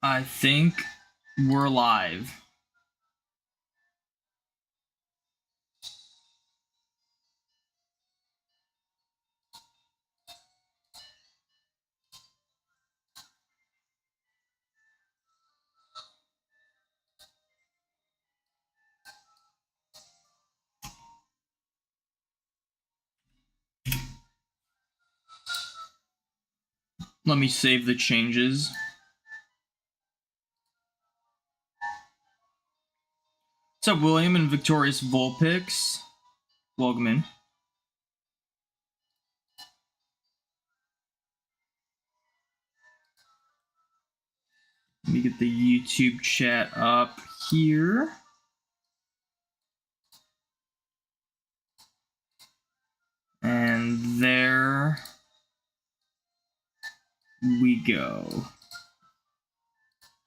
I think we're live. Let me save the changes. What's up, William and Victorious Vulpix? Welcome in. Let me get the YouTube chat up here. And there we go.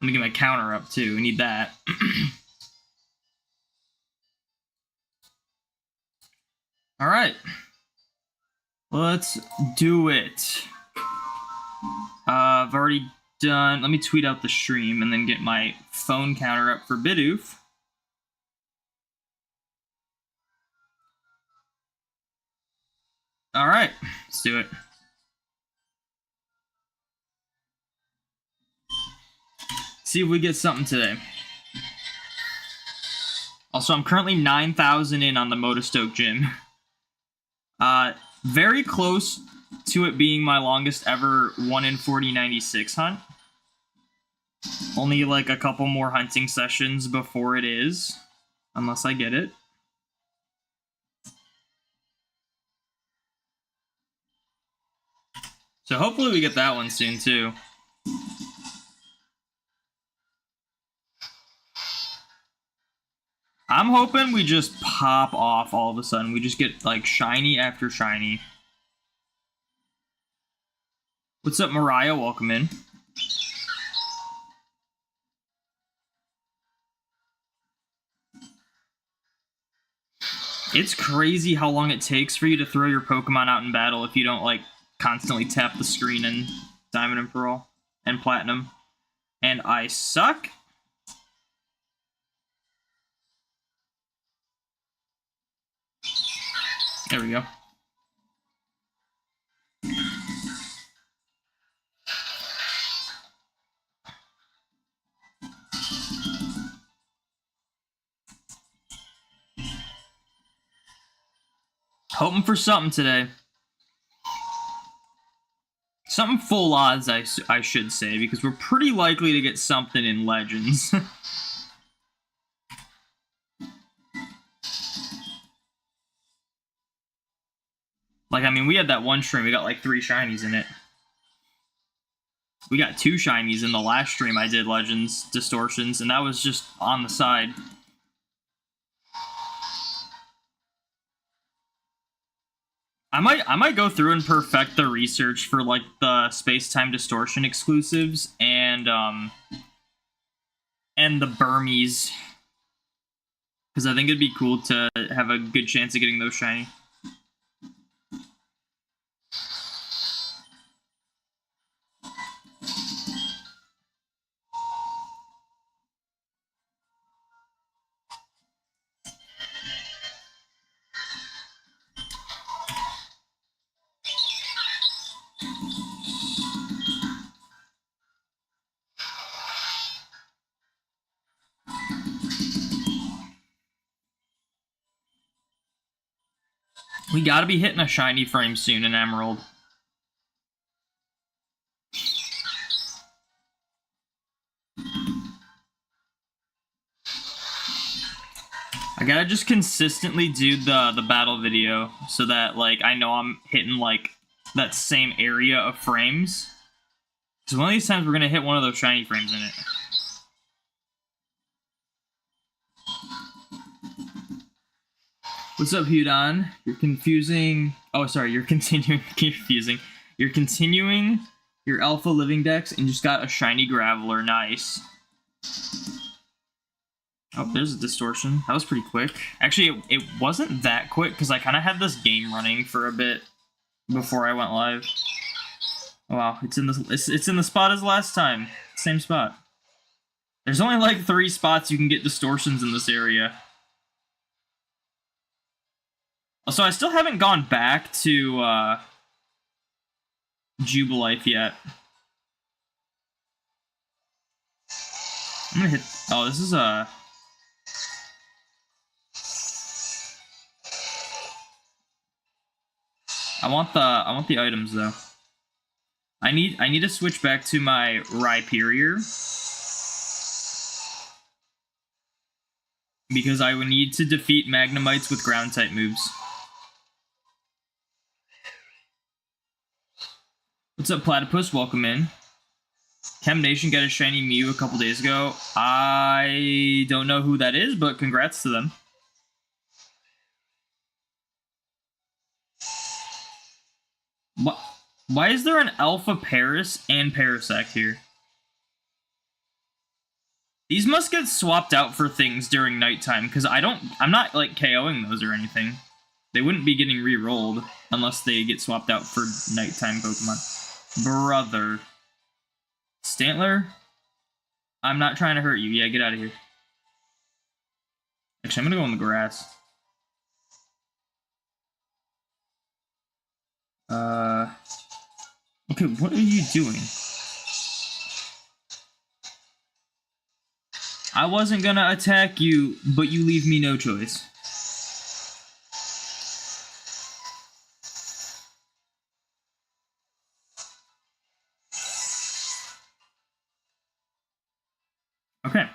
Let me get my counter up too. We need that. All right. Let's do it. I've already done. Let me tweet out the stream and then get my phone counter up for Bidoof. All right, let's do it. See if we get something today. Also, I'm currently 9,000 in on the Motostoke Gym. Very close to it being my longest ever 1 in 4096 hunt. Only like a couple more hunting sessions before it is, unless I get it. So hopefully we get that one soon too. I'm hoping we just pop off all of a sudden. We just get like shiny after shiny. What's up, Mariah? Welcome in. It's crazy how long it takes for you to throw your Pokemon out in battle if you don't like constantly tap the screen in Diamond and Pearl and Platinum. And I suck. There we go. Hoping for something today. Something full odds, I should say, because we're pretty likely to get something in Legends. Like, I mean, we had that one stream, we got like 3 shinies in it. We got 2 shinies in the last stream I did Legends Distortions, and that was just on the side. I might go through and perfect the research for like the Space-Time Distortion exclusives and the Burmese, because I think it'd be cool to have a good chance of getting those shiny. We gotta be hitting a shiny frame soon in Emerald. I gotta just consistently do the battle video so that like I know I'm hitting like that same area of frames. Because one of these times we're gonna hit one of those shiny frames in it. What's up, Hudon? You're confusing... Oh, sorry, you're continuing... confusing. You're continuing your Alpha Living Dex and just got a shiny Graveler. Nice. Oh, there's a Distortion. That was pretty quick. Actually, it wasn't that quick because I kind of had this game running for a bit before I went live. Oh, wow, it's in the spot as last time. Same spot. There's only like 3 spots you can get distortions in this area. Also, I still haven't gone back to Jubilife yet. I'm gonna hit. Oh, this is a. I want the items though. I need to switch back to my Rhyperior because I would need to defeat Magnemites with ground type moves. What's up, Platypus? Welcome in. Chem Nation got a shiny Mew a couple days ago. I don't know who that is, but congrats to them. What? Why is there an Alpha Paris and Parasect here? These must get swapped out for things during nighttime, because I'm not, like, KOing those or anything. They wouldn't be getting re-rolled unless they get swapped out for nighttime Pokemon. Brother. Stantler? I'm not trying to hurt you. Yeah, get out of here. Actually, I'm gonna go in the grass. Okay, what are you doing? I wasn't gonna attack you, but you leave me no choice. Okay.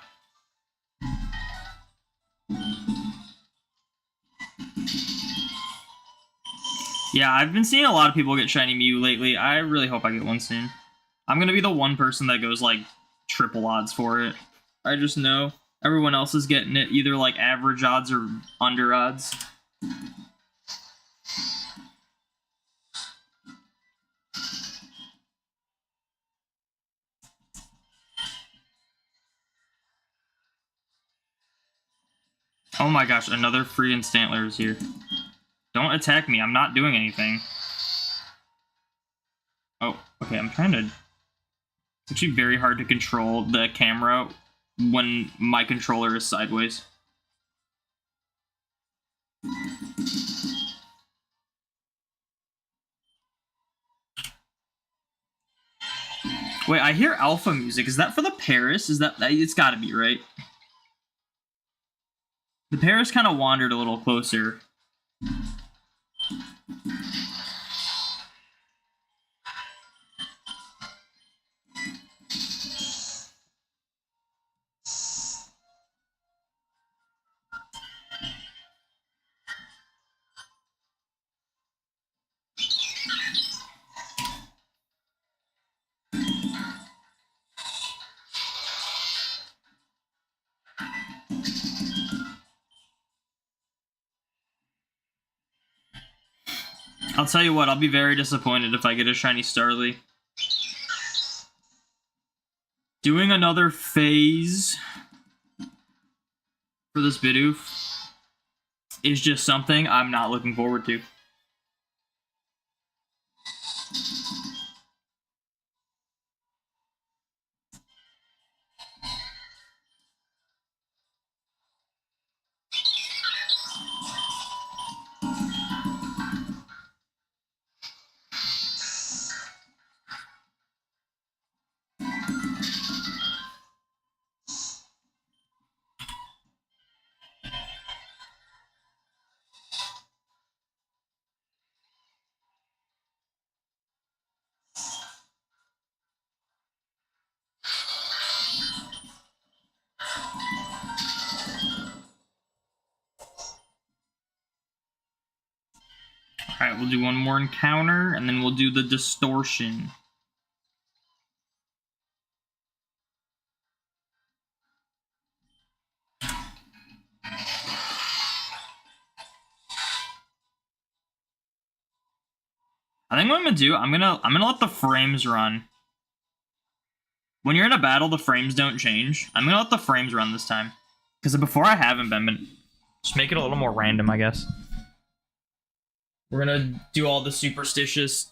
Yeah, I've been seeing a lot of people get shiny Mew lately. I really hope I get one soon. I'm gonna be the one person that goes, like, triple odds for it. I just know. Everyone else is getting it either, like, average odds or under odds. Oh my gosh, another freaking Stantler is here. Don't attack me, I'm not doing anything. Oh, okay, I'm trying to... It's actually very hard to control the camera when my controller is sideways. Wait, I hear alpha music. Is that for the Paris? Is that... It's gotta be, right? The Paris kind of wandered a little closer. I'll tell you what, I'll be very disappointed if I get a shiny Starly. Doing another phase for this Bidoof is just something I'm not looking forward to. Alright, we'll do one more encounter, and then we'll do the Distortion. I think what I'm gonna do, I'm gonna let the frames run. When you're in a battle, the frames don't change. I'm gonna let the frames run this time. Because before I haven't been, but just make it a little more random, I guess. We're gonna do all the superstitious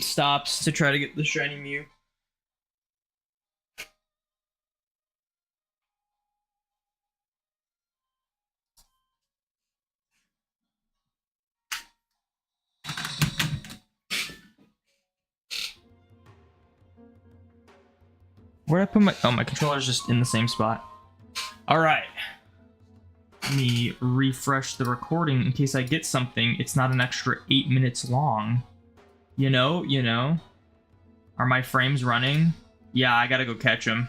stops to try to get the shiny Mew. Where'd I put my... Oh, my controller's just in the same spot. Alright. Let me refresh the recording in case I get something. It's not an extra 8 minutes long. You know? Are my frames running? Yeah, I gotta go catch them.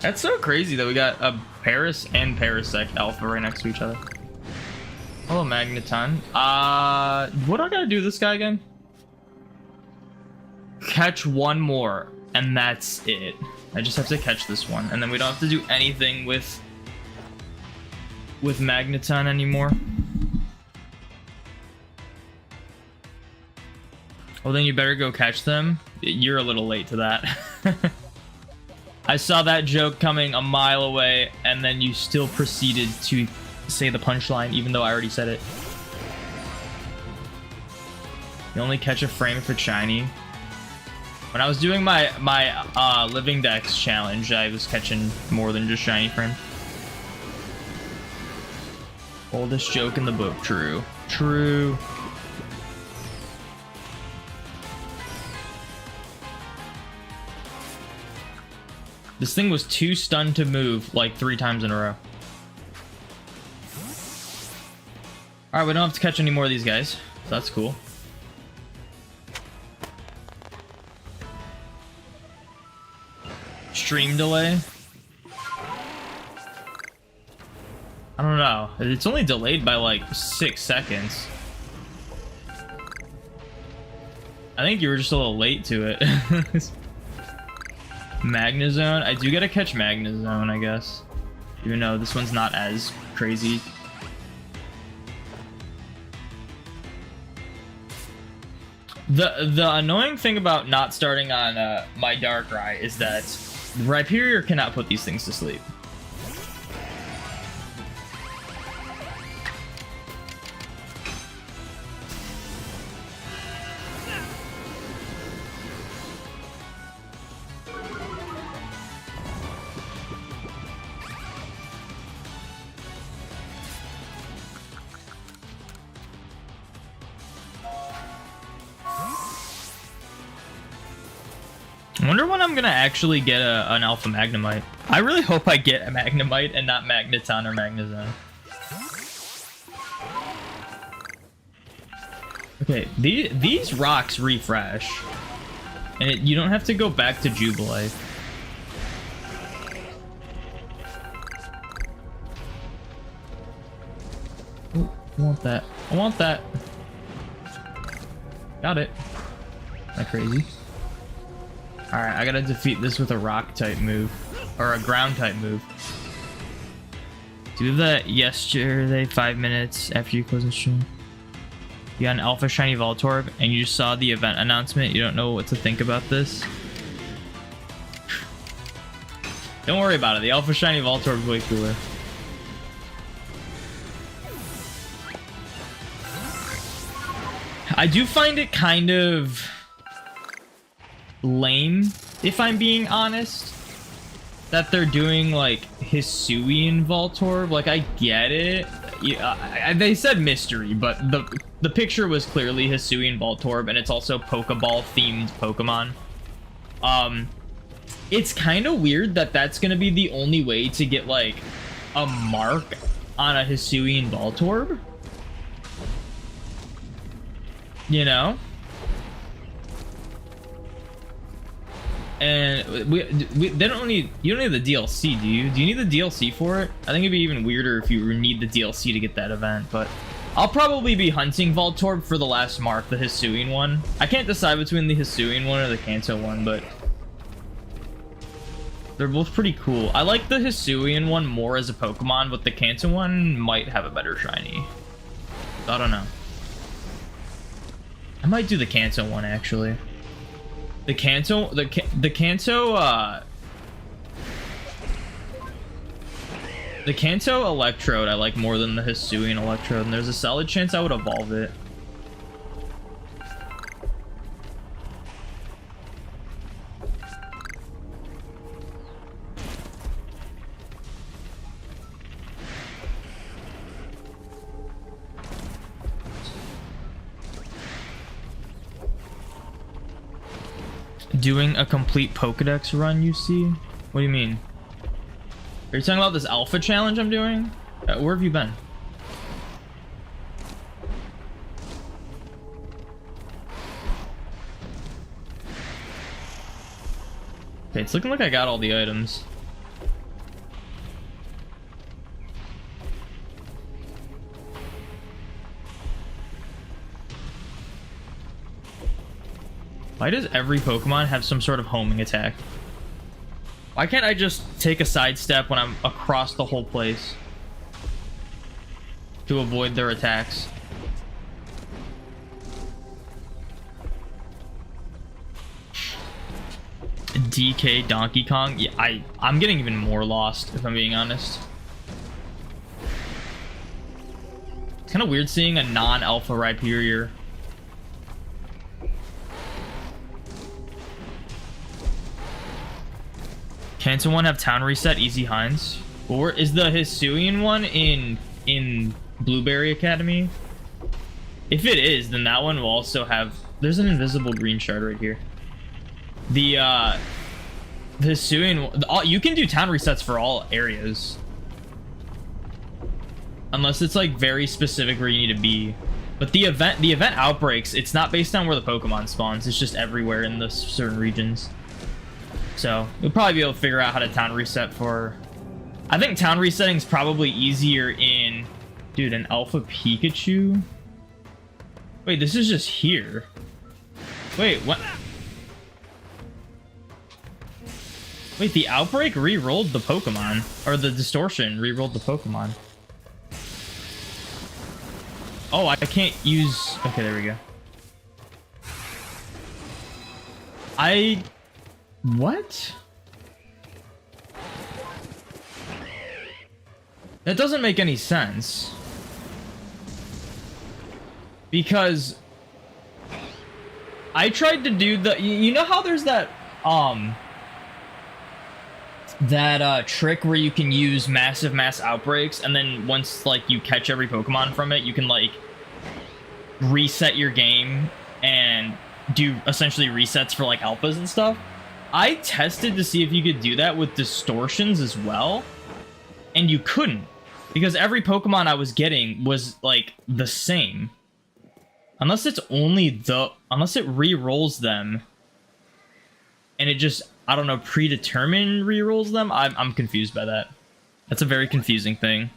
That's so crazy that we got a Paris and Parasect Alpha right next to each other. Hello, Magneton. What do I gotta do with this guy again? Catch one more, and that's it. I just have to catch this one, and then we don't have to do anything with Magneton anymore. Well, then you better go catch them. You're a little late to that. I saw that joke coming a mile away, and then you still proceeded to say the punchline, even though I already said it. You only catch a frame if it's shiny. When I was doing my Living Dex challenge, I was catching more than just shiny frame. Oldest joke in the book. True. True. This thing was too stunned to move like 3 times in a row. Alright, we don't have to catch any more of these guys. So that's cool. Stream delay? I don't know. It's only delayed by like 6 seconds. I think you were just a little late to it. Magnezone? I do gotta catch Magnezone, I guess. Even though this one's not as crazy. The annoying thing about not starting on my Darkrai is that Rhyperior cannot put these things to sleep. I wonder when I'm gonna actually get an Alpha Magnemite. I really hope I get a Magnemite and not Magneton or Magnezone. Okay, these rocks refresh. And you don't have to go back to Jubilee. Ooh, I want that. I want that. Got it. Not crazy. Alright, I gotta defeat this with a rock type move. Or a ground type move. Do that yesterday, 5 minutes after you close the stream. You got an Alpha Shiny Voltorb, and you just saw the event announcement. You don't know what to think about this. Don't worry about it. The Alpha Shiny Voltorb is way cooler. I do find it kind of lame, if I'm being honest, that they're doing like Hisuian Voltorb. Like, I get it. Yeah, they said mystery, but the picture was clearly Hisuian Voltorb, and it's also Pokeball themed Pokemon. It's kind of weird that that's gonna be the only way to get like a mark on a Hisuian Voltorb. You know? And they don't need, you don't need the DLC, do you? Do you need the DLC for it? I think it'd be even weirder if you need the DLC to get that event, but I'll probably be hunting Voltorb for the last mark, the Hisuian one. I can't decide between the Hisuian one or the Kanto one, but they're both pretty cool. I like the Hisuian one more as a Pokemon, but the Kanto one might have a better shiny. I don't know. I might do the Kanto one, actually. The Kanto Electrode I like more than the Hisuian Electrode, and there's a solid chance I would evolve it. Doing a complete Pokedex run, you see? What do you mean? Are you talking about this alpha challenge I'm doing? Where have you been? Okay, it's looking like I got all the items. Why does every Pokemon have some sort of homing attack? Why can't I just take a sidestep when I'm across the whole place to avoid their attacks? DK Donkey Kong? Yeah, I'm getting even more lost, if I'm being honest. It's kind of weird seeing a non-alpha Rhyperior. Can someone have town reset easy Heinz? Or is the Hisuian one in Blueberry Academy? If it is, then that one will also have... There's an invisible green shard right here. The Hisuian... You can do town resets for all areas. Unless it's like very specific where you need to be. But the event outbreaks, it's not based on where the Pokemon spawns. It's just everywhere in the certain regions. So you'll probably be able to figure out how to town reset for... I think town resetting is probably easier in... Dude, an Alpha Pikachu? Wait, this is just here. Wait, what? Wait, the Outbreak re-rolled the Pokemon. Or the Distortion re-rolled the Pokemon. Oh, I can't use... Okay, there we go. What? That doesn't make any sense. Because I tried to do the... You know how there's that trick where you can use massive mass outbreaks, and then once like you catch every Pokemon from it, you can like reset your game and do essentially resets for like alphas and stuff. I tested to see if you could do that with Distortions as well, and you couldn't, because every Pokemon I was getting was like the same. Unless it's unless it re-rolls them, and it just, I don't know, predetermined re-rolls them. I'm confused by that. That's a very confusing thing.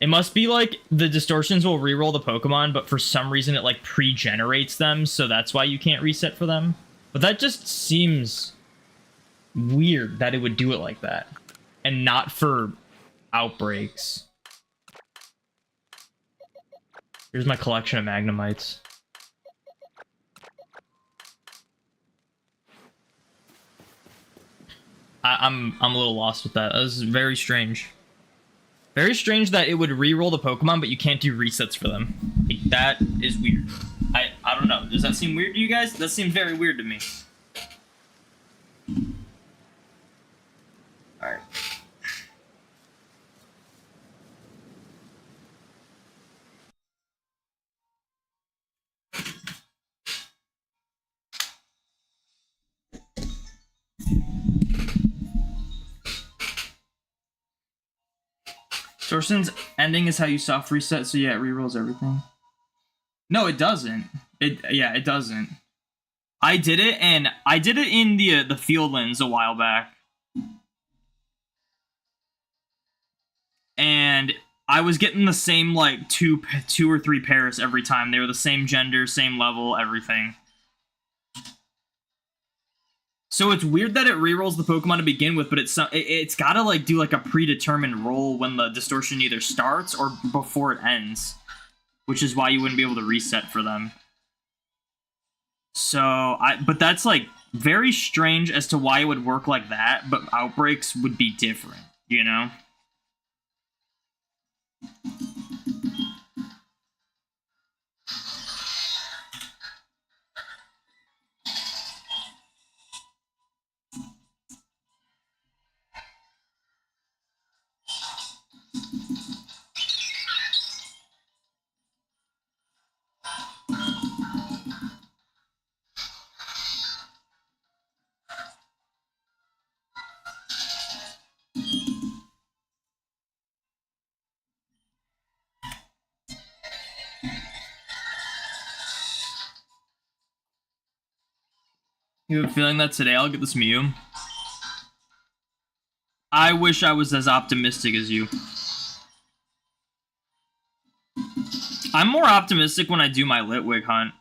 It must be like the Distortions will re-roll the Pokemon, but for some reason it like pre-generates them, so that's why you can't reset for them. But that just seems weird that it would do it like that, and not for outbreaks. Here's my collection of Magnemites. I'm a little lost with that. That was very strange. Very strange that it would re-roll the Pokemon, but you can't do resets for them. Like, that is weird. I don't know. Does that seem weird to you guys? That seems very weird to me. Alright. Distortion's ending is how you soft reset, so yeah, it rerolls everything. No, it doesn't. It doesn't. I did it, and I did it in the Fieldlands a while back. And I was getting the same, like, two or three pairs every time. They were the same gender, same level, everything. So it's weird that it rerolls the Pokemon to begin with, but it's gotta like do like a predetermined roll when the Distortion either starts or before it ends, which is why you wouldn't be able to reset for them. So but that's like very strange as to why it would work like that, but outbreaks would be different, you know? You have a feeling that today I'll get this Mew? I wish I was as optimistic as you. I'm more optimistic when I do my Litwick hunt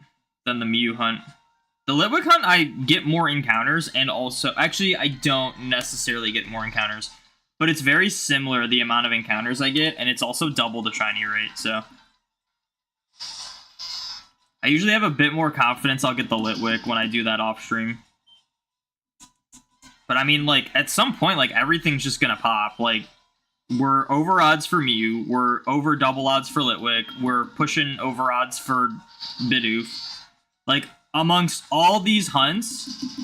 than the Mew hunt. The Litwick hunt, I get more encounters, and also... Actually, I don't necessarily get more encounters. But it's very similar, the amount of encounters I get, and it's also double the shiny rate, so... I usually have a bit more confidence I'll get the Litwick when I do that off-stream. But I mean, like, at some point, like, everything's just gonna pop. Like, we're over odds for Mew, we're over double odds for Litwick, we're pushing over odds for Bidoof. Like, amongst all these hunts,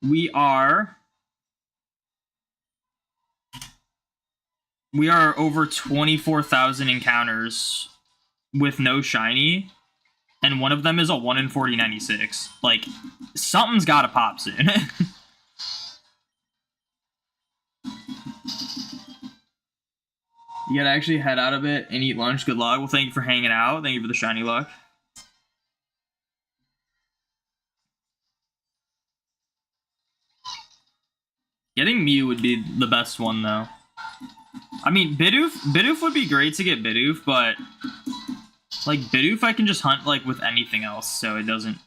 we are over 24,000 encounters with no shiny. And one of them is a 1 in 4096. Like, something's gotta pop soon. You gotta actually head out a bit and eat lunch. Good luck. Well, thank you for hanging out. Thank you for the shiny luck. Getting Mew would be the best one, though. I mean, Bidoof would be great to get Bidoof, but... Like, Bidoof I can just hunt, like, with anything else, so it doesn't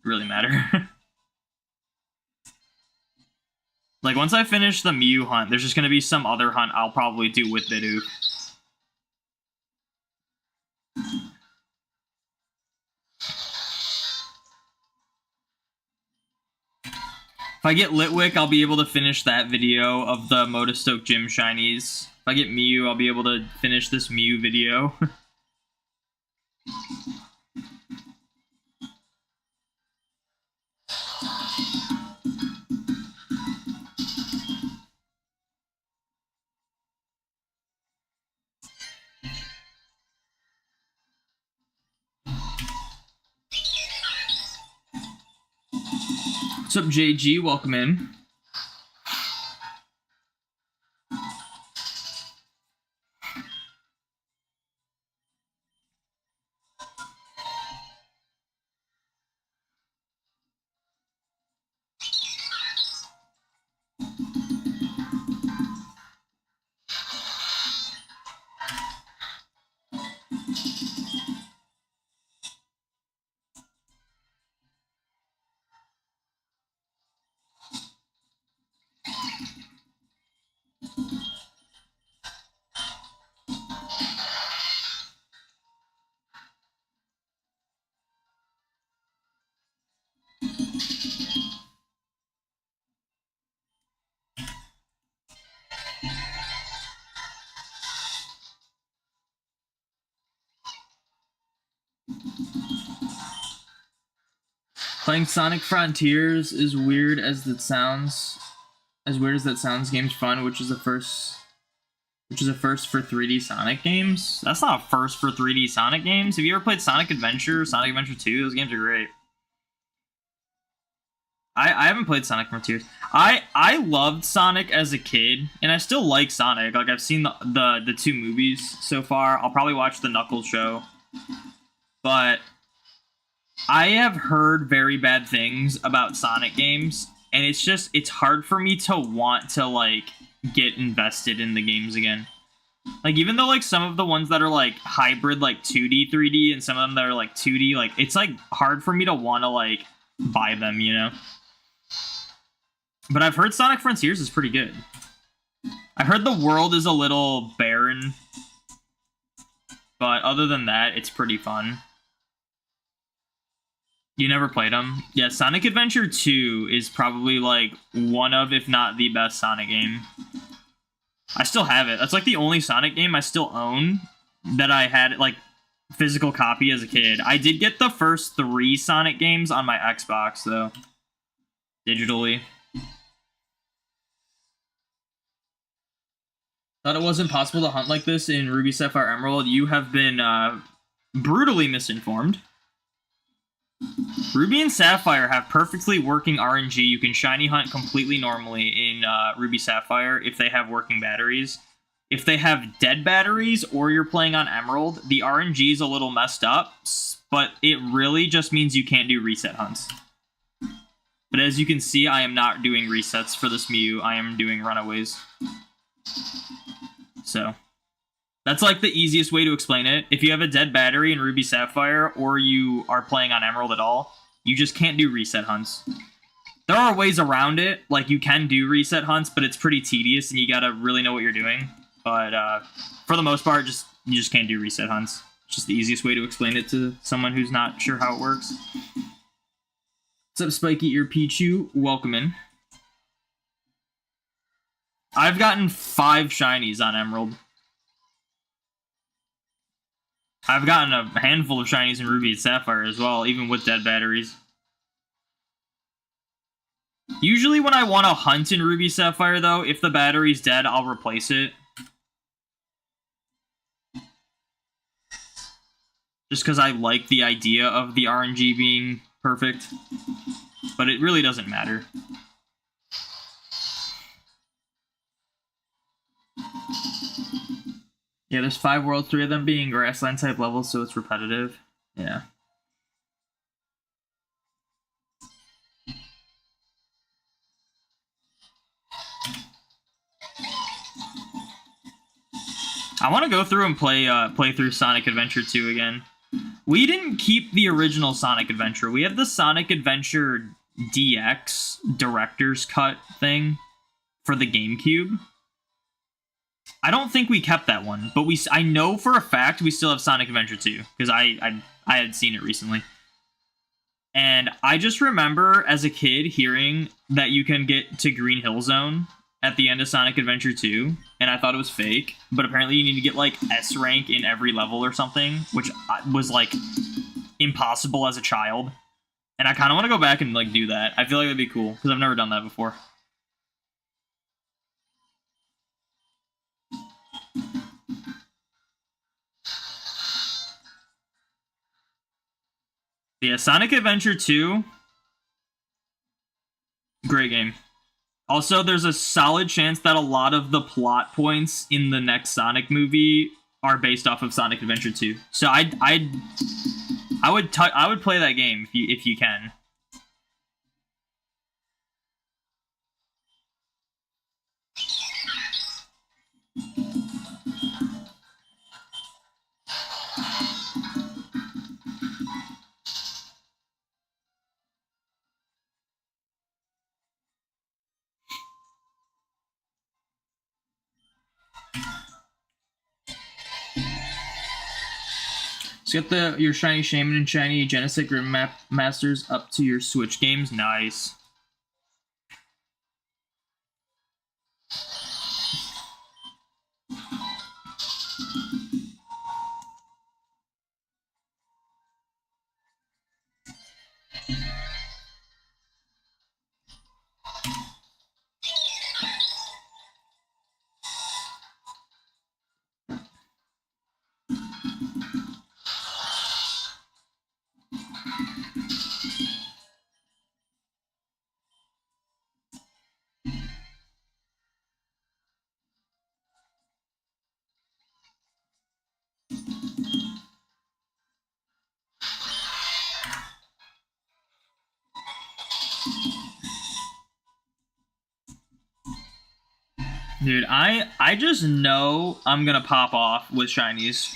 really matter. Like, once I finish the Mew hunt, there's just gonna be some other hunt I'll probably do with Bidoof. If I get Litwick, I'll be able to finish that video of the Motostoke Gym shinies. If I get Mew, I'll be able to finish this Mew video. What's up, JG? Welcome in. Playing Sonic Frontiers is weird as that sounds. As weird as that sounds, game's fun, which is a first for 3D Sonic games. That's not a first for 3D Sonic games. Have you ever played Sonic Adventure, Sonic Adventure 2? Those games are great. I haven't played Sonic Frontiers. I loved Sonic as a kid, and I still like Sonic. Like, I've seen the 2 movies so far. I'll probably watch the Knuckles show. But I have heard very bad things about Sonic games, and it's hard for me to want to, like, get invested in the games again. Like, even though, like, some of the ones that are, like, hybrid, like, 2D, 3D, and some of them that are, like, 2D, like, it's, like, hard for me to want to, like, buy them, you know? But I've heard Sonic Frontiers is pretty good. I heard the world is a little barren, but other than that, it's pretty fun. You never played them? Yeah, Sonic Adventure 2 is probably, like, one of, if not the best Sonic game. I still have it. That's, like, the only Sonic game I still own that I had, like, physical copy as a kid. I did get the first 3 Sonic games on my Xbox, though. Digitally. Thought it wasn't possible to hunt like this in Ruby, Sapphire, Emerald. You have been brutally misinformed. Ruby and Sapphire have perfectly working RNG. You can shiny hunt completely normally in Ruby Sapphire if they have working batteries. If they have dead batteries or you're playing on Emerald, the RNG is a little messed up, but it really just means you can't do reset hunts. But But as you can see, I am not doing resets for this Mew. I am doing runaways. So, that's like the easiest way to explain it. If you have a dead battery in Ruby Sapphire, or you are playing on Emerald at all, you just can't do reset hunts. There are ways around it, like you can do reset hunts, but it's pretty tedious and you gotta really know what you're doing. But for the most part, you just can't do reset hunts. It's just the easiest way to explain it to someone who's not sure how it works. What's up, Spiky Ear Pichu? Welcome in. I've gotten 5 shinies on Emerald. I've gotten a handful of shinies in Ruby and Sapphire as well, even with dead batteries. Usually when I want to hunt in Ruby Sapphire, though, if the battery's dead, I'll replace it. Just because I like the idea of the RNG being perfect. But it really doesn't matter. Yeah, there's 5 worlds, 3 of them being grassland type levels, so it's repetitive. Yeah. I want to go through and play through Sonic Adventure 2 again. We didn't keep the original Sonic Adventure. We have the Sonic Adventure DX Director's Cut thing for the GameCube. I don't think we kept that one, but I know for a fact we still have Sonic Adventure 2, because I had seen it recently. And I just remember as a kid hearing that you can get to Green Hill Zone at the end of Sonic Adventure 2, and I thought it was fake, but apparently you need to get, like, S rank in every level or something, which was, like, impossible as a child. And I kind of want to go back and, like, do that. I feel like that'd be cool, because I've never done that before. Yeah, Sonic Adventure 2, great game. Also, there's a solid chance that a lot of the plot points in the next Sonic movie are based off of Sonic Adventure 2. So I would play that game if you can. Just get your Shiny Shaman and Shiny Genesect Grim Masters up to your Switch games. Nice. Dude, I just know I'm gonna pop off with shinies.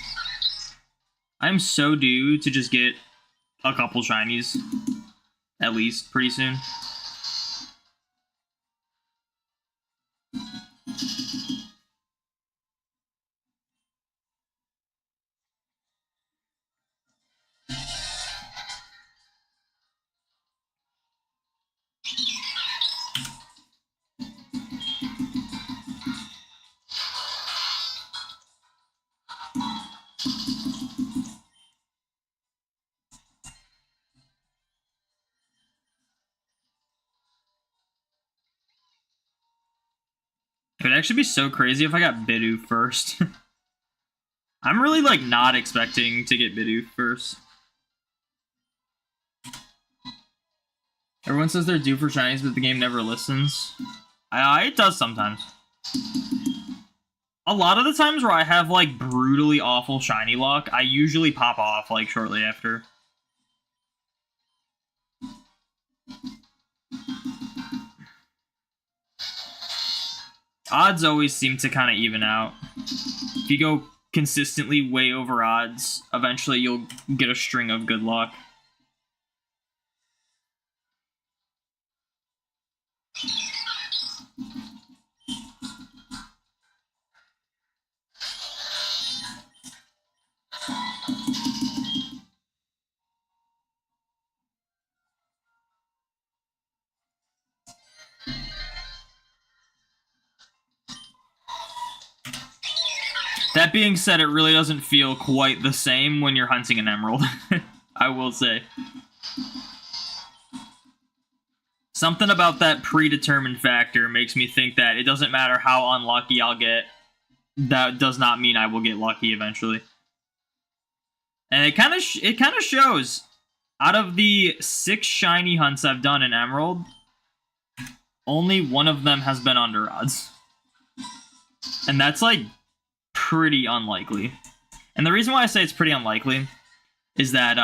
I'm so due to just get a couple shinies, at least, pretty soon. It would actually be so crazy if I got Bidoof first. I'm really, like, not expecting to get Bidoof first. Everyone says they're due for shinies, but the game never listens. It does sometimes. A lot of the times where I have, like, brutally awful shiny luck, I usually pop off, like, shortly after. Odds always seem to kind of even out. If you go consistently way over odds, eventually you'll get a string of good luck. That being said, it really doesn't feel quite the same when you're hunting an emerald. I will say. Something about that predetermined factor makes me think that it doesn't matter how unlucky I'll get. That does not mean I will get lucky eventually. And it kind of shows. Out of the 6 shiny hunts I've done in Emerald, only one of them has been under odds. And that's like pretty unlikely. And the reason why I say it's pretty unlikely is that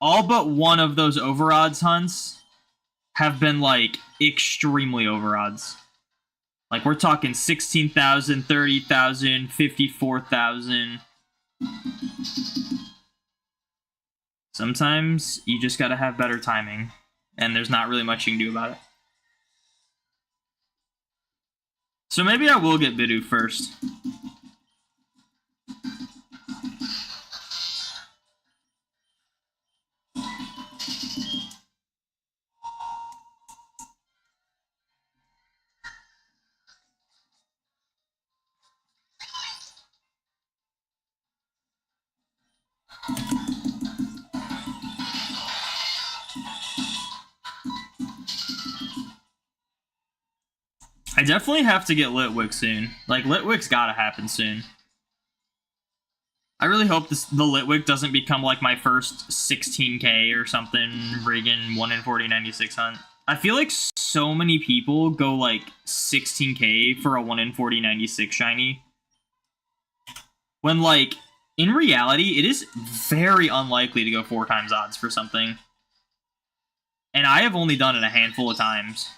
all but one of those over odds hunts have been like extremely over odds. Like we're talking 16,000, 30,000, 54,000. Sometimes you just gotta have better timing, and there's not really much you can do about it. So maybe I will get Bidoof first. I definitely have to get Litwick soon. Like, Litwick's gotta happen soon. I really hope the Litwick doesn't become, like, my first 16k or something, friggin' 1 in 4096 hunt. I feel like so many people go, like, 16k for a 1 in 4096 shiny. When, like, in reality, it is very unlikely to go 4 times odds for something. And I have only done it a handful of times.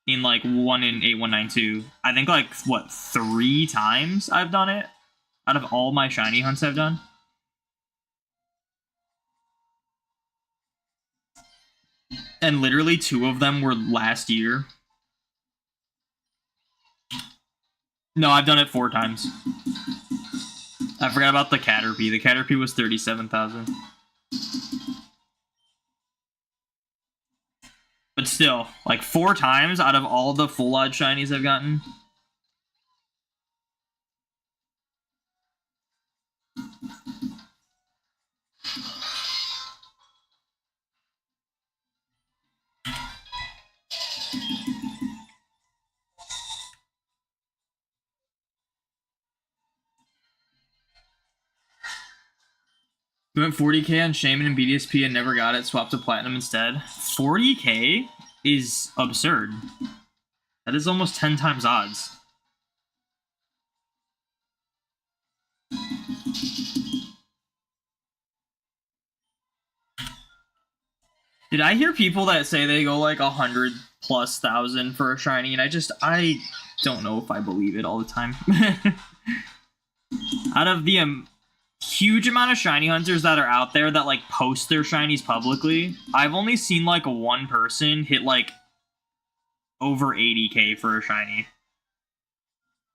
In, like, 1 in 8192. I think, like, what, 3 times I've done it? Out of all my shiny hunts I've done? And literally 2 of them were last year. No, I've done it 4 times. I forgot about the Caterpie. The Caterpie was 37,000. But still, like 4 times out of all the full odd shinies I've gotten. We went 40k on Shaman and BDSP and never got it, swapped to Platinum instead. 40k is absurd. That is almost 10 times odds. Did I hear people that say they go like 100,000+ for a shiny, and I don't know if I believe it all the time. Out of the huge amount of shiny hunters that are out there that like post their shinies publicly, I've only seen like 1 person hit like over 80k for a shiny.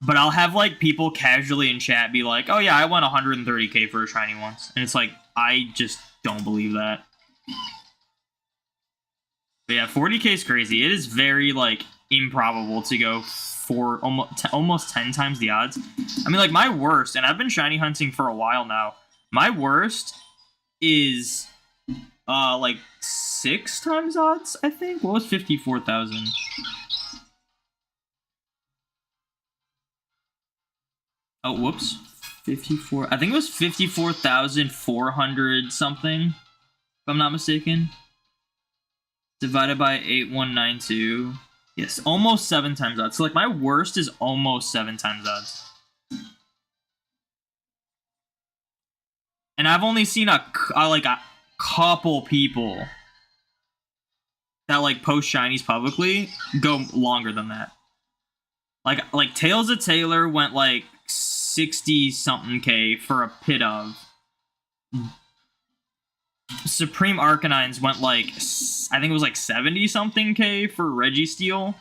But I'll have like people casually in chat be like, oh yeah, I won 130k for a shiny once. And it's like, I just don't believe that. But yeah, 40k is crazy. It is very like improbable to go for almost 10 times the odds. I mean, like, my worst, and I've been shiny hunting for a while now, my worst is like 6 times odds, I think. What was 54,000? Oh, whoops. 54. I think it was 54,400 something, if I'm not mistaken. Divided by 8192. Yes, almost 7 times odds. So, like, my worst is almost 7 times odds. And I've only seen a couple people that, like, post shinies publicly go longer than that. Like Tales of Taylor went like 60 something K for a pit of. Supreme Arcanines went like, I think it was like 70 something K for Registeel.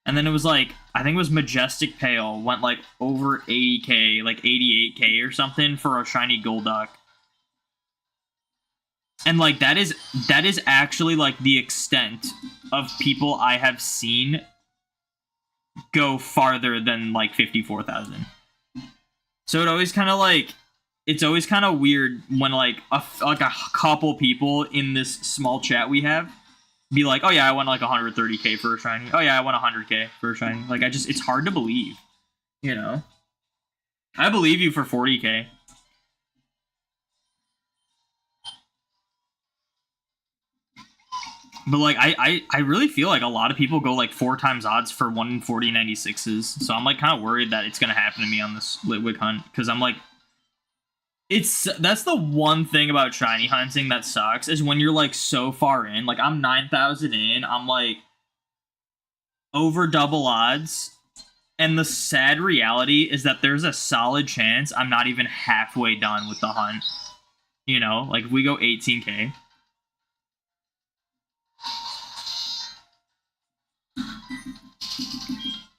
And then it was like, I think it was Majestic Pale went like over 80K, like 88K or something for a shiny Golduck. And like that is actually like the extent of people I have seen go farther than like 54,000. So it always kind of like, it's always kind of weird when like a couple people in this small chat we have be like, oh yeah, I won like 130K for a shiny. Oh yeah, I won 100K for a shiny. Like it's hard to believe, you know? I believe you for 40K. But like I really feel like a lot of people go like 4 times odds for 1 in 40 96s. So I'm like kind of worried that it's gonna happen to me on this Litwick hunt, because I'm like, that's the one thing about shiny hunting that sucks, is when you're like so far in. Like I'm 9,000 in, I'm like over double odds, and the sad reality is that there's a solid chance I'm not even halfway done with the hunt. You know, like if we go 18K.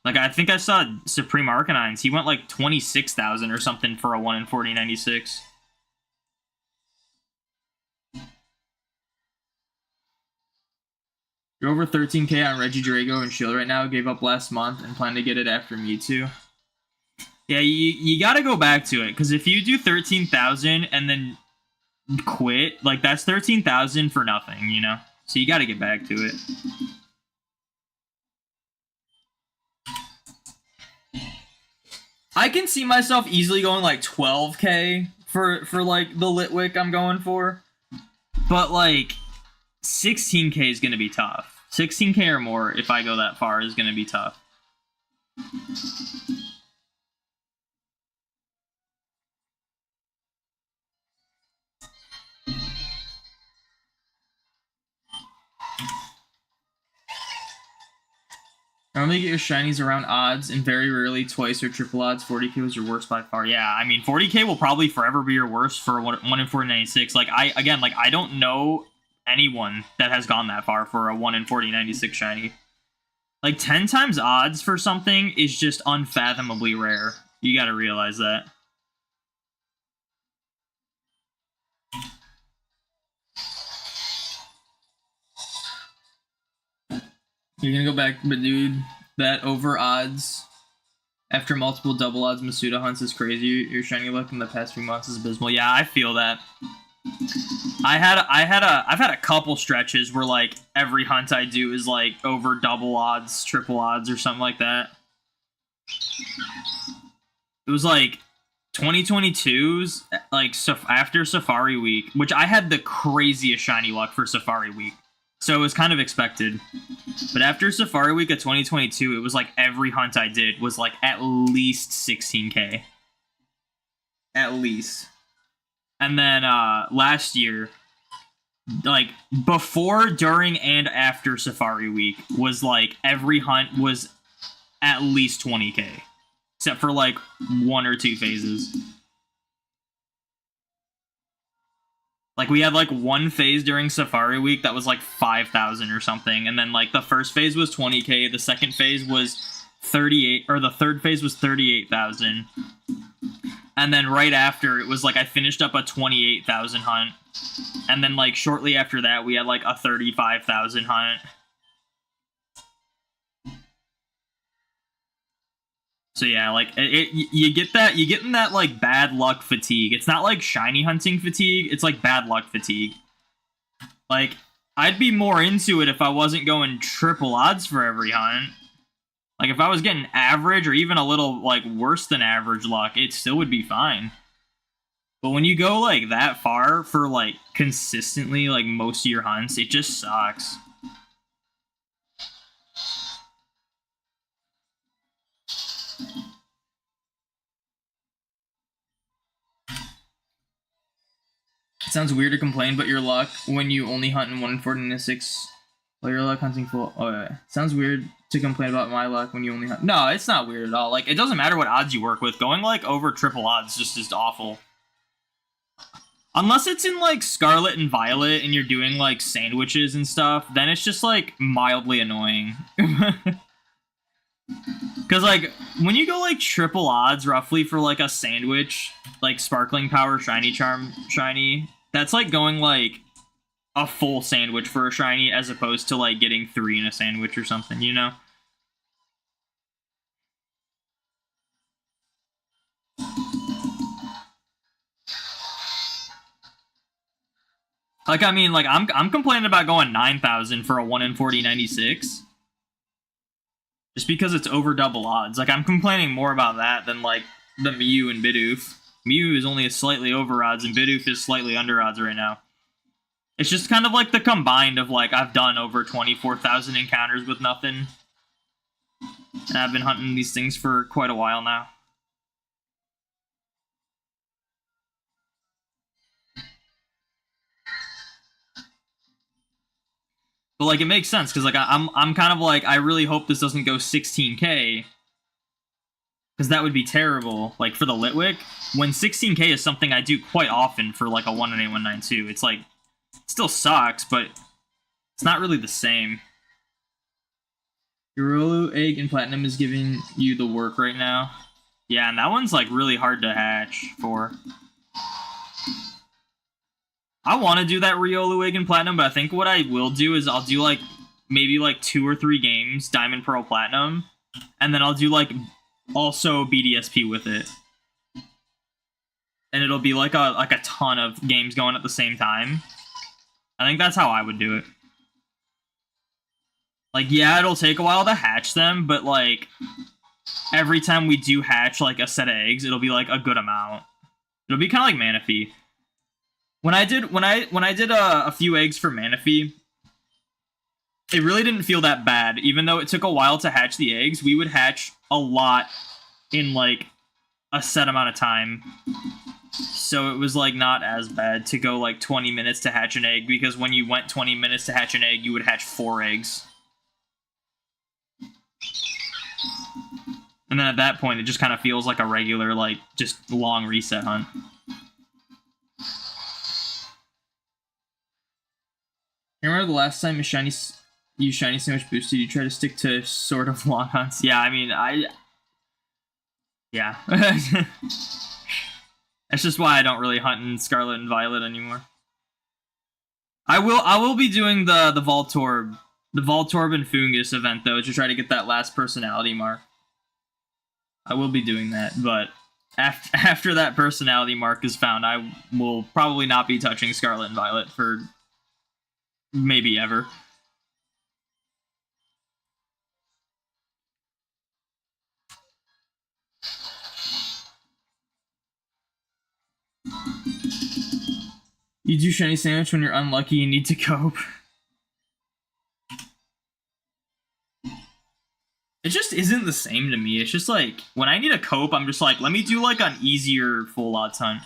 Like, I think I saw Supreme Arcanines. He went like 26,000 or something for a 1 in 40 96. You're over 13K on Regidrago and Shield right now. Gave up last month and plan to get it after Mewtwo. Yeah, you gotta go back to it, because if you do 13,000 and then quit, like, that's 13,000 for nothing, you know? So you gotta get back to it. I can see myself easily going like 12K for like the Litwick I'm going for. But like 16K is going to be tough. 16K or more if I go that far is going to be tough. Normally get your shinies around odds, and very rarely twice or triple odds. 40K was your worst by far. Yeah, I mean, 40K will probably forever be your worst for 1 in 4096. Like, I don't know anyone that has gone that far for a 1 in 4096 shiny. Like, 10 times odds for something is just unfathomably rare. You gotta realize that. You're gonna go back, but dude, that over odds after multiple double odds Masuda hunts is crazy. Your shiny luck in the past few months is abysmal. Yeah, I feel that. I've had a couple stretches where like every hunt I do is like over double odds, triple odds, or something like that. It was like 2022's like after Safari Week, which I had the craziest shiny luck for Safari Week. So it was kind of expected. But after Safari Week of 2022, it was like every hunt I did was like at least 16K. At least. And then last year, like before, during, and after Safari Week was like every hunt was at least 20K. Except for like 1 or 2 phases. Like, we had, like, one phase during Safari Week that was, like, 5,000 or something. And then, like, the first phase was 20K. The second phase was 38... Or the third phase was 38,000. And then right after, it was, like, I finished up a 28,000 hunt. And then, like, shortly after that, we had, like, a 35,000 hunt. So yeah, like you get in that like bad luck fatigue. It's not like shiny hunting fatigue, it's like bad luck fatigue. Like, I'd be more into it if I wasn't going triple odds for every hunt. Like, if I was getting average or even a little like worse than average luck, it still would be fine. But when you go like that far for like consistently like most of your hunts, it just sucks. Sounds weird to complain, but your luck when you only hunt in 1 in 46. Well, your luck hunting full. Oh yeah. Sounds weird to complain about my luck when you only have... No, it's not weird at all. Like, it doesn't matter what odds you work with. Going, like, over triple odds just is awful. Unless it's in, like, Scarlet and Violet and you're doing, like, sandwiches and stuff, then it's just, like, mildly annoying. Because, like, when you go, like, triple odds roughly for, like, a sandwich, like, Sparkling Power, Shiny Charm, Shiny, that's, like, going, like, a full sandwich for a Shiny as opposed to, like, getting 3 in a sandwich or something, you know? Like, I mean, like, I'm complaining about going 9,000 for a 1 in 40 96. Just because it's over double odds. Like, I'm complaining more about that than, like, the Mew and Bidoof. Mew is only slightly over odds, and Bidoof is slightly under odds right now. It's just kind of like the combined of, like, I've done over 24,000 encounters with nothing. And I've been hunting these things for quite a while now. But, like, it makes sense, because, like, I'm kind of like, I really hope this doesn't go 16k. Because that would be terrible, like, for the Litwick. When 16k is something I do quite often for, like, a 1 in 8192. It's, like, it still sucks, but it's not really the same. Yorolu Egg and Platinum is giving you the work right now. Yeah, and that one's, like, really hard to hatch for. I want to do that Riolu Egg and Platinum, but I think what I will do is I'll do, like, maybe, like, 2 or 3 games, Diamond, Pearl, Platinum, and then I'll do, like, also BDSP with it. And it'll be, like a ton of games going at the same time. I think that's how I would do it. Like, yeah, it'll take a while to hatch them, but, like, every time we do hatch, like, a set of eggs, it'll be, like, a good amount. It'll be kind of like Manaphy. When I did a few eggs for Manaphy, it really didn't feel that bad. Even though it took a while to hatch the eggs, we would hatch a lot in, like, a set amount of time. So it was, like, not as bad to go, like, 20 minutes to hatch an egg, because when you went 20 minutes to hatch an egg, you would hatch 4 eggs. And then at that point, it just kind of feels like a regular, like, just long reset hunt. I remember the last time you shiny sandwich boosted, you try to stick to sort of long hunts. Yeah, I mean, yeah. That's just why I don't really hunt in Scarlet and Violet anymore. I will be doing the Voltorb and Fungus event though to try to get that last personality mark. I will be doing that, but after that personality mark is found, I will probably not be touching Scarlet and Violet for maybe ever. You do shiny sandwich when you're unlucky and need to cope. It just isn't the same to me. It's just like, when I need a cope, I'm just like, let me do like an easier full odds hunt.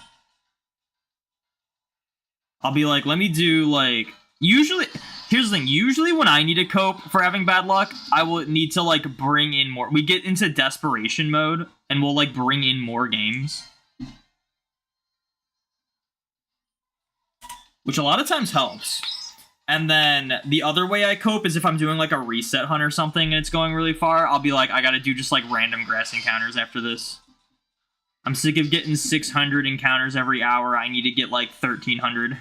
I'll be like, let me do like, usually, here's the thing, usually when I need a cope for having bad luck, I will need to like bring in more. We get into desperation mode and we'll like bring in more games. Which a lot of times helps. And then the other way I cope is if I'm doing like a reset hunt or something and it's going really far, I'll be like, I gotta do just like random grass encounters after this. I'm sick of getting 600 encounters every hour. I need to get like 1,300.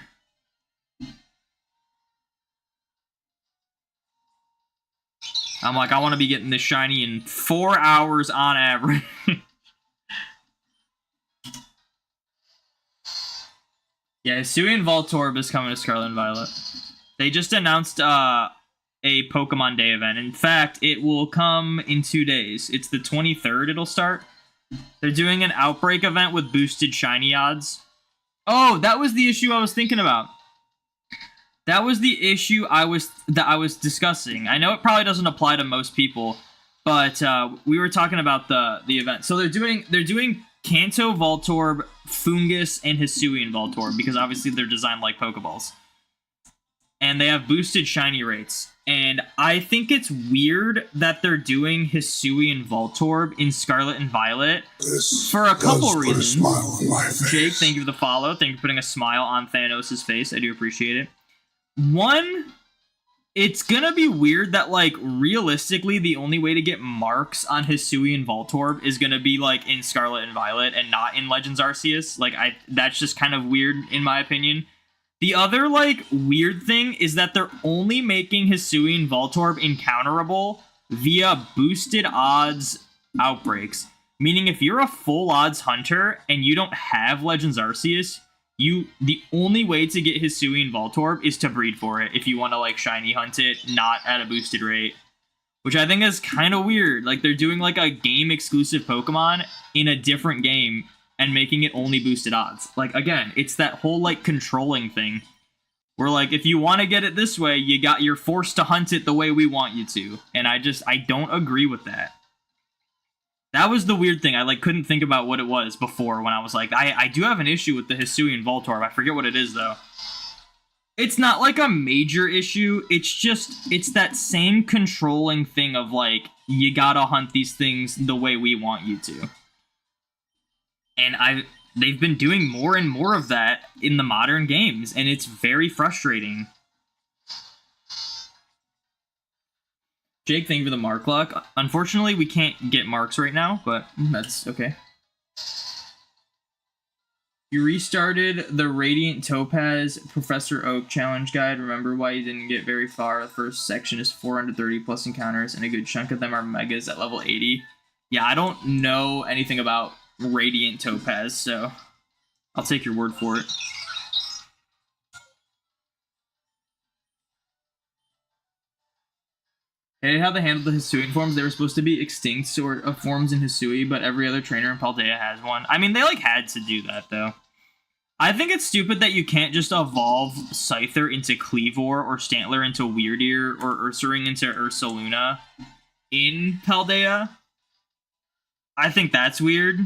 I'm like, I want to be getting this shiny in 4 hours on average. Yeah, Hisuian Voltorb is coming to Scarlet and Violet. They just announced a Pokemon Day event. In fact, it will come in 2 days. It's the 23rd it'll start. They're doing an Outbreak event with boosted shiny odds. Oh, that was the issue I was thinking about. That was the issue I was discussing. I know it probably doesn't apply to most people, but we were talking about the event. So they're doing Kanto Voltorb, Fungus, and Hisuian Voltorb, because obviously they're designed like Pokeballs. and they have boosted shiny rates. And I think it's weird that they're doing Hisui and Voltorb in Scarlet and Violet for a couple reasons. Jake, thank you for the follow. Thank you for putting a smile on Thanos' face. I do appreciate it. One, it's gonna be weird that, like, realistically, the only way to get marks on Hisui and Voltorb is gonna be, like, in Scarlet and Violet and not in Legends Arceus. Like, that's just kind of weird, in my opinion. The other, like, weird thing is that they're only making Hisui and Voltorb encounterable via boosted odds outbreaks. Meaning if you're a full odds hunter and you don't have Legends Arceus, the only way to get Hisui and Voltorb is to breed for it if you want to, like, shiny hunt it, not at a boosted rate. Which I think is kind of weird. Like, they're doing, like, a game-exclusive Pokemon in a different game and making it only boosted odds. Like, again, it's that whole, like, controlling thing. Where, like, if you want to get it this way, you're forced to hunt it the way we want you to. And I don't agree with that. That was the weird thing. I, like, couldn't think about what it was before when I was like, I do have an issue with the Hisui and Voltorb. I forget what it is, though. It's not, like, a major issue. It's that same controlling thing of, like, you gotta hunt these things the way we want you to. And they've been doing more and more of that in the modern games, and it's very frustrating. Jake, thank you for the mark luck. Unfortunately, we can't get marks right now, but that's okay. You restarted the Radiant Topaz Professor Oak Challenge Guide. Remember why you didn't get very far. The first section is 430 plus encounters, and a good chunk of them are megas at level 80. Yeah, I don't know anything about Radiant Topaz, so I'll take your word for it. I hated how they handled the Hisuian forms. They were supposed to be extinct sort of forms in Hisui, but every other trainer in Paldea has one. I mean, they, like, had to do that, though. I think it's stupid that you can't just evolve Scyther into Cleavor or Stantler into Weirdeer or Ursaring into Ursaluna in Paldea. I think that's weird.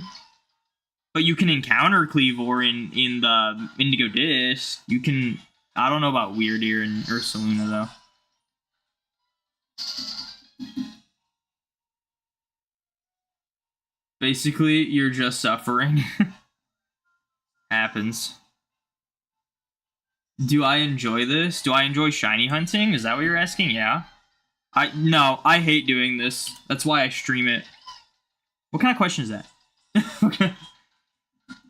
But you can encounter Cleavor in the Indigo Disc. You can... I don't know about Weirdeer and Ursaluna, though. Basically, you're just suffering. Happens. Do I enjoy this? Do I enjoy shiny hunting? Is that what you're asking? Yeah. No, I hate doing this. That's why I stream it. What kind of question is that? Okay.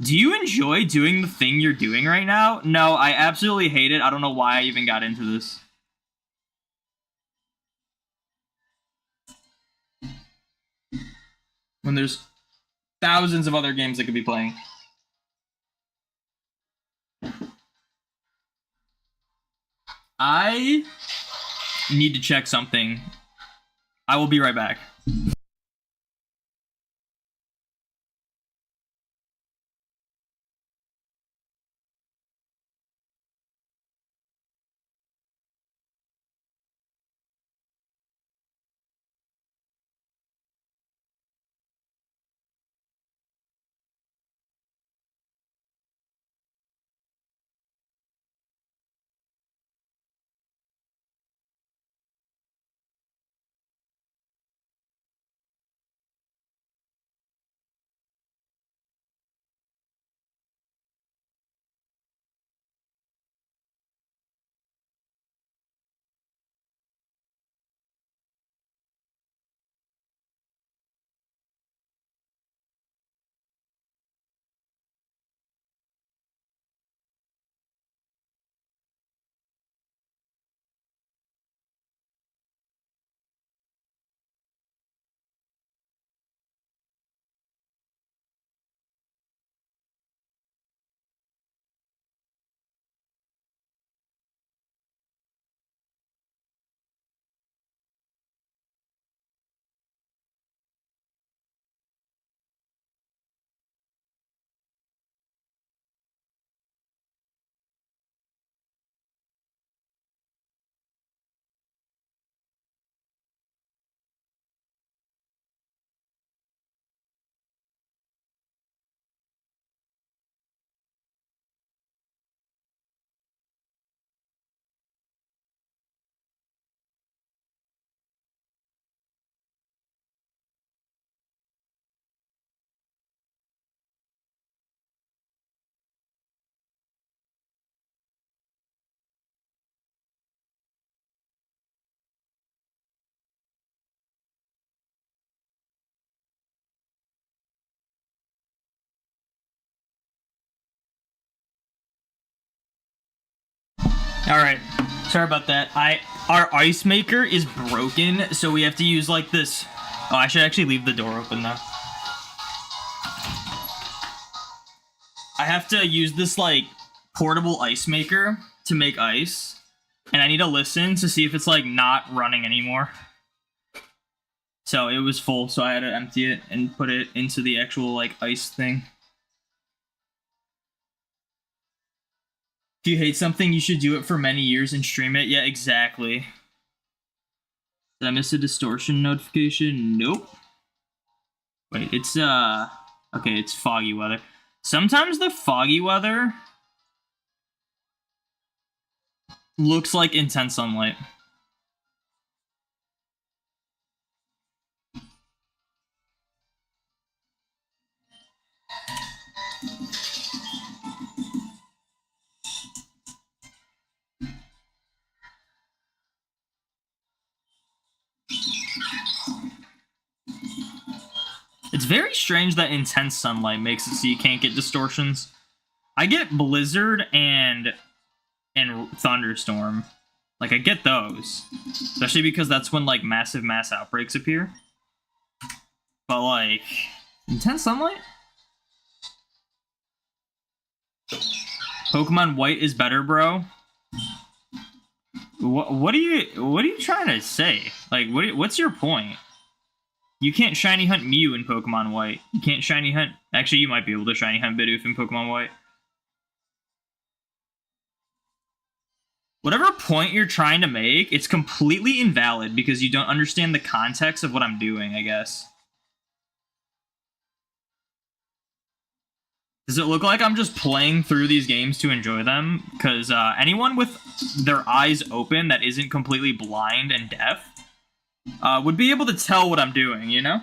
Do you enjoy doing the thing you're doing right now? No, I absolutely hate it. I don't know why I even got into this. When there's thousands of other games I could be playing. I need to check something. I will be right back. Alright, sorry about that. Our ice maker is broken, so we have to use like this. Oh, I should actually leave the door open though. I have to use this like portable ice maker to make ice, and I need to listen to see if it's like not running anymore. So it was full, so I had to empty it and put it into the actual like ice thing. If you hate something, you should do it for many years and stream it. Yeah, exactly. Did I miss a distortion notification? Nope. Wait, it's okay, it's foggy weather. Sometimes the foggy weather looks like intense sunlight. It's very strange that intense sunlight makes it so you can't get distortions. I get blizzard and thunderstorm. Like, I get those. Especially because that's when, like, massive mass outbreaks appear. But, like, intense sunlight? Pokemon White is better, bro. What are you trying to say? Like, what's your point? You can't shiny hunt Mew in Pokemon White. You can't shiny hunt... Actually, you might be able to shiny hunt Bidoof in Pokemon White. Whatever point you're trying to make, it's completely invalid because you don't understand the context of what I'm doing, I guess. Does it look like I'm just playing through these games to enjoy them? Because anyone with their eyes open that isn't completely blind and deaf would be able to tell what I'm doing, you know?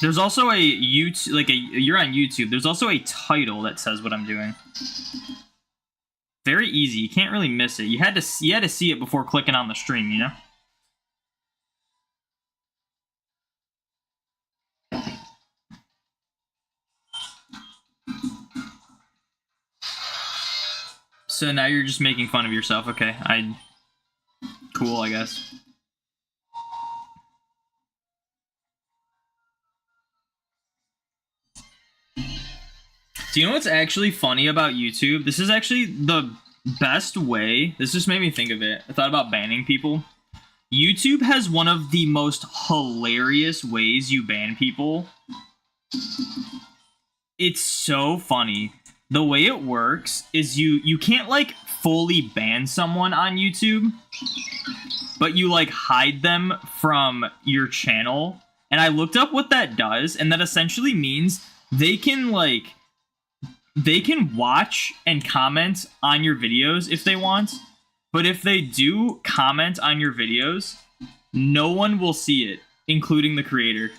There's also a YouTube, like you're on YouTube. There's also a title that says what I'm doing. Very easy. You can't really miss it. You had to see it before clicking on the stream, you know? So now you're just making fun of yourself. Okay, cool, I guess. Do you know what's actually funny about YouTube? This is actually the best way. This just made me think of it. I thought about banning people. YouTube has one of the most hilarious ways you ban people. It's so funny. The way it works is you can't like fully ban someone on YouTube, but you like hide them from your channel. And I looked up what that does, and that essentially means they can watch and comment on your videos if they want, but if they do comment on your videos, no one will see it, including the creator.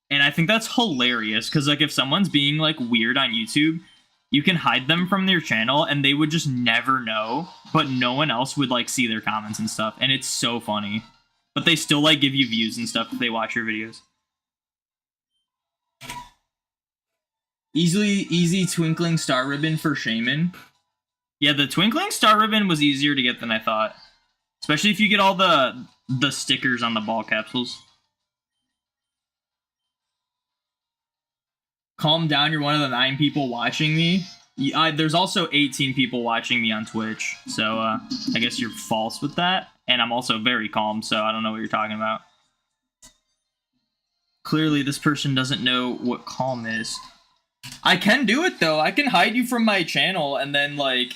And I think that's hilarious, because like if someone's being like weird on YouTube, you can hide them from their channel and they would just never know, but no one else would like see their comments and stuff, and it's so funny. But they still like give you views and stuff if they watch your videos. Easy twinkling star ribbon for Shaman. Yeah, the twinkling star ribbon was easier to get than I thought. Especially if you get all the stickers on the ball capsules. Calm down, you're one of the 9 people watching me. There's also 18 people watching me on Twitch, so I guess you're false with that. And I'm also very calm, so I don't know what you're talking about. Clearly, this person doesn't know what calm is. I can do it, though. I can hide you from my channel, and then, like...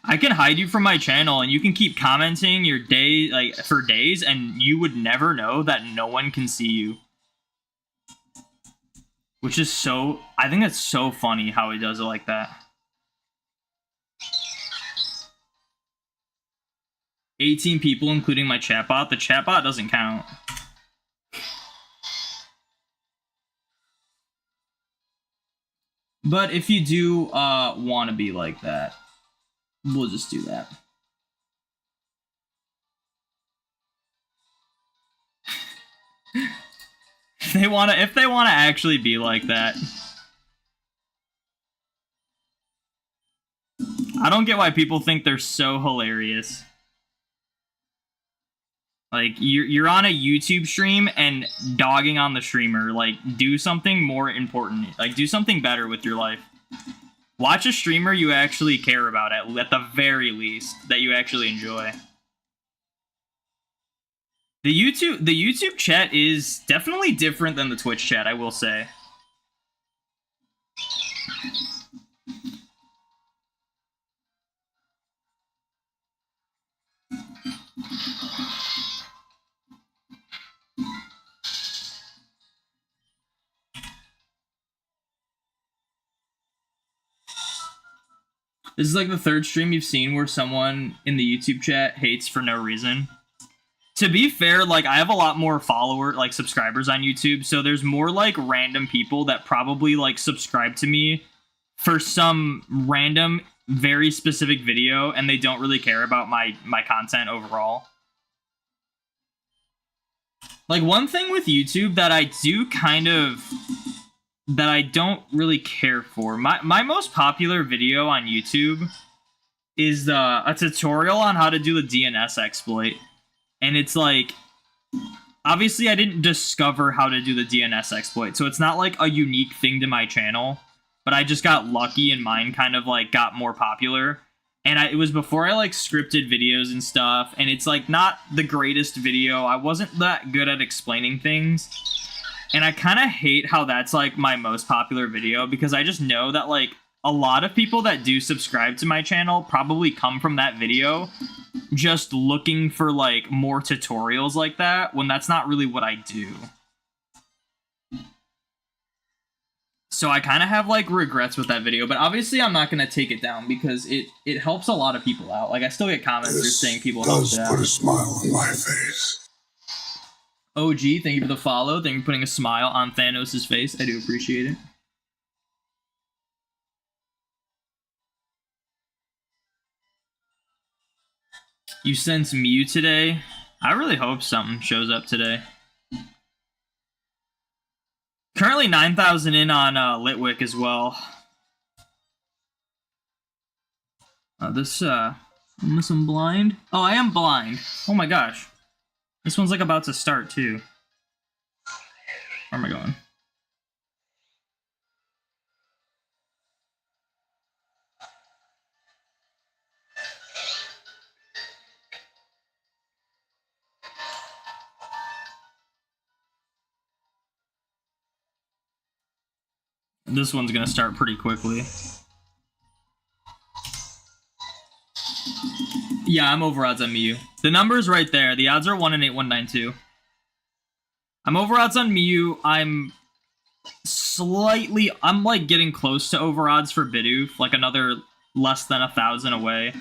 I can hide you from my channel, and you can keep commenting your day, like, for days, and you would never know that no one can see you. Which is so... I think that's so funny how he does it like that. 18 people, including my chatbot. The chatbot doesn't count. But if you do want to be like that, we'll just do that. they wanna actually be like that. I don't get why people think they're so hilarious. Like, you're on a YouTube stream and dogging on the streamer. Like, do something more important. Like, do something better with your life. Watch a streamer you actually care about, at the very least, that you actually enjoy. The YouTube chat is definitely different than the Twitch chat, I will say. This is like the third stream you've seen where someone in the YouTube chat hates for no reason. To be fair, like, I have a lot more subscribers on YouTube, so there's more, like, random people that probably, like, subscribe to me for some random, very specific video, and they don't really care about my content overall. Like, one thing with YouTube that I do that I don't really care for. My most popular video on YouTube is a tutorial on how to do the DNS exploit. And it's like, obviously I didn't discover how to do the DNS exploit, so it's not like a unique thing to my channel, but I just got lucky and mine kind of like got more popular. And it was before I like scripted videos and stuff, and it's like not the greatest video. I wasn't that good at explaining things. And I kind of hate how that's like my most popular video, because I just know that like a lot of people that do subscribe to my channel probably come from that video just looking for like more tutorials like that, when that's not really what I do. So I kind of have like regrets with that video, but obviously I'm not going to take it down because it helps a lot of people out. Like, I still get comments just saying people help it out. Put a smile on my face. OG, thank you for the follow. Thank you for putting a smile on Thanos' face. I do appreciate it. You sense Mew today? I really hope something shows up today. Currently 9,000 in on Litwick as well. Unless I'm blind? Oh, I am blind. Oh my gosh. This one's like about to start too. Where am I going? This one's gonna start pretty quickly. Yeah, I'm over odds on Mew. The number's right there. The odds are 1 in 8192. I'm over odds on Mew. I'm like getting close to over odds for Bidoof, like another less than 1,000 away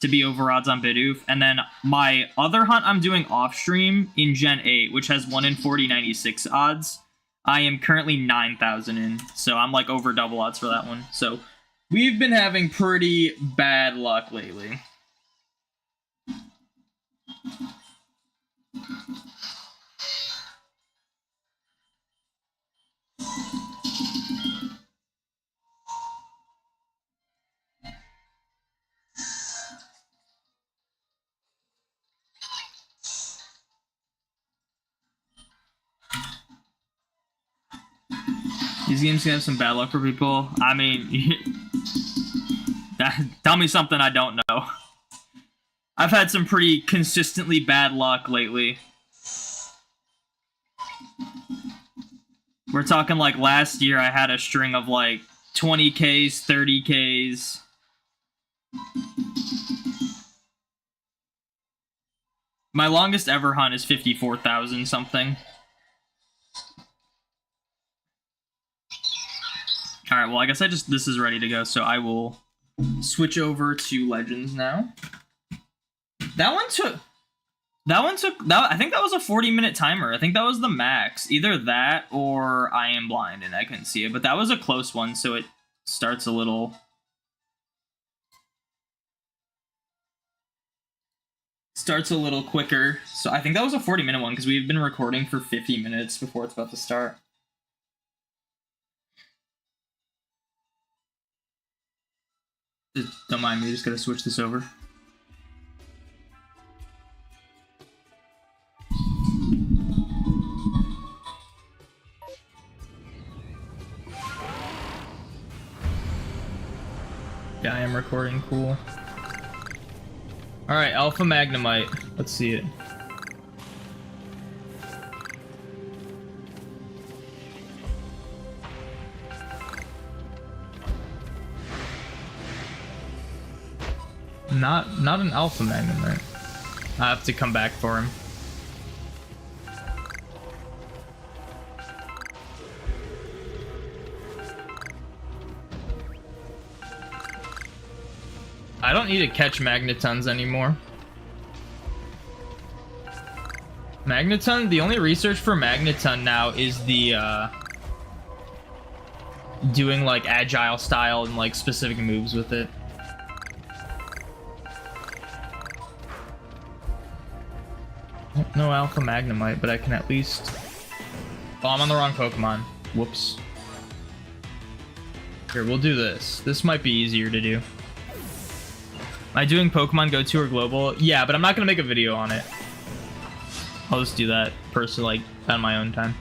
to be over odds on Bidoof. And then my other hunt I'm doing off stream in Gen 8, which has 1 in 4096 odds. I am currently 9,000 in, so I'm like over double odds for that one. So we've been having pretty bad luck lately. These games can have some bad luck for people. I mean, tell me something I don't know. I've had some pretty consistently bad luck lately. We're talking like last year I had a string of like 20Ks, 30Ks. My longest ever hunt is 54,000 something. Alright, well, I guess this is ready to go, so I will switch over to Legends now. I think that was a 40-minute timer. I think that was the max. Either that or I am blind and I couldn't see it, but that was a close one, so it starts a little starts a little quicker. So I think that was a 40-minute one because we've been recording for 50 minutes before it's about to start. Don't mind me, just gotta switch this over. Yeah, I am recording, cool. Alright, Alpha Magnemite. Let's see it. Not an Alpha Magnemite. I have to come back for him. I don't need to catch Magnetons anymore. Magneton, the only research for Magneton now is the doing like agile style and like specific moves with it. No Alpha Magnemite, but I can at least... Oh, I'm on the wrong Pokemon. Whoops. Here, we'll do this. This might be easier to do. Am I doing Pokemon Go 2 or Global? Yeah, but I'm not going to make a video on it. I'll just do that personally, like, on my own time.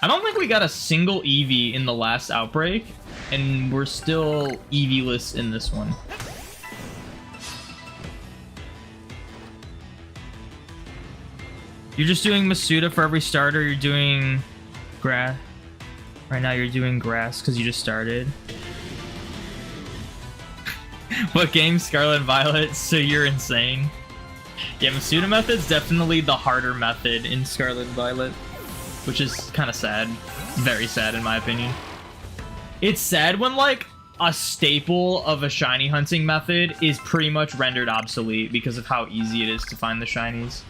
I don't think we got a single Eevee in the last outbreak, and we're still Eevee-less in this one. You're just doing Masuda for every starter. You're doing grass. Right now you're doing grass because you just started. What game? Scarlet and Violet? So you're insane. Yeah, Masuda method's definitely the harder method in Scarlet and Violet. Which is kind of sad. Very sad in my opinion. It's sad when like a staple of a shiny hunting method is pretty much rendered obsolete because of how easy it is to find the shinies.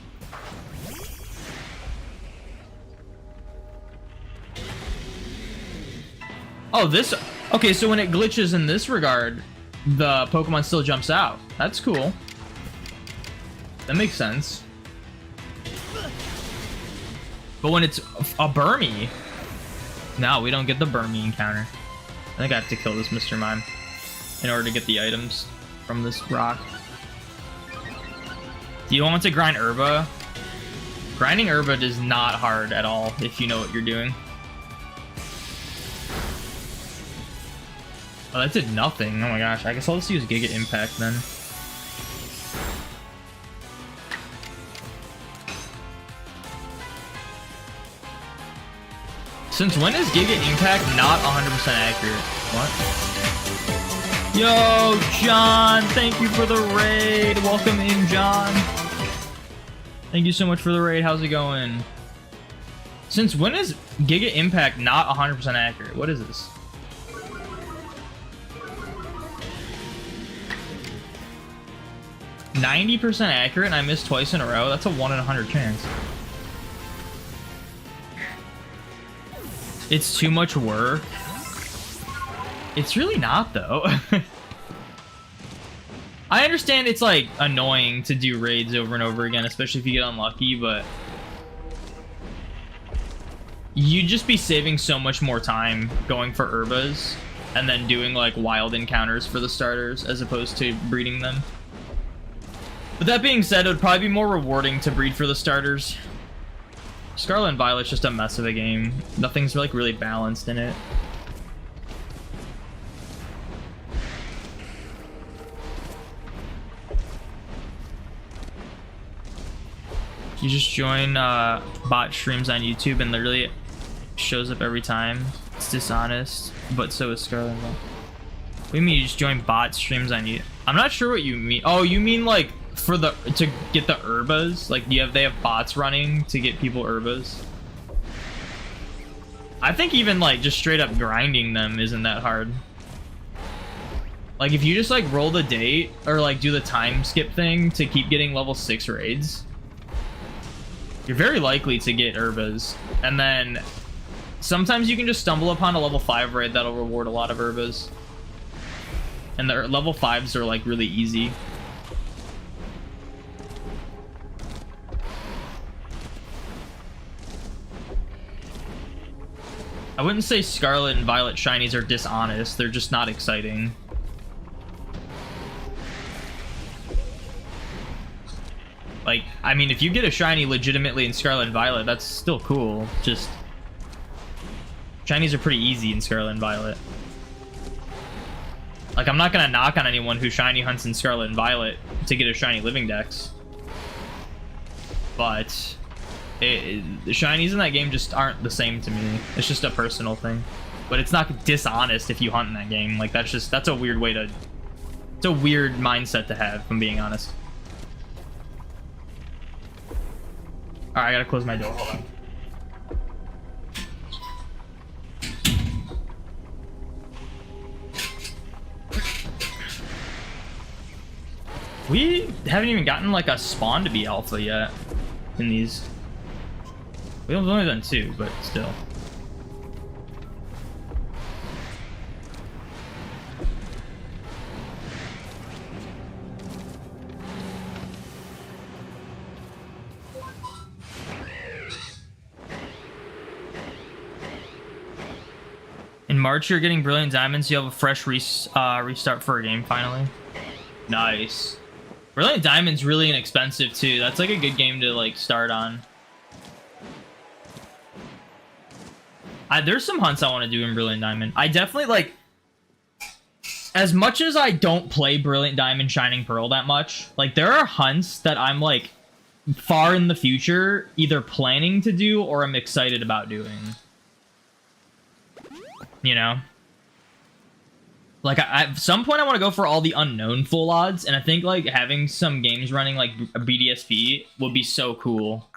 Oh, this... Okay, so when it glitches in this regard, the Pokemon still jumps out. That's cool. That makes sense. But when it's a Burmy... No, we don't get the Burmy encounter. I think I have to kill this Mr. Mime in order to get the items from this rock. Do you want to grind Herba? Grinding Herba is not hard at all if you know what you're doing. Oh, that did nothing. Oh my gosh. I guess I'll just use Giga Impact then. Since when is Giga Impact not 100% accurate? What? Yo, John! Thank you for the raid! Welcome in, John! Thank you so much for the raid. How's it going? Since when is Giga Impact not 100% accurate? What is this? %90 accurate and I missed twice in a row? That's a 1 in 100 chance. It's too much work. It's really not, though. I understand it's, like, annoying to do raids over and over again, especially if you get unlucky, but... You'd just be saving so much more time going for Herbas and then doing, like, wild encounters for the starters as opposed to breeding them. But that being said, it would probably be more rewarding to breed for the starters. Scarlet and Violet's just a mess of a game. Nothing's like really balanced in it. You just join bot streams on YouTube and literally shows up every time. It's dishonest, but so is Scarlet and Violet. What do you mean you just join bot streams on YouTube? I'm not sure what you mean. Oh, you mean like for the to get the Herbas? Like they have bots running to get people Herbas? I think even like just straight up grinding them isn't that hard. Like, if you just, like, roll the date, or, like, do the time skip thing to keep getting level 6 raids, you're very likely to get Urbas. And then, sometimes you can just stumble upon a level 5 raid that'll reward a lot of Urbas. And the level 5s are, like, really easy. I wouldn't say Scarlet and Violet shinies are dishonest, they're just not exciting. Like, I mean, if you get a shiny legitimately in Scarlet and Violet, that's still cool. Just, shinies are pretty easy in Scarlet and Violet. Like, I'm not gonna knock on anyone who shiny hunts in Scarlet and Violet to get a shiny Living Dex. But, the shinies in that game just aren't the same to me. It's just a personal thing. But it's not dishonest if you hunt in that game. Like, that's a weird way to... It's a weird mindset to have, if I'm being honest. Alright, I gotta close my door. Hold on. We haven't even gotten, like, a spawn to be alpha yet in these. We've only done 2, but still. In March, you're getting Brilliant Diamonds. You have a fresh restart for a game, finally. Nice. Brilliant Diamond's really inexpensive, too. That's, like, a good game to, like, start on. There's some hunts I want to do in Brilliant Diamond. I definitely, like... As much as I don't play Brilliant Diamond Shining Pearl that much, like, there are hunts that I'm, like, far in the future either planning to do or I'm excited about doing. You know? Like, at some point I want to go for all the unknown full odds, and I think, like, having some games running, like, a BDSP would be so cool.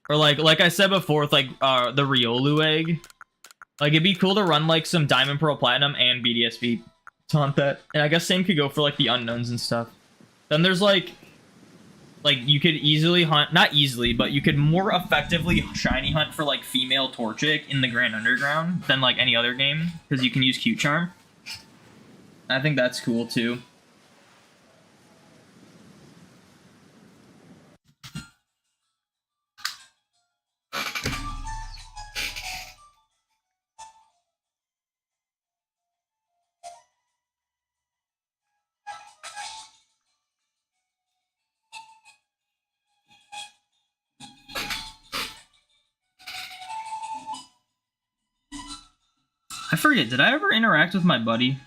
Or, like I said before, with, like, the Riolu egg. Like, it'd be cool to run, like, some Diamond, Pearl, Platinum, and BDSP to hunt that. And I guess same could go for, like, the unknowns and stuff. Then there's, like, you could easily hunt, not easily, but you could more effectively shiny hunt for, like, female Torchic in the Grand Underground than, like, any other game, because you can use Cute Charm. I think that's cool, too. I forget, did I ever interact with my buddy?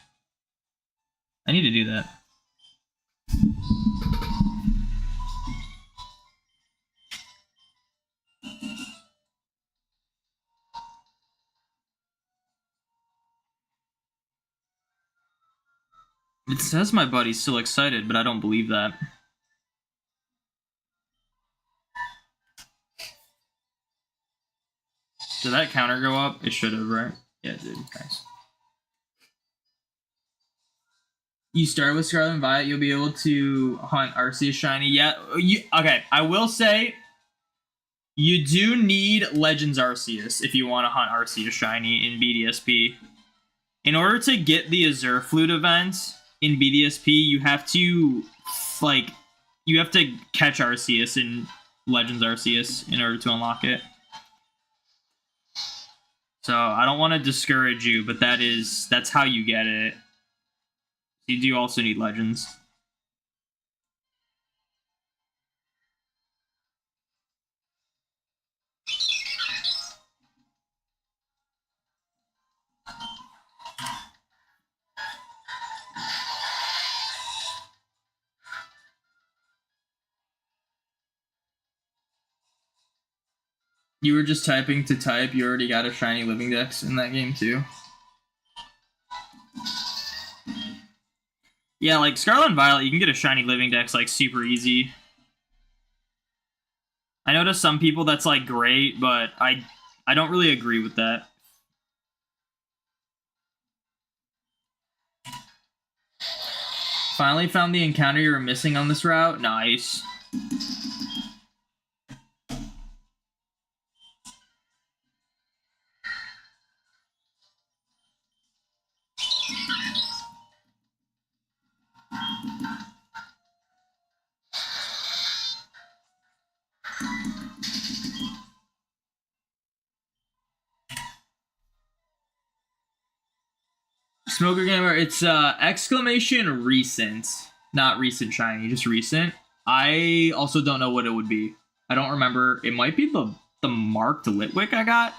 I need to do that. It says my buddy's still excited, but I don't believe that. Did that counter go up? It should have, right? Yeah, it did. Nice. You start with Scarlet and Violet, you'll be able to hunt Arceus shiny. Yeah, okay, I will say, you do need Legends Arceus if you want to hunt Arceus shiny in BDSP. In order to get the Azure Flute event in BDSP, you have to, like, you have to catch Arceus in Legends Arceus in order to unlock it. So I don't want to discourage you, but that's how you get it. You do also need Legends. You were just typing to type, you already got a shiny Living Dex in that game too. Yeah, like Scarlet and Violet, you can get a shiny Living Dex like super easy. I know to some people that's like great, but I don't really agree with that. Finally found the encounter you were missing on this route. Nice. Smoker Gamer, it's exclamation recent. Not recent shiny, just recent. I also don't know what it would be. I don't remember. It might be the marked Litwick I got.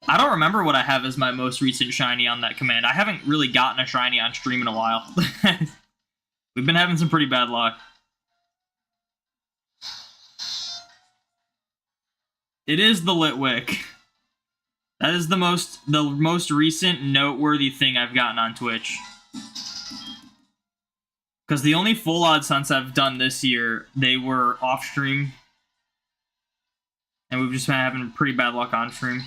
I don't remember what I have as my most recent shiny on that command. I haven't really gotten a shiny on stream in a while. We've been having some pretty bad luck. It is the Litwick. That is the most recent noteworthy thing I've gotten on Twitch. Because the only full odds hunts I've done this year, they were off stream. And we've just been having pretty bad luck on stream.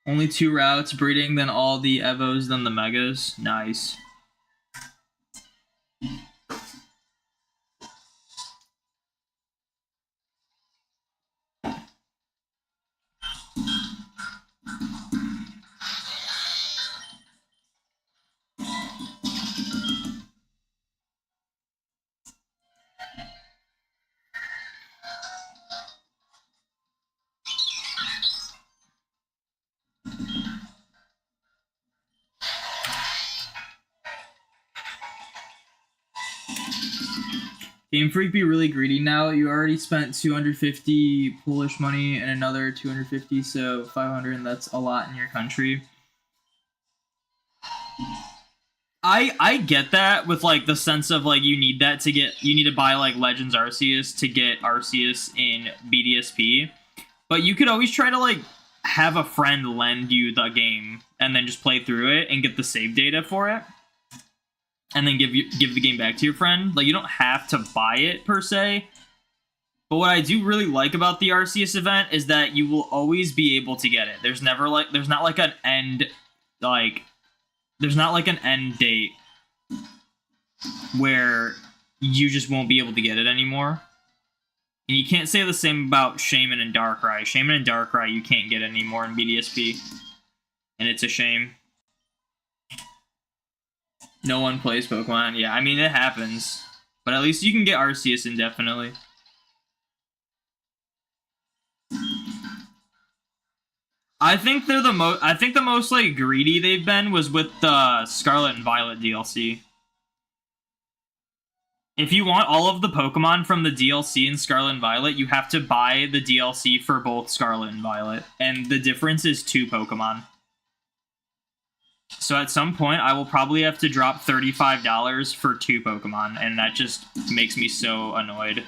Only 2 routes, breeding, then all the Evos, then the Megas. Nice. Game Freak be really greedy now. You already spent 250 Polish money and another 250, so 500, and that's a lot in your country. I get that with like the sense of like you need to buy like Legends Arceus to get Arceus in BDSP, but you could always try to like have a friend lend you the game and then just play through it and get the save data for it. And then give the game back to your friend. Like, you don't have to buy it, per se. But what I do really like about the Arceus event is that you will always be able to get it. There's not like an end date where you just won't be able to get it anymore. And you can't say the same about Shaman and Darkrai. Shaman and Darkrai you can't get anymore in BDSP. And it's a shame. No one plays Pokemon. Yeah, I mean, it happens. But at least you can get Arceus indefinitely. I think they're the most. I think the most like greedy they've been was with the Scarlet and Violet DLC. If you want all of the Pokemon from the DLC in Scarlet and Violet, you have to buy the DLC for both Scarlet and Violet, and the difference is 2 Pokemon. So at some point, I will probably have to drop $35 for 2 Pokemon, and that just makes me so annoyed.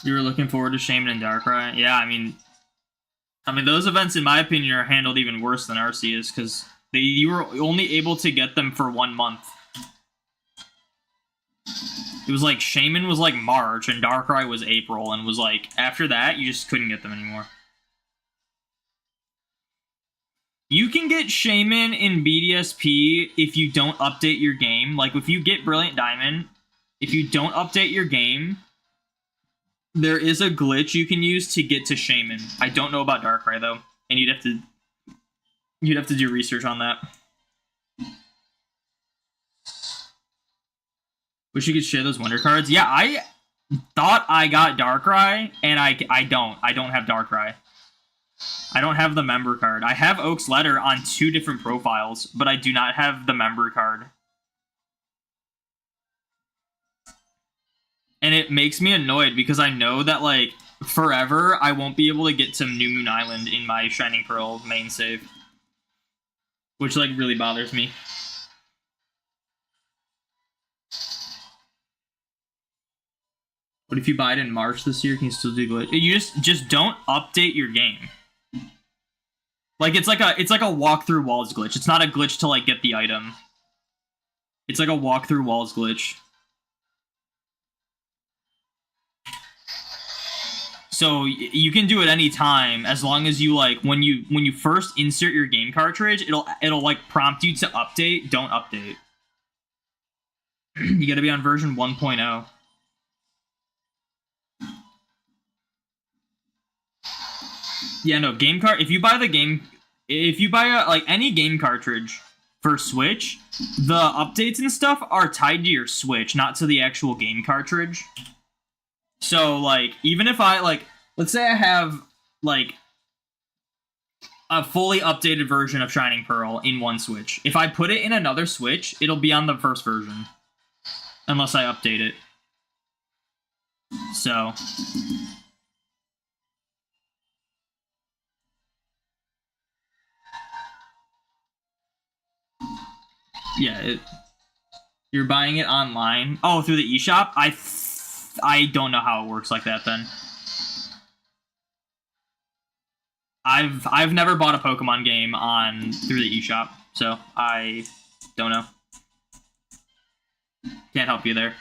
You were looking forward to Shaman and Darkrai? Yeah, I mean, those events, in my opinion, are handled even worse than Arceus, because you were only able to get them for 1 month. It was like Shaman was like March and Darkrai was April, and was like after that you just couldn't get them anymore. You can get Shaman in BDSP if you don't update your game. Like if you get Brilliant Diamond, if you don't update your game, there is a glitch you can use to get to Shaman. I don't know about Darkrai though, and you'd have to do research on that. Wish you could share those Wonder cards. Yeah, I thought I got Darkrai, and I don't. I don't have Darkrai. I don't have the member card. I have Oak's Letter on 2 different profiles, but I do not have the member card. And it makes me annoyed because I know that, like, forever I won't be able to get to New Moon Island in my Shining Pearl main save. Which, like, really bothers me. What if you buy it in March this year? Can you still do glitch? You just don't update your game. Like it's like a walk through walls glitch. It's not a glitch to like get the item. It's like a walk through walls glitch. So you can do it anytime as long as you like when you first insert your game cartridge, it'll like prompt you to update. Don't update. You gotta be on version 1.0. Yeah, no, game card. If you buy like any game cartridge for Switch, the updates and stuff are tied to your Switch, not to the actual game cartridge. So like, even if I like, let's say I have like a fully updated version of Shining Pearl in one Switch. If I put it in another Switch, it'll be on the first version, unless I update it. So. Yeah, you're buying it online. Oh, through the eShop? I don't know how it works like that then. I've never bought a Pokemon game through the eShop, so I don't know. Can't help you there.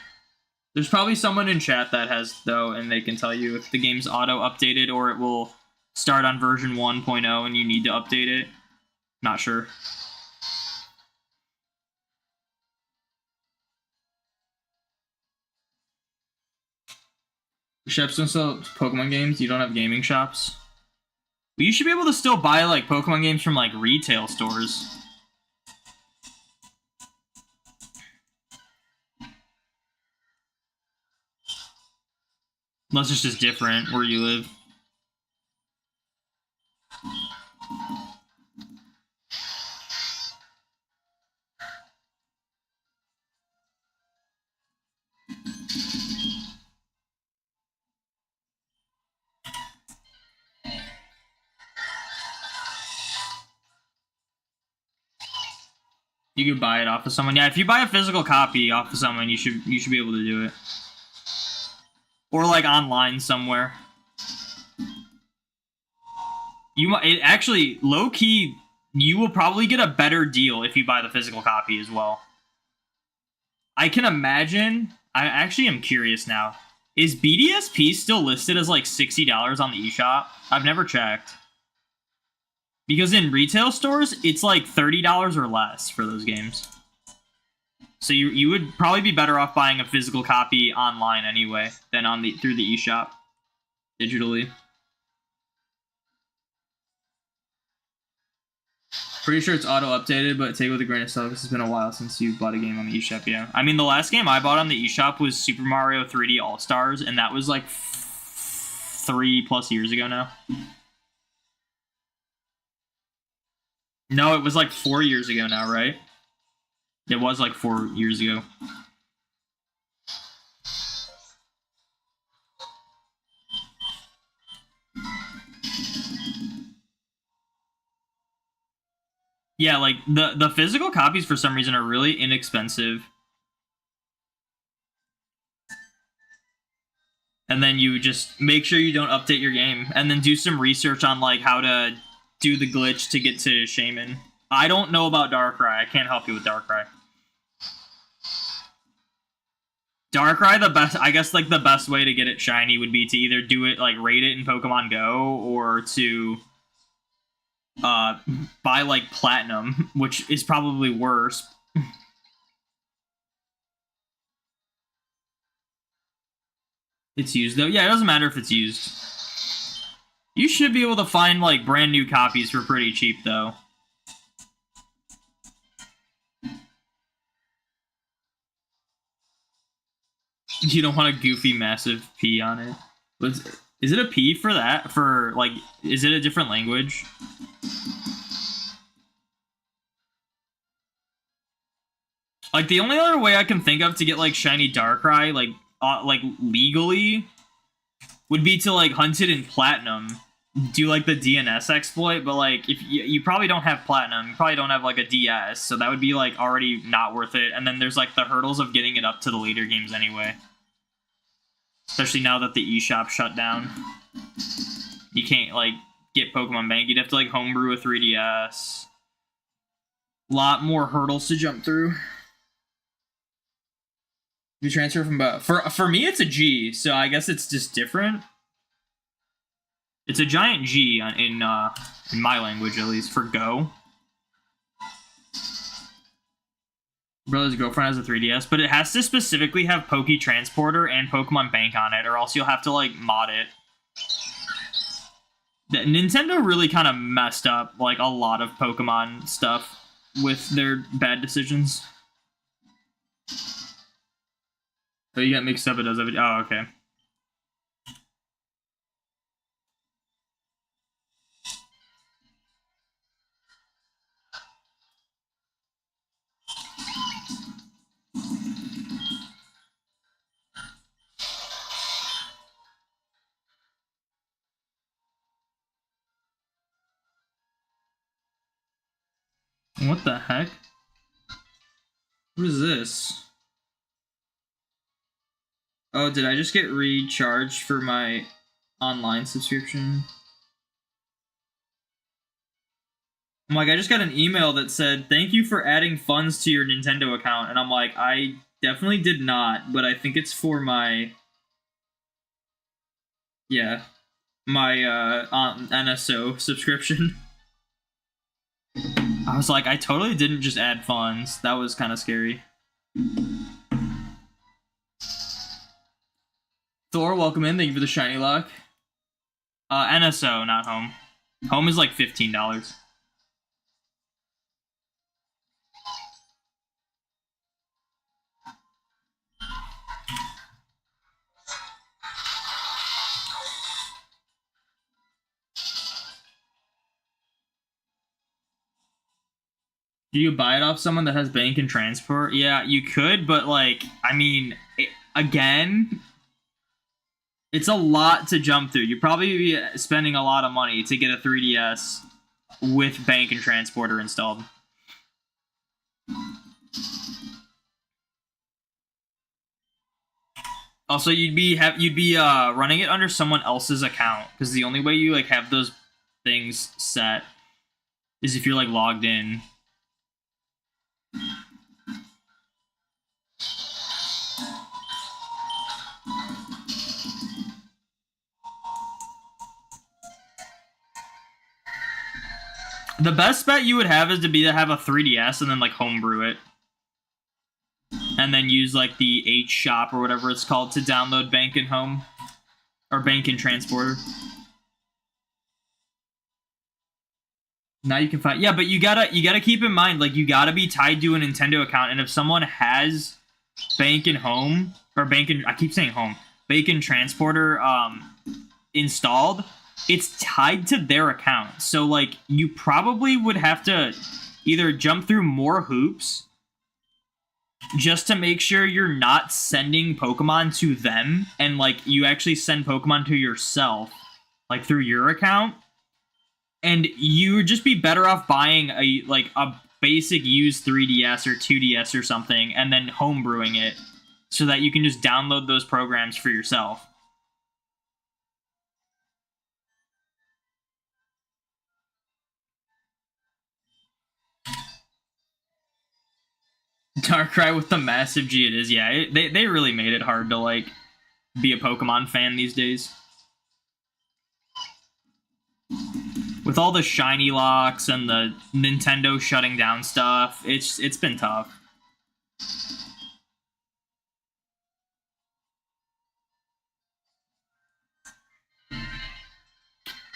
There's probably someone in chat that has though, and they can tell you if the game's auto updated or it will start on version 1.0 and you need to update it. Not sure. Shops don't sell Pokemon games. You don't have gaming shops. But you should be able to still buy like Pokemon games from like retail stores. Unless it's just different where you live. You could buy it off of someone. Yeah, if you buy a physical copy off of someone, you should be able to do it. Or like online somewhere. Actually low key, you will probably get a better deal if you buy the physical copy as well. I can imagine. I actually am curious now. Is BDSP still listed as like $60 on the eShop? I've never checked. Because in retail stores, it's like $30 or less for those games. So you would probably be better off buying a physical copy online anyway than through the eShop digitally. Pretty sure it's auto updated, but take it with a grain of salt because it's been a while since you bought a game on the eShop. Yeah, I mean the last game I bought on the eShop was Super Mario 3D All Stars, and that was like 3+ years ago now. No, it was like 4 years ago now, right? It was like 4 years ago. Yeah, like the physical copies for some reason are really inexpensive. And then you just make sure you don't update your game, and then do some research on like how to do the glitch to get to Shaman. I don't know about Darkrai. I can't help you with Darkrai. Darkrai, I guess like the best way to get it shiny would be to either do it like raid it in Pokemon Go or to buy like Platinum, which is probably worse. It's used though. Yeah, it doesn't matter if it's used. You should be able to find like brand new copies for pretty cheap though. You don't want a goofy massive P on it. Is it a P for that? For like, is it a different language? Like the only other way I can think of to get like shiny Darkrai like legally would be to like hunt it in Platinum, do like the DNS exploit, but like if you probably don't have Platinum, you probably don't have like a DS, so that would be like already not worth it. And then there's like the hurdles of getting it up to the later games anyway. Especially now that the eShop shut down. You can't, like, get Pokemon Bank. You'd have to, like, homebrew a 3DS. A lot more hurdles to jump through. You transfer from both. For me, it's a G, so I guess it's just different. It's a giant G in my language, at least, for Go. Brother's girlfriend has a 3DS, but it has to specifically have Poke Transporter and Pokemon Bank on it, or else you'll have to, like, mod it. Nintendo really kind of messed up, like, a lot of Pokemon stuff with their bad decisions. Oh, you got mixed up, it does have it. Oh, okay. What the heck? What is this? Oh, did I just get recharged for my online subscription? I'm like, I just got an email that said, thank you for adding funds to your Nintendo account. And I'm like, I definitely did not, but I think it's for my... Yeah. My NSO subscription. I was like, I totally didn't just add funds. That was kind of scary. Thor, welcome in. Thank you for the shiny lock. NSO, not home. Home is like $15. Do you buy it off someone that has bank and transport? Yeah, you could, but, like, I mean, again, it's a lot to jump through. You'd probably be spending a lot of money to get a 3DS with bank and transporter installed. Also, you'd be running it under someone else's account, because the only way you, like, have those things set is if you're, like, logged in. The best bet you would have is to have a 3DS and then, like, homebrew it. And then use, like, the H shop or whatever it's called to download Bank and Home. Or Bank and Transporter. Now you can find... Yeah, but you gotta keep in mind, like, you gotta be tied to a Nintendo account, and if someone has Bank and Home, or Bank and... I keep saying Home. Bank and Transporter, installed, it's tied to their account. So, like, you probably would have to either jump through more hoops just to make sure you're not sending Pokemon to them, and, like, you actually send Pokemon to yourself, like, through your account. And you would just be better off buying a basic used 3DS or 2DS or something, and then homebrewing it so that you can just download those programs for yourself. Darkrai with the massive G it is. Yeah, they really made it hard to, like, be a Pokemon fan these days. With all the shiny locks and the Nintendo shutting down stuff, it's been tough.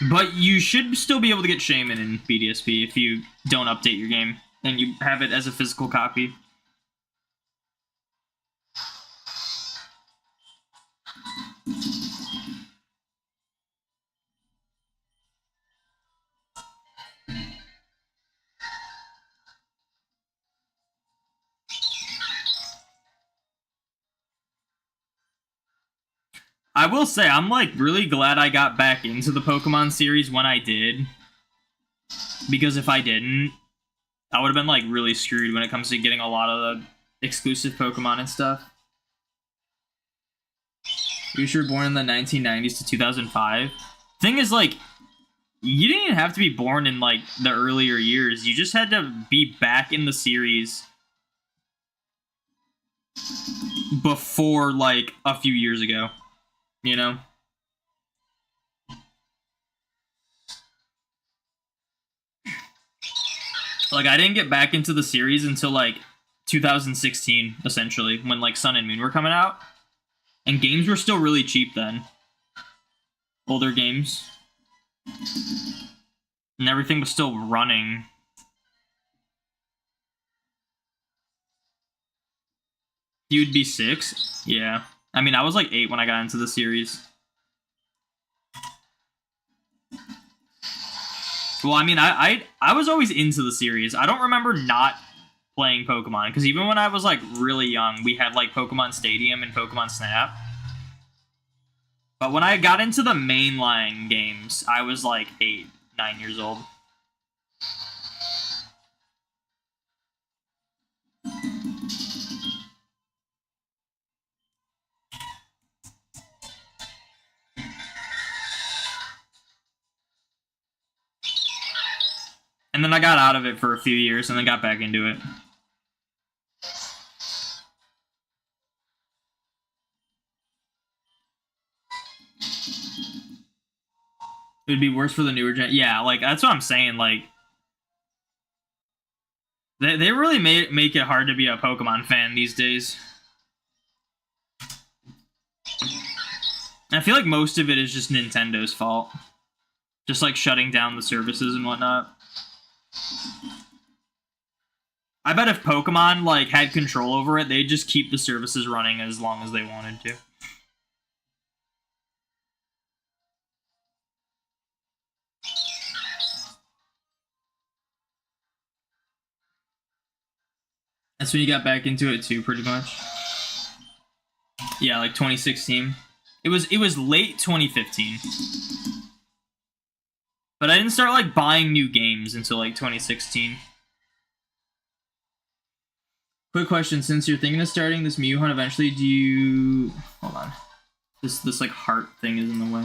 But you should still be able to get Shaman in BDSP if you don't update your game and you have it as a physical copy. I will say, I'm, like, really glad I got back into the Pokemon series when I did. Because if I didn't, I would have been, like, really screwed when it comes to getting a lot of the exclusive Pokemon and stuff. You were born in the 1990s to 2005. Thing is, like, you didn't even have to be born in, like, the earlier years. You just had to be back in the series before, like, a few years ago. You know? Like, I didn't get back into the series until, like, 2016, essentially, when, like, Sun and Moon were coming out. And games were still really cheap then. Older games. And everything was still running. You would be 6? Yeah. I mean, I was, like, 8 when I got into the series. Well, I mean, I was always into the series. I don't remember not playing Pokemon, because even when I was, like, really young, we had, like, Pokemon Stadium and Pokemon Snap. But when I got into the mainline games, I was, like, 8, 9 years old. And then I got out of it for a few years and then got back into it. It would be worse for the newer gen. Yeah, like, that's what I'm saying. Like, they really make it hard to be a Pokemon fan these days. I feel like most of it is just Nintendo's fault. Just, like, shutting down the services and whatnot. I bet if Pokemon, like, had control over it, they'd just keep the services running as long as they wanted to. That's when you got back into it too, pretty much. Yeah, like 2016. It was late 2015. But I didn't start, like, buying new games until, like, 2016. Quick question, since you're thinking of starting this Mew hunt eventually, do you... Hold on. This like, heart thing is in the way.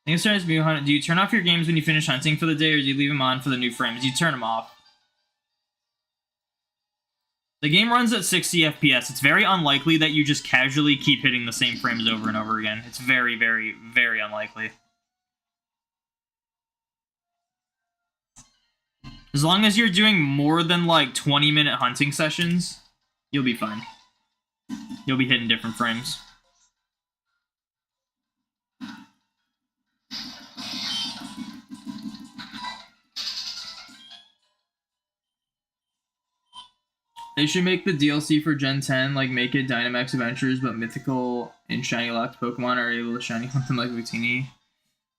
Think of starting this Mew hunt. Do you turn off your games when you finish hunting for the day, or do you leave them on for the new frames? You turn them off. The game runs at 60 FPS. It's very unlikely that you just casually keep hitting the same frames over and over again. It's very, very, very unlikely. As long as you're doing more than, like, 20-minute hunting sessions, you'll be fine. You'll be hitting different frames. They should make the DLC for Gen 10, like, make it Dynamax Adventures, but Mythical and Shiny Locked Pokemon are able to Shiny hunt them like Victini.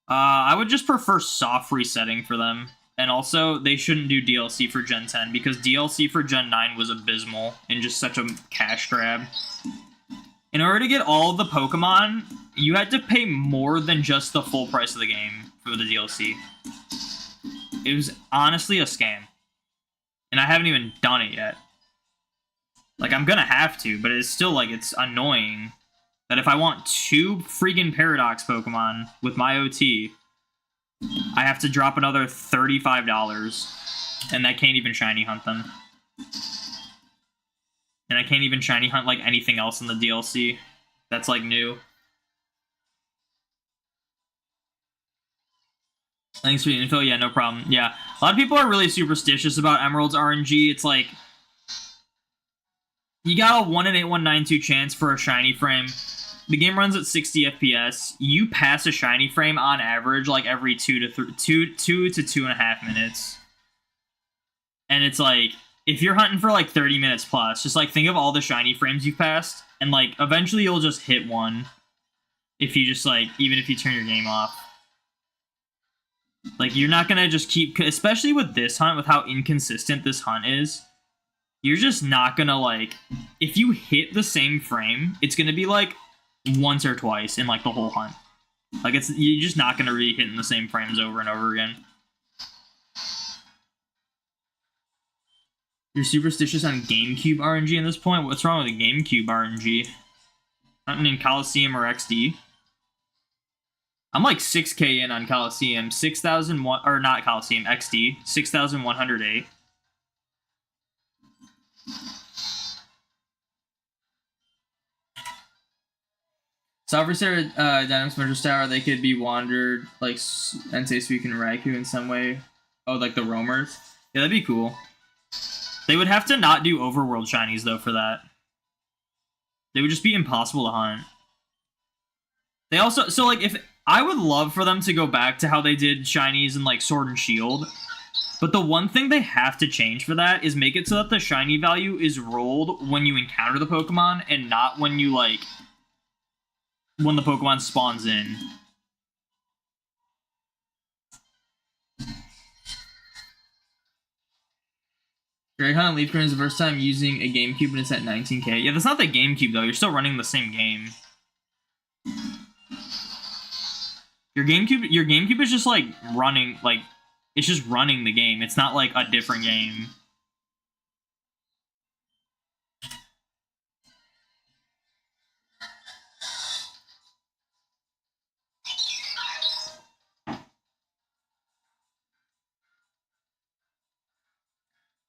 I would just prefer soft resetting for them. And also, they shouldn't do DLC for Gen 10, because DLC for Gen 9 was abysmal and just such a cash grab. In order to get all of the Pokemon, you had to pay more than just the full price of the game for the DLC. It was honestly a scam. And I haven't even done it yet. Like, I'm gonna have to, but it's still, like, it's annoying that if I want 2 freaking Paradox Pokemon with my OT, I have to drop another $35, and I can't even Shiny Hunt them. And I can't even Shiny Hunt, like, anything else in the DLC that's, like, new. Thanks for the info. Yeah, no problem. Yeah, a lot of people are really superstitious about Emerald's RNG. It's like, you got a 1 in 8192 chance for a shiny frame. The game runs at 60 FPS. You pass a shiny frame on average like every 2 to 2.5 minutes. And it's like, if you're hunting for like 30 minutes plus, just like think of all the shiny frames you've passed, and like eventually you'll just hit one. If you just like, even if you turn your game off. Like, you're not gonna just keep, especially with this hunt, with how inconsistent this hunt is. You're just not gonna, like, if you hit the same frame, it's gonna be, like, once or twice in, like, the whole hunt. Like, you're just not gonna be hitting the same frames over and over again. You're superstitious on GameCube RNG at this point? What's wrong with the GameCube RNG? Nothing in Coliseum or XD? I'm like 6k in on Coliseum. 6,001, or not Coliseum, XD. 6,108. Sovereign Sarah, Dynamics Merger Tower, they could be wandered like Entei Suiku and Raikou in some way. Oh, like the roamers? Yeah, that'd be cool. They would have to not do overworld shinies though for that. They would just be impossible to hunt. They also, so like if, I would love for them to go back to how they did shinies in like Sword and Shield. But the one thing they have to change for that is make it so that the shiny value is rolled when you encounter the Pokemon and not when you like, when the Pokemon spawns in. Drag Hunt and Leaf Green is the first time using a GameCube and it's at 19k. Yeah, that's not the GameCube though. You're still running the same game. Your GameCube is just like running, like it's just running the game. It's not like a different game.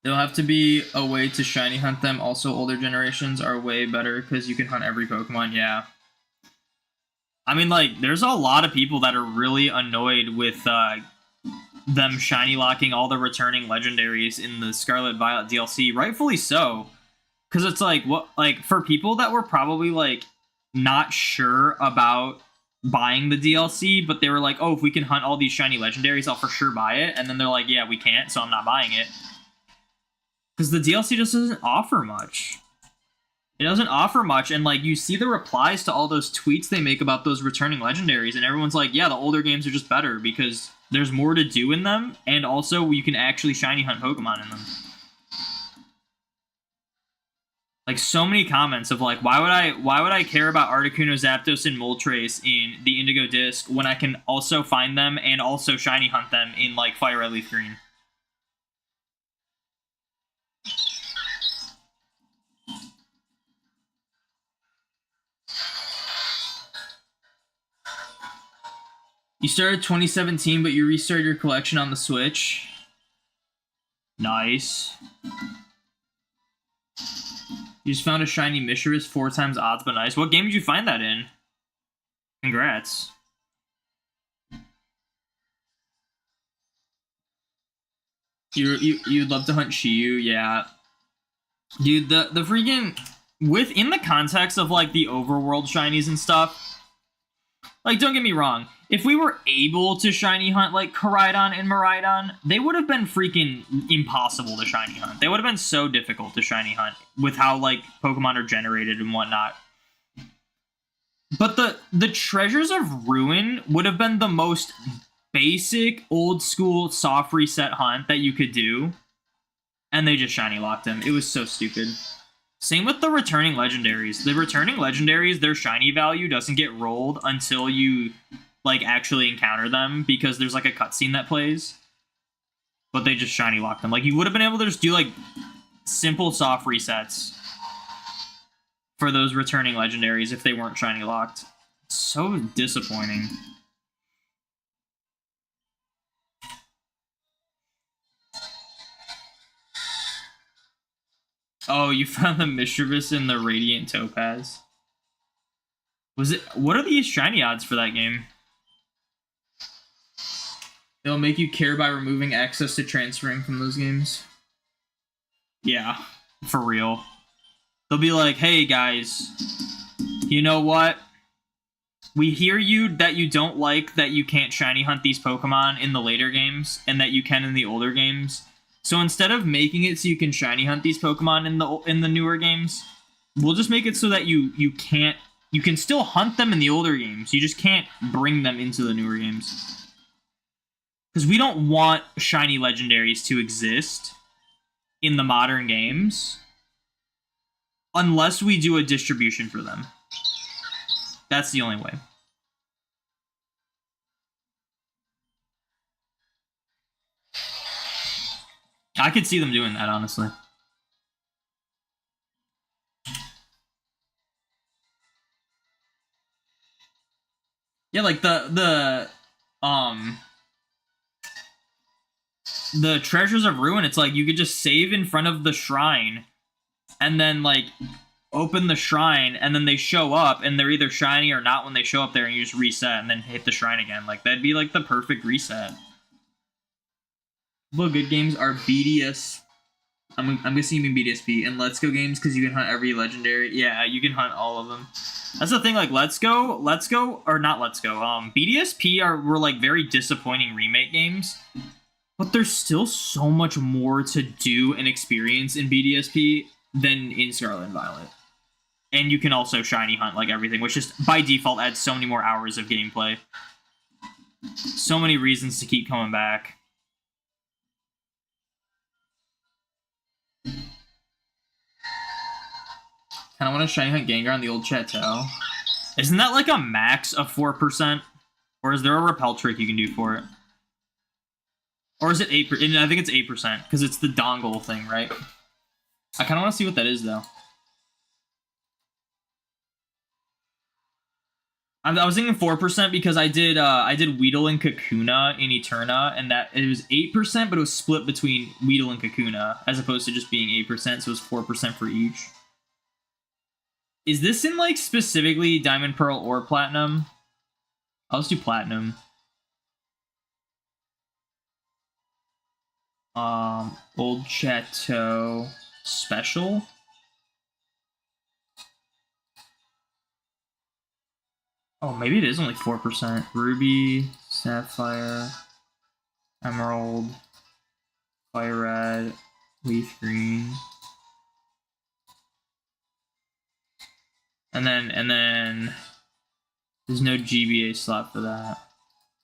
There'll have to be a way to shiny hunt them. Also, older generations are way better because you can hunt every Pokemon. Yeah. I mean, like, there's a lot of people that are really annoyed with them shiny locking all the returning legendaries in the Scarlet Violet DLC. Rightfully so. Because it's like, what, like, for people that were probably, like, not sure about buying the DLC, but they were like, oh, if we can hunt all these shiny legendaries, I'll for sure buy it. And then they're like, yeah, we can't, so I'm not buying it. Because the DLC just doesn't offer much. It doesn't offer much, and like you see the replies to all those tweets they make about those returning legendaries, and everyone's like, yeah, the older games are just better because there's more to do in them, and also you can actually shiny hunt Pokemon in them. Like so many comments of like, why would I care about Articuno, Zapdos, and Moltres in the Indigo Disc when I can also find them and also shiny hunt them in like Fire Red, Leaf Green? You started 2017, but you restarted your collection on the Switch. Nice. You just found a shiny Mischievous 4 times odds, but nice. What game did you find that in? Congrats. You'd love to hunt Shiyu, yeah. Dude, the freaking... Within the context of, like, the overworld shinies and stuff, like, don't get me wrong. If we were able to shiny hunt, like, Koraidon and Miraidon, they would have been freaking impossible to shiny hunt. They would have been so difficult to shiny hunt with how, like, Pokemon are generated and whatnot. But the Treasures of Ruin would have been the most basic, old-school, soft reset hunt that you could do. And they just shiny locked him. It was so stupid. Same with the returning legendaries. The returning legendaries, their shiny value doesn't get rolled until you, like, actually encounter them because there's, like, a cutscene that plays. But they just shiny lock them. Like, you would have been able to just do, like, simple soft resets for those returning legendaries if they weren't shiny locked. So disappointing. Oh, you found the Mischievous in the Radiant Topaz. Was it... What are these shiny odds for that game? They'll make you care by removing access to transferring from those games. Yeah, for real. They'll be like, hey guys, you know what? We hear you that you don't like that you can't shiny hunt these Pokemon in the later games and that you can in the older games. So instead of making it so you can shiny hunt these Pokemon in the newer games, we'll just make it so that you can still hunt them in the older games. You just can't bring them into the newer games. Because we don't want shiny legendaries to exist in the modern games unless we do a distribution for them. That's the only way. I could see them doing that, honestly. Yeah, like the Treasures of Ruin, it's like you could just save in front of the shrine and then like open the shrine and then they show up and they're either shiny or not when they show up there, and you just reset and then hit the shrine again. Like that'd be like the perfect reset. Well, good games are BDS. I'm guessing you mean BDSP and Let's Go games because you can hunt every legendary. Yeah, you can hunt all of them. That's the thing. Like Let's Go, or not Let's Go. BDSP were like very disappointing remake games, but there's still so much more to do and experience in BDSP than in Scarlet and Violet. And you can also shiny hunt like everything, which just by default adds so many more hours of gameplay. So many reasons to keep coming back. Kinda want to shiny hunt Gengar on the old Chateau. Isn't that like a max of 4%? Or is there a repel trick you can do for it? Or is it 8%? I think it's 8%, because it's the dongle thing, right? I kinda want to see what that is, though. I was thinking 4% because I did Weedle and Kakuna in Eterna, and that it was 8%, but it was split between Weedle and Kakuna, as opposed to just being 8%, so it was 4% for each. Is this in, like, specifically Diamond, Pearl, or Platinum? I'll just do Platinum. Old Chateau Special? Oh, maybe it is only 4%. Ruby, Sapphire, Emerald, Fire Red, Leaf Green. And then there's no GBA slot for that.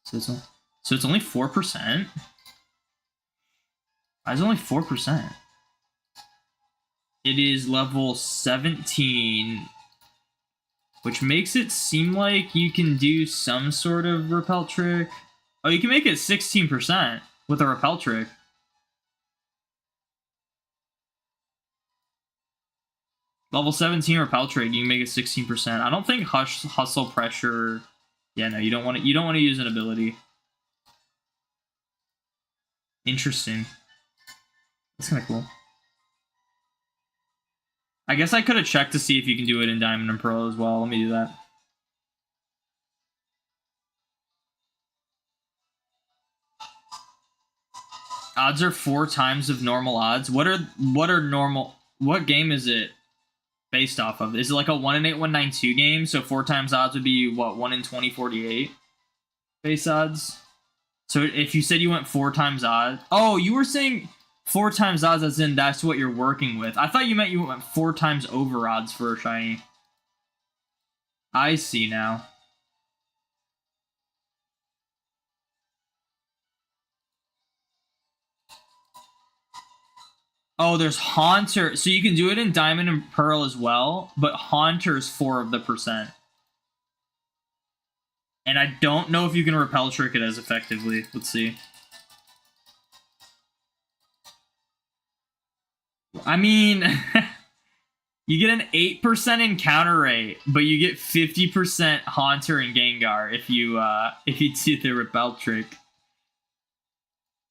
So it's only 4%? Why is it only 4%? It is level 17, which makes it seem like you can do some sort of repel trick. Oh, you can make it 16% with a repel trick. Level 17 repel trick, you can make it 16%. I don't think hustle pressure. Yeah, no, you don't want to use an ability. Interesting. That's kind of cool. I guess I could have checked to see if you can do it in Diamond and Pearl as well. Let me do that. Odds are 4 times of normal odds. What are normal? What game is it based off of? Is it like a 1 in 8192 game? So 4 times odds would be what, 1 in 2048 base odds. So if you said you went 4 times odds, oh, you were saying 4 times odds as in that's what you're working with. I thought you meant you went 4 times over odds for a shiny. I see now. Oh, there's Haunter. So you can do it in Diamond and Pearl as well, but Haunter's 4 of the percent. And I don't know if you can repel trick it as effectively. Let's see. I mean, you get an 8% encounter rate, but you get 50% Haunter and Gengar if you do the repel trick.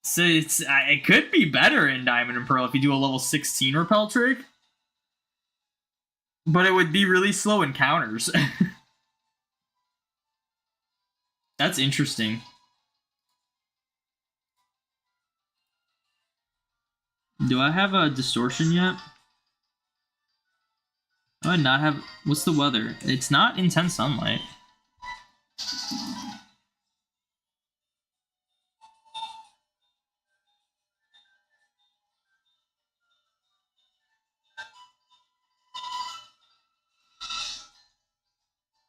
So it could be better in Diamond and Pearl if you do a level 16 repel trick. But it would be really slow encounters. That's interesting. Do I have a Distortion yet? Do I not have... What's the weather? It's not intense sunlight.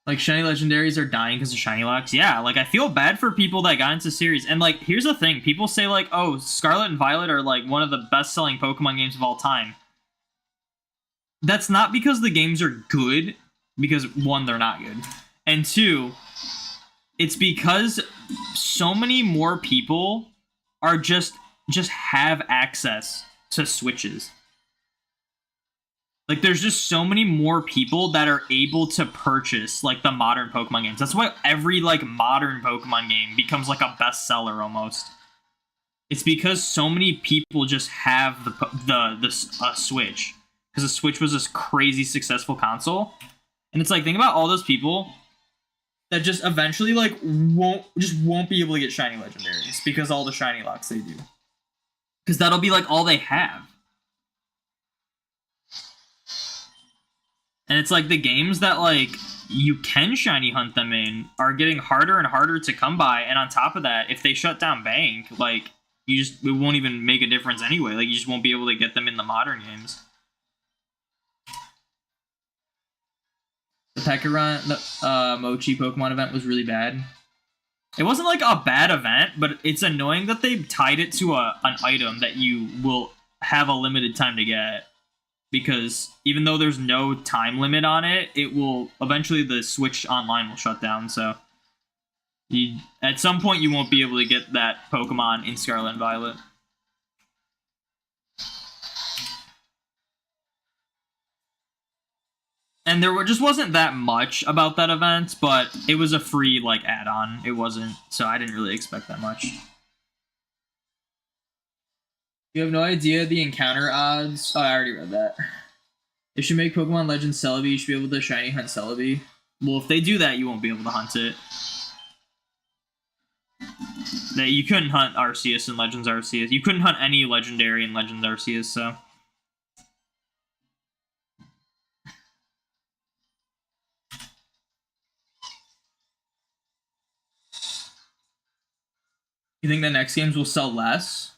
Like, shiny legendaries are dying because of shiny locks. Yeah, like, I feel bad for people that got into series. And, like, here's the thing. People say, like, oh, Scarlet and Violet are, like, one of the best-selling Pokemon games of all time. That's not because the games are good. Because, 1, they're not good. And 2, it's because so many more people are just have access to Switches. Like, there's just so many more people that are able to purchase, like, the modern Pokemon games. That's why every, like, modern Pokemon game becomes, like, a bestseller almost. It's because so many people just have the Switch. Because the Switch was this crazy successful console. And it's like, think about all those people that just eventually, like, won't be able to get shiny legendaries because all the shiny locks they do. Because that'll be, like, all they have. And it's like the games that, like, you can shiny hunt them in are getting harder and harder to come by. And on top of that, if they shut down Bank, like, it won't even make a difference anyway. Like, you just won't be able to get them in the modern games. The Pekka the Mochi Pokemon event was really bad. It wasn't, like, a bad event, but it's annoying that they tied it to an item that you will have a limited time to get. Because even though there's no time limit on it, it will eventually the Switch Online will shut down. So at some point you won't be able to get that Pokemon in Scarlet and Violet. And there just wasn't that much about that event, but it was a free, like, add-on. It wasn't, so I didn't really expect that much. You have no idea the encounter odds. Oh, I already read that. If you make Pokemon Legends Celebi, you should be able to shiny hunt Celebi. Well, if they do that, you won't be able to hunt it. That you couldn't hunt Arceus in Legends Arceus. You couldn't hunt any legendary in Legends Arceus, so. You think the next games will sell less?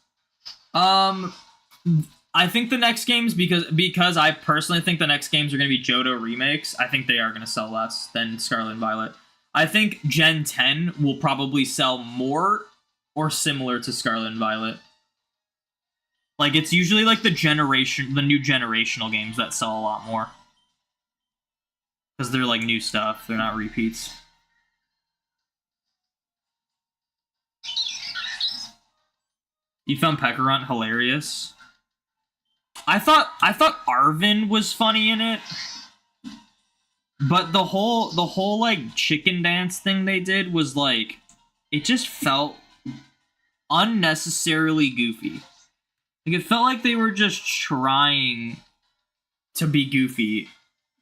I think the next games, because I personally think the next games are going to be Johto remakes, I think they are going to sell less than Scarlet and Violet. I think Gen 10 will probably sell more or similar to Scarlet and Violet. Like, it's usually like the new generational games that sell a lot more. Because they're like new stuff, they're not repeats. You found Pekka hilarious. I thought Arvin was funny in it, but the whole like chicken dance thing they did was like, it just felt unnecessarily goofy. Like, it felt like they were just trying to be goofy.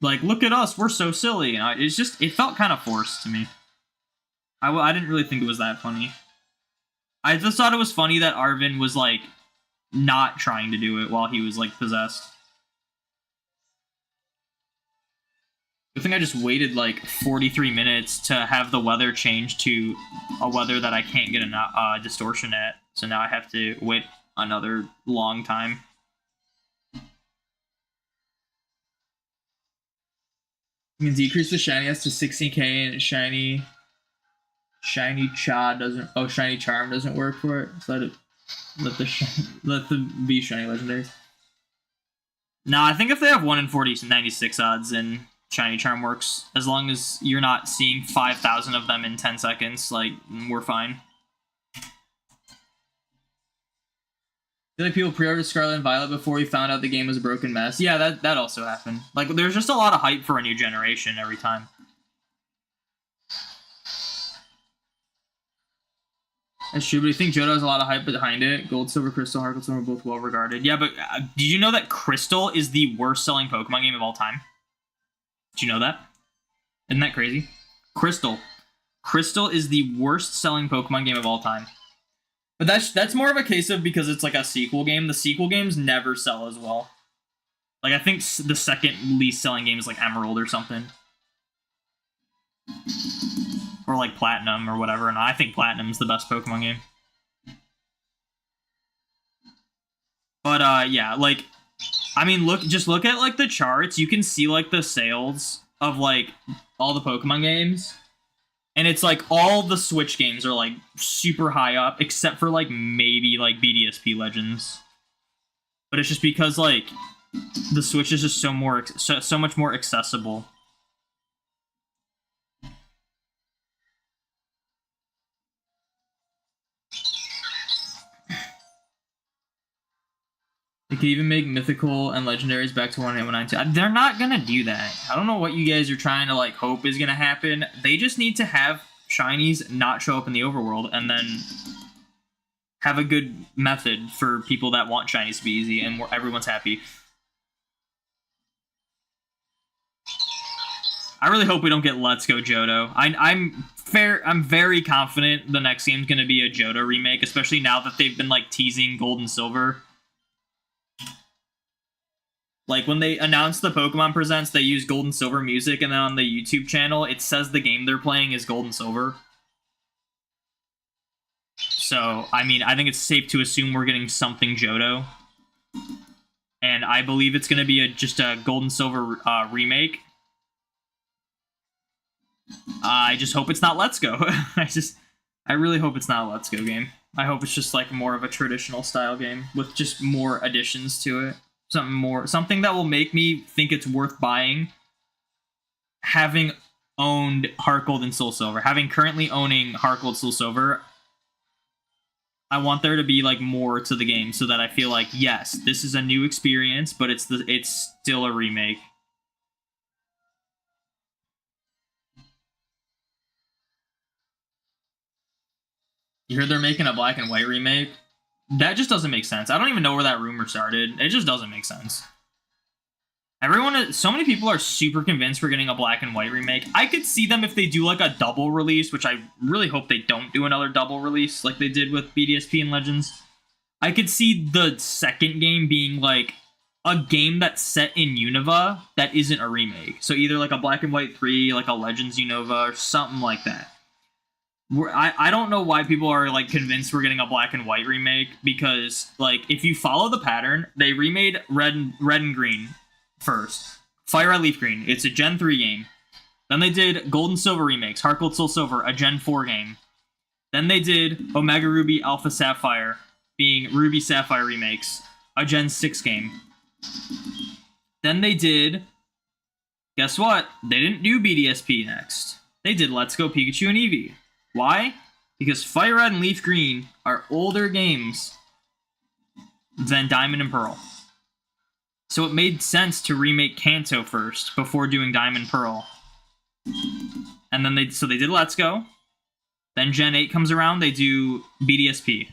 Like, look at us, we're so silly. And it felt kind of forced to me. I didn't really think it was that funny. I just thought it was funny that Arvin was like not trying to do it while he was like possessed. I think I just waited like 43 minutes to have the weather change to a weather that I can't get a distortion at. So now I have to wait another long time. You can decrease the shiniest to 16k and shiny charm doesn't work for it. So let the be shiny legendaries. No, I think if they have 1 in 96 odds, then shiny charm works. As long as you're not seeing 5,000 of them in 10 seconds, like, we're fine. I feel like people pre-ordered Scarlet and Violet before we found out the game was a broken mess. Yeah, that also happened. Like, there's just a lot of hype for a new generation every time. That's true, but I think Johto has a lot of hype behind it. Gold, Silver, Crystal, Heart Gold, Silver are both well regarded. Yeah, but did you know that Crystal is the worst selling Pokemon game of all time? Did you know that? Isn't that crazy? Crystal is the worst selling Pokemon game of all time. But that's more of a case of because it's like a sequel game. The sequel games never sell as well. Like, I think the second least selling game is like Emerald or something. Or like Platinum or whatever, and I think Platinum's the best Pokemon game. But yeah, like, I mean, just look at like the charts. You can see like the sales of like all the Pokemon games, and it's like all the Switch games are like super high up, except for like maybe like BDSP Legends. But it's just because like the Switch is just so much more accessible. They could even make mythical and legendaries back to 18192. They're not gonna do that. I don't know what you guys are trying to like hope is gonna happen. They just need to have shinies not show up in the overworld and then have a good method for people that want shinies to be easy and everyone's happy. I really hope we don't get Let's Go Johto. I'm very confident the next game's gonna be a Johto remake, especially now that they've been like teasing Gold and Silver. Like when they announced the Pokemon Presents, they use Gold and Silver music, and then on the YouTube channel, it says the game they're playing is Gold and Silver. So, I mean, I think it's safe to assume we're getting something Johto. And I believe it's going to be just a Gold and Silver remake. I just hope it's not Let's Go. I really hope it's not a Let's Go game. I hope it's just like more of a traditional style game with just more additions to it. Something that will make me think it's worth buying. Having owned Heart Gold and Soul Silver, having currently owning Heart Gold, Soul Silver, I want there to be like more to the game so that I feel like, yes, this is a new experience, but it's still a remake. You heard they're making a Black and White remake? That just doesn't make sense. I don't even know where that rumor started. It just doesn't make sense. So many people are super convinced we're getting a Black and White remake. I could see them if they do like a double release, which I really hope they don't do another double release like they did with BDSP and Legends. I could see the second game being like a game that's set in Unova that isn't a remake. So either like a Black and White 3, like a Legends Unova, or something like that. I don't know why people are like convinced we're getting a Black and White remake, because like if you follow the pattern, they remade Red and Green first. Fire Red Leaf Green, it's a Gen 3 game. Then they did Gold and Silver remakes, Heart Gold Soul Silver, a Gen 4 game. Then they did Omega Ruby Alpha Sapphire, being Ruby Sapphire remakes, a Gen 6 game. Then they did, guess what? They didn't do BDSP next. They did Let's Go Pikachu and Eevee. Why? Because Fire Red and Leaf Green are older games than Diamond and Pearl. So it made sense to remake Kanto first before doing Diamond and Pearl. And then they did Let's Go. Then Gen 8 comes around, they do BDSP.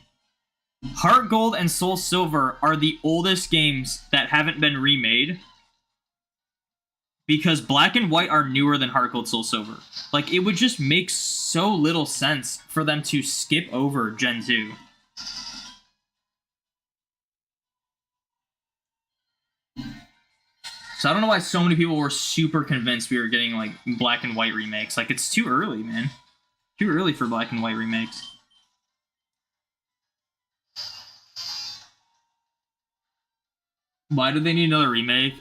Heart Gold and Soul Silver are the oldest games that haven't been remade, because Black and White are newer than Heart Gold Soul Silver. Like, it would just make so little sense for them to skip over Gen 2. So I don't know why so many people were super convinced we were getting, like, Black and White remakes. Like, it's too early, man. Too early for Black and White remakes. Why do they need another remake?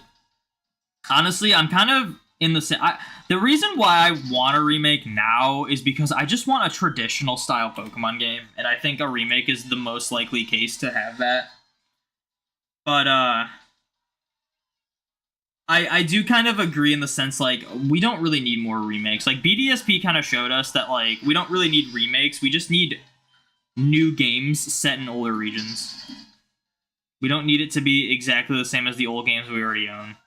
Honestly, I'm kind of in the same... The reason why I want a remake now is because I just want a traditional style Pokemon game, and I think a remake is the most likely case to have that. But, I do kind of agree in the sense, like, we don't really need more remakes. Like, BDSP kind of showed us that, like, we don't really need remakes, we just need new games set in older regions. We don't need it to be exactly the same as the old games we already own.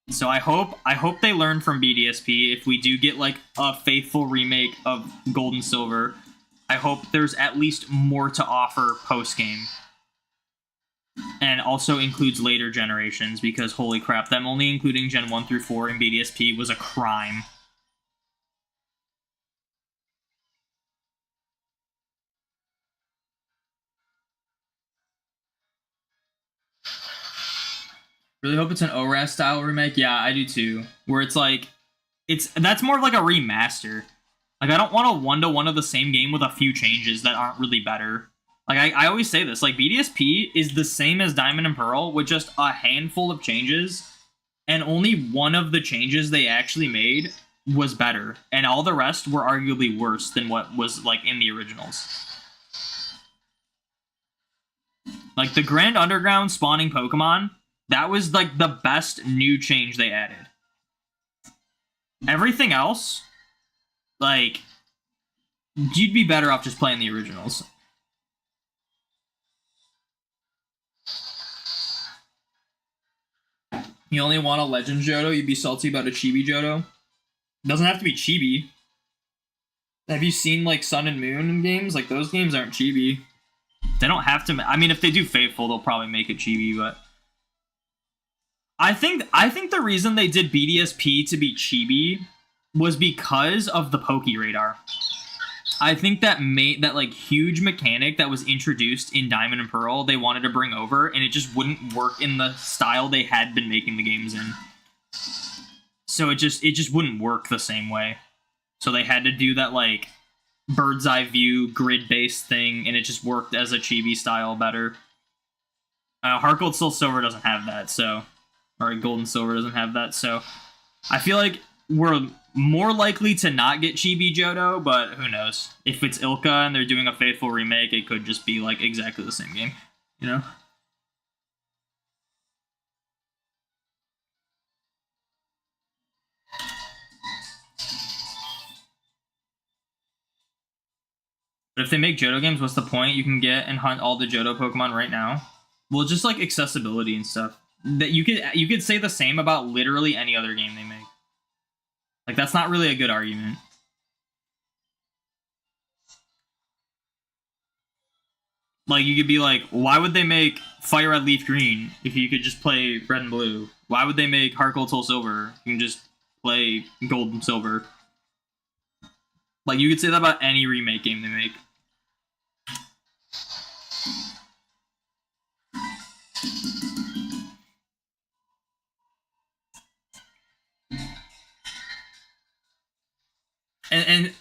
So I hope they learn from BDSP. If we do get like a faithful remake of Gold and Silver, I hope there's at least more to offer post-game. And also includes later generations, because holy crap, them only including Gen 1 through 4 in BDSP was a crime. Really hope it's an ORAS style remake. Yeah, I do too. Where it's like, that's more of like a remaster. Like, I don't want a one-to-one of the same game with a few changes that aren't really better. Like, I always say this, like, BDSP is the same as Diamond and Pearl with just a handful of changes, and only one of the changes they actually made was better, and all the rest were arguably worse than what was, like, in the originals. Like, the Grand Underground spawning Pokemon, that was, like, the best new change they added. Everything else, like, you'd be better off just playing the originals. You only want a Legend Johto, you'd be salty about a Chibi Johto. Doesn't have to be Chibi. Have you seen like Sun and Moon in games? Like those games aren't Chibi. They don't have to. I mean, if they do Faithful, they'll probably make it Chibi. But I think the reason they did BDSP to be Chibi was because of the Poke Radar. I think that like huge mechanic that was introduced in Diamond and Pearl, they wanted to bring over, and it just wouldn't work in the style they had been making the games in. So it just wouldn't work the same way. So they had to do that like bird's eye view grid-based thing, and it just worked as a Chibi style better. Heart Gold Soul Silver doesn't have that, so, or Gold and Silver doesn't have that, so I feel like we're more likely to not get Chibi Johto, but who knows? If it's Ilka and they're doing a Faithful remake, it could just be like exactly the same game, you know? But if they make Johto games, what's the point? You can get and hunt all the Johto Pokemon right now. Well, just like accessibility and stuff. That you could say the same about literally any other game they make. Like that's not really a good argument. Like you could be like, why would they make Fire Red Leaf Green if you could just play Red and Blue? Why would they make Heart Gold Soul Silver? You can just play Gold and Silver. Like you could say that about any remake game they make.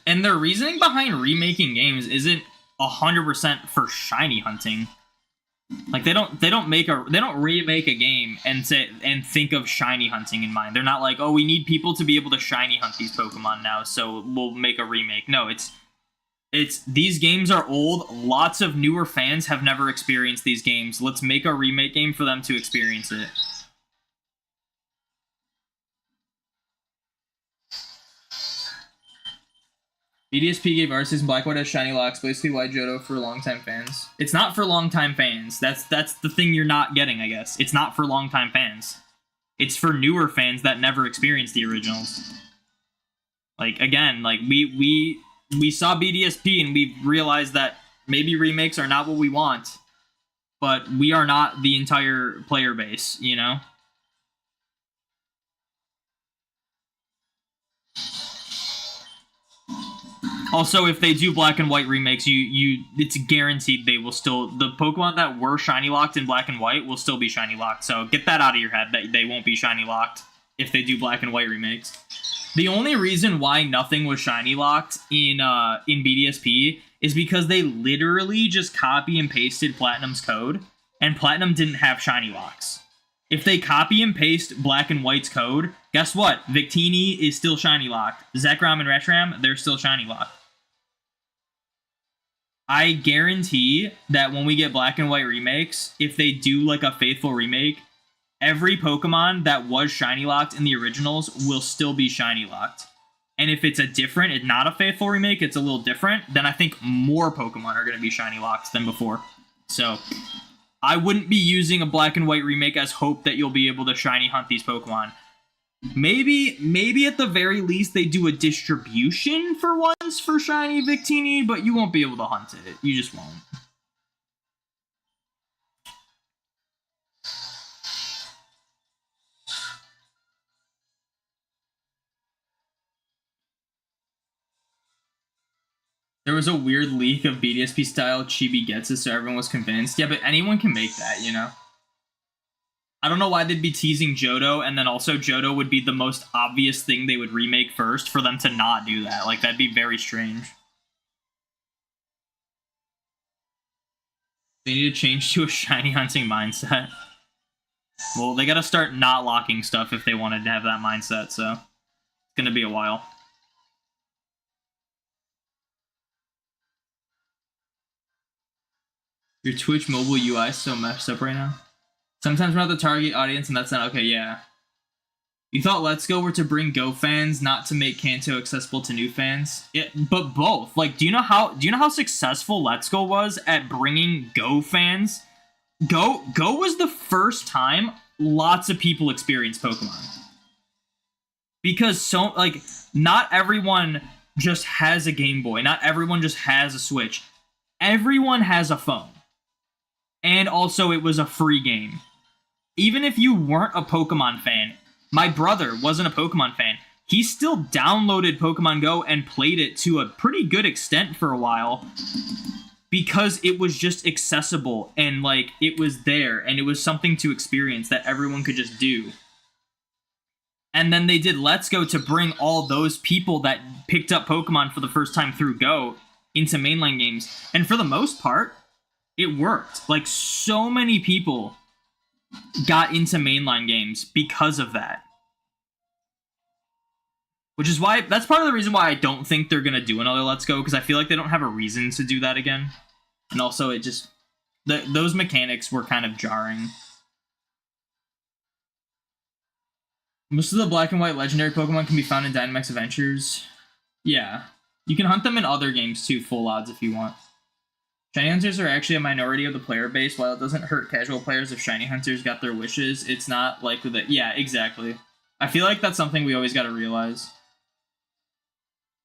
And their reasoning behind remaking games isn't 100% for shiny hunting. Like they don't remake a game and think of shiny hunting in mind. They're not like, oh, we need people to be able to shiny hunt these Pokemon now, so we'll make a remake. No, it's these games are old. Lots of newer fans have never experienced these games. Let's make a remake game for them to experience it. BDSP gave Arceus and Black White as shiny locks, basically why Johto for longtime fans. It's not for longtime fans. That's the thing you're not getting, I guess. It's not for longtime fans. It's for newer fans that never experienced the originals. Like again, like we saw BDSP and we realized that maybe remakes are not what we want, but we are not the entire player base, you know? Also, if they do Black and White remakes, it's guaranteed they will still... The Pokemon that were shiny locked in Black and White will still be shiny locked. So get that out of your head, that they won't be shiny locked if they do Black and White remakes. The only reason why nothing was shiny locked in BDSP is because they literally just copy and pasted Platinum's code, and Platinum didn't have shiny locks. If they copy and paste Black and White's code, guess what? Victini is still shiny locked. Zekrom and Reshiram, they're still shiny locked. I guarantee that when we get Black and White remakes, if they do like a Faithful remake, every Pokemon that was shiny locked in the originals will still be shiny locked. And if it's not a Faithful remake, it's a little different, then I think more Pokemon are going to be shiny locked than before. So I wouldn't be using a Black and White remake as hope that you'll be able to shiny hunt these Pokemon. Maybe at the very least they do a distribution for once for shiny Victini, but you won't be able to hunt it. You just won't. There was a weird leak of BDSP style Chibi gets it, so everyone was convinced. Yeah, but anyone can make that, you know? I don't know why they'd be teasing Johto, and then also Johto would be the most obvious thing they would remake first for them to not do that. Like, that'd be very strange. They need to change to a shiny hunting mindset. Well, they gotta start not locking stuff if they wanted to have that mindset, so it's gonna be a while. Your Twitch mobile UI is so messed up right now. Sometimes we're not the target audience, and that's not okay, yeah. You thought Let's Go were to bring Go fans, not to make Kanto accessible to new fans? But both. Like, do you know how successful Let's Go was at bringing Go fans Go was the first time lots of people experienced Pokemon. Because so, like, not everyone just has a Game Boy. Not everyone just has a Switch. Everyone has a phone. And also, it was a free game. Even if you weren't a Pokemon fan, my brother wasn't a Pokemon fan. He still downloaded Pokemon Go and played it to a pretty good extent for a while. Because it was just accessible and, like, it was there. And it was something to experience that everyone could just do. And then they did Let's Go to bring all those people that picked up Pokemon for the first time through Go into mainline games. And for the most part, it worked. Like, so many people got into mainline games because of that. Which is why, that's part of the reason why I don't think they're going to do another Let's Go, because I feel like they don't have a reason to do that again. And also, it just, those mechanics were kind of jarring. Most of the black and white legendary Pokemon can be found in Dynamax Adventures. Yeah. You can hunt them in other games too, full odds if you want. Shiny Hunters are actually a minority of the player base. While it doesn't hurt casual players if Shiny Hunters got their wishes, it's not likely that... Yeah, exactly. I feel like that's something we always gotta realize.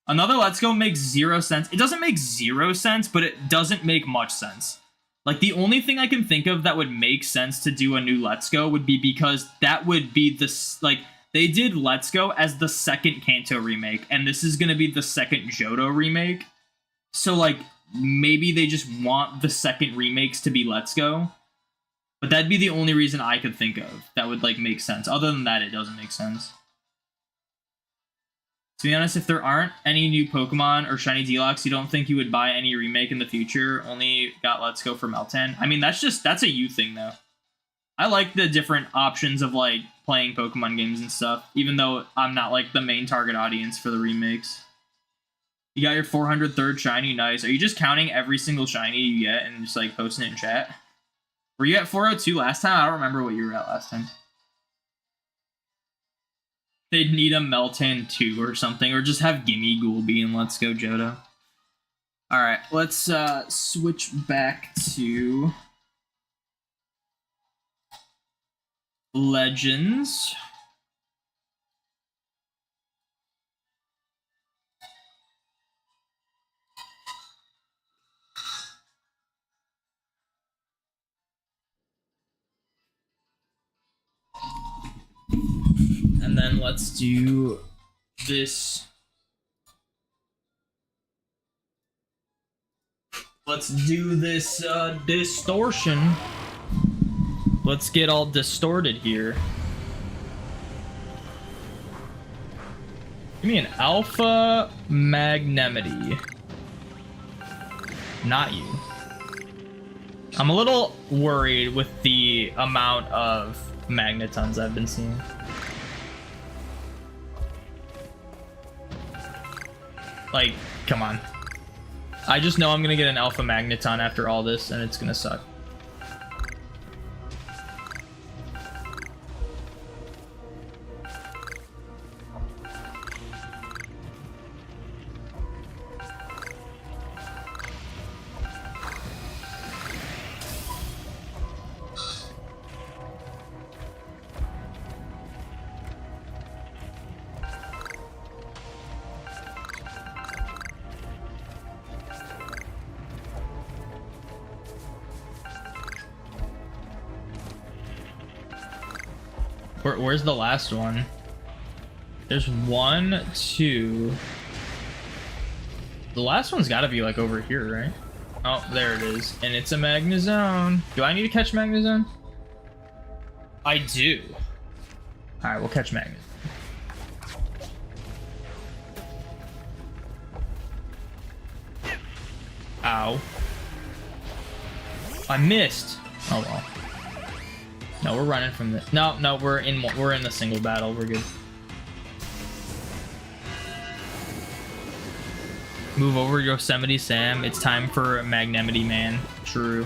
Another Let's Go makes 0 sense. It doesn't make 0 sense, but it doesn't make much sense. Like, the only thing I can think of that would make sense to do a new Let's Go would be because that would be the... Like, they did Let's Go as the second Kanto remake, and this is gonna be the second Johto remake. So, like, maybe they just want the second remakes to be Let's Go. But that'd be the only reason I could think of that would, like, make sense. Other than that, it doesn't make sense. To be honest, if there aren't any new Pokemon or Shiny Deluxe, you don't think you would buy any remake in the future? Only got Let's Go for Meltan? I mean, that's a you thing, though. I like the different options of, like, playing Pokemon games and stuff, even though I'm not, like, the main target audience for the remakes. You got your 403rd Shiny, nice. Are you just counting every single Shiny you get and just, like, posting it in chat? Were you at 402 last time? I don't remember what you were at last time. They'd need a Meltan 2 or something, or just have Gimme Ghoul be in Let's Go Johto. Alright, let's switch back to Legends. And then let's do this. Let's do this distortion. Let's get all distorted here. Give me an Alpha Magnemity. Not you. I'm a little worried with the amount of Magnetons I've been seeing. Like, come on. I just know I'm gonna get an Alpha Magneton after all this, and it's gonna suck. Where's the last one? There's 1, 2. The last one's gotta be like over here, right? Oh, there it is. And it's a Magnezone. Do I need to catch Magnezone? I do. Alright, we'll catch Magnezone. Ow. I missed. Oh well. No, we're running from this. No, we're in the single battle. We're good. Move over Yosemite Sam. It's time for Magnemity Man. True.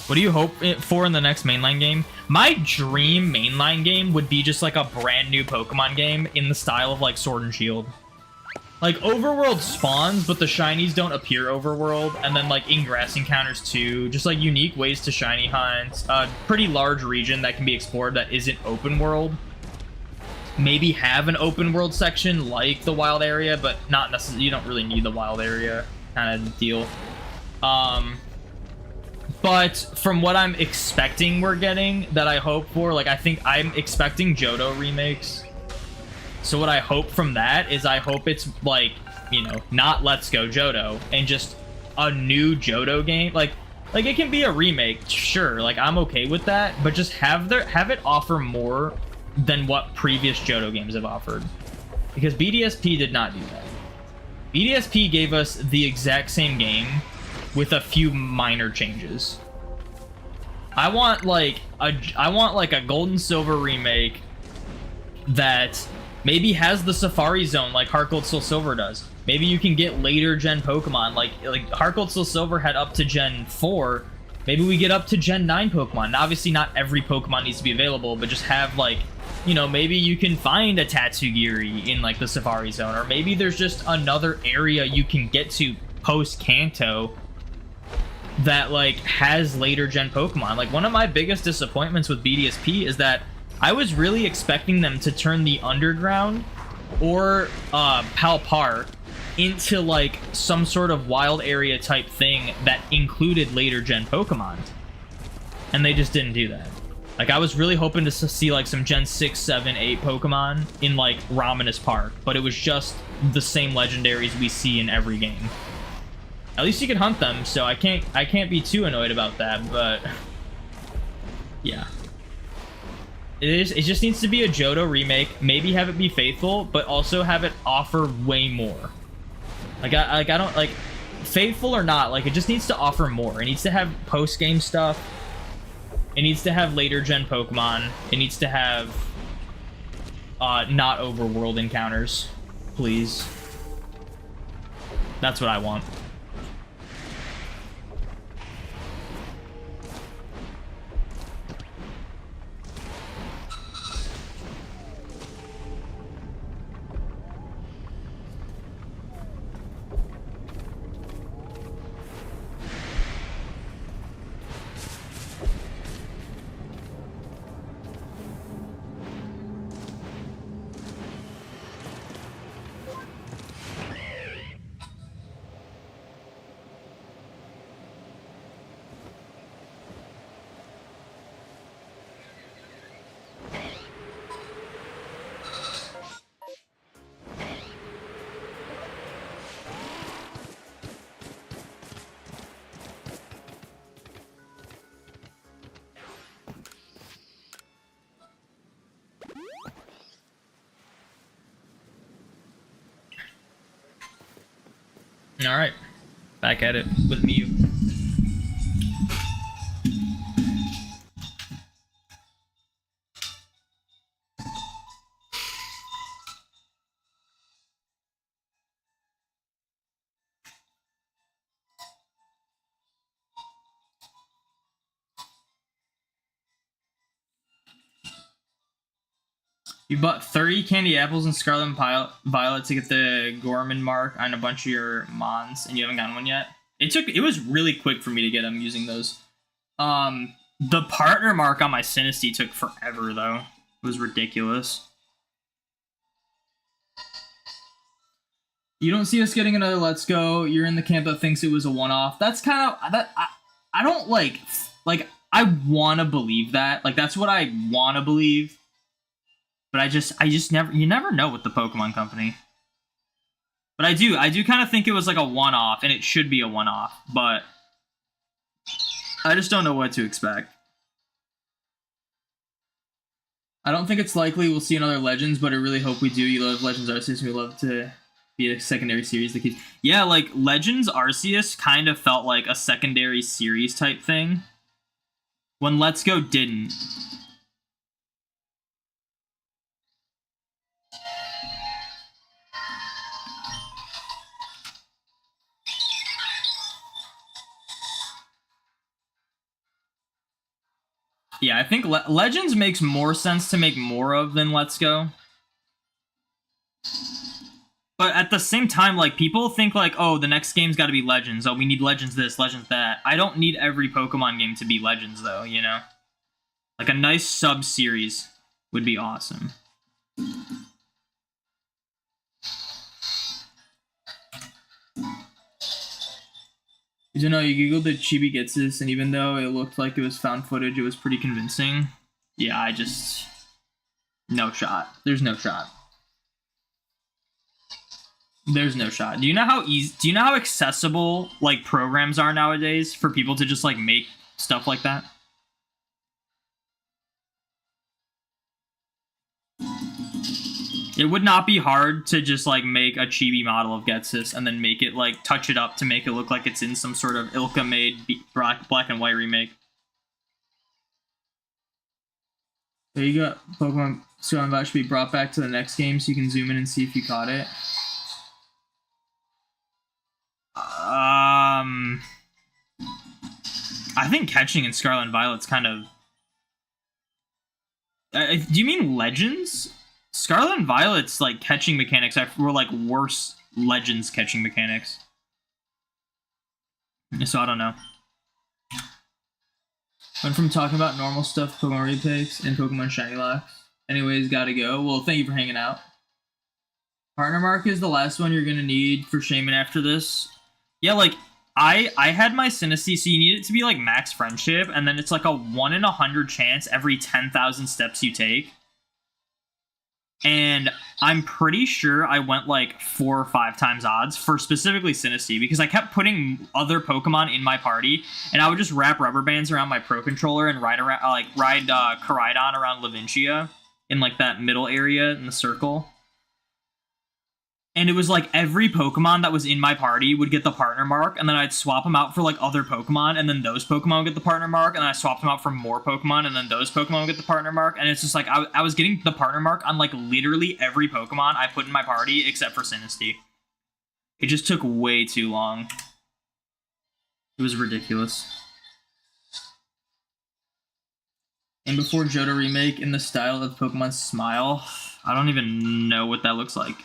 What do you hope for in the next mainline game? My dream mainline game would be just like a brand new Pokemon game in the style of like Sword and Shield. Like overworld spawns, but the shinies don't appear overworld, and then like ingress encounters too. Just like unique ways to shiny hunt. A pretty large region that can be explored that isn't open world. Maybe have an open world section like the wild area, but not necessarily. You don't really need the wild area kind of deal. But from what I'm expecting we're getting, that I hope for, like I think I'm expecting Johto remakes. So what I hope from that is I hope it's like, you know, not Let's Go Johto and just a new Johto game. Like it can be a remake, sure. Like I'm okay with that, but just have it offer more than what previous Johto games have offered. Because BDSP did not do that. BDSP gave us the exact same game with a few minor changes. I want like a Gold and Silver remake that maybe has the Safari Zone like Heart Gold Soul Silver does. Maybe you can get later gen Pokemon like Heart Gold Soul Silver had up to Gen 4. Maybe we get up to Gen 9 Pokemon. Now, obviously not every Pokemon needs to be available, but just have like, you know, maybe you can find a Tatsugiri in like the Safari Zone, or maybe there's just another area you can get to post Kanto that like has later gen Pokemon. Like one of my biggest disappointments with BDSP is that I was really expecting them to turn the Underground or Palpar into like some sort of wild area type thing that included later gen Pokemon, and they just didn't do that. Like I was really hoping to see like some Gen 6, 7, 8 Pokemon in like Raminas Park, but it was just the same legendaries we see in every game. At least you can hunt them, so I can't be too annoyed about that, but yeah. It just needs to be a Johto remake, maybe have it be faithful, but also have it offer way more. Like I don't like faithful or not, like it just needs to offer more. It needs to have post-game stuff. It needs to have later gen Pokemon. It needs to have not overworld encounters, please. That's what I want. All right, back at it with Mew. You bought 30 candy apples in Scarlet and Violet to get the Gorman mark on a bunch of your Mons, and you haven't gotten one yet? It was really quick for me to get them using those. The partner mark on my Sinistea took forever, though. It was ridiculous. You don't see us getting another Let's Go. You're in the camp that thinks it was a one-off. That's kind of... I don't, like... I want to believe that. Like, that's what I want to believe. But I just never... You never know with the Pokemon Company. But I do kind of think it was like a one-off, and it should be a one-off. But I just don't know what to expect. I don't think it's likely we'll see another Legends, but I really hope we do. You love Legends Arceus, and we love to be a secondary series that keeps... Yeah, like, Legends Arceus kind of felt like a secondary series type thing. When Let's Go didn't. Yeah, I think Legends makes more sense to make more of than Let's Go. But at the same time, like, people think, like, oh, the next game's got to be Legends. Oh, we need Legends this, Legends that. I don't need every Pokemon game to be Legends, though, you know? Like, a nice sub-series would be awesome. You know, you googled the Chibi Gets This, and even though it looked like it was found footage, it was pretty convincing. Yeah, I just... No shot. There's no shot. There's no shot. Do you know how easy... Do you know how accessible, like, programs are nowadays for people to just, like, make stuff like that? It would not be hard to just, like, make a chibi model of Getsis and then make it, like, touch it up to make it look like it's in some sort of Ilka-made black and white remake. There you go. Pokemon Scarlet and Violet should be brought back to the next game so you can zoom in and see if you caught it. I think catching in Scarlet and Violet's kind of... do you mean Legends? Scarlet and Violet's, like, catching mechanics were, like, worse Legends catching mechanics. So I don't know. Went from talking about normal stuff, Pokemon retakes, and Pokemon Shiny Locks. Anyways, gotta go. Well, thank you for hanging out. Partner Mark is the last one you're gonna need for Shaman after this. Yeah, like, I had my Synesty, so you need it to be, like, max friendship, and then it's, like, a 1 in 100 chance every 10,000 steps you take. And I'm pretty sure I went, like, 4 or 5 times odds for specifically Synesty, because I kept putting other Pokemon in my party, and I would just wrap rubber bands around my Pro Controller and ride Koraidon around Lavincia in, like, that middle area in the circle. And it was like every Pokemon that was in my party would get the partner mark, and then I'd swap them out for, like, other Pokemon, and then those Pokemon would get the partner mark, and then I swapped them out for more Pokemon, and then those Pokemon would get the partner mark, and it's just like I was getting the partner mark on, like, literally every Pokemon I put in my party except for Synesty. It just took way too long. It was ridiculous. And before Johto remake in the style of Pokemon Smile, I don't even know what that looks like.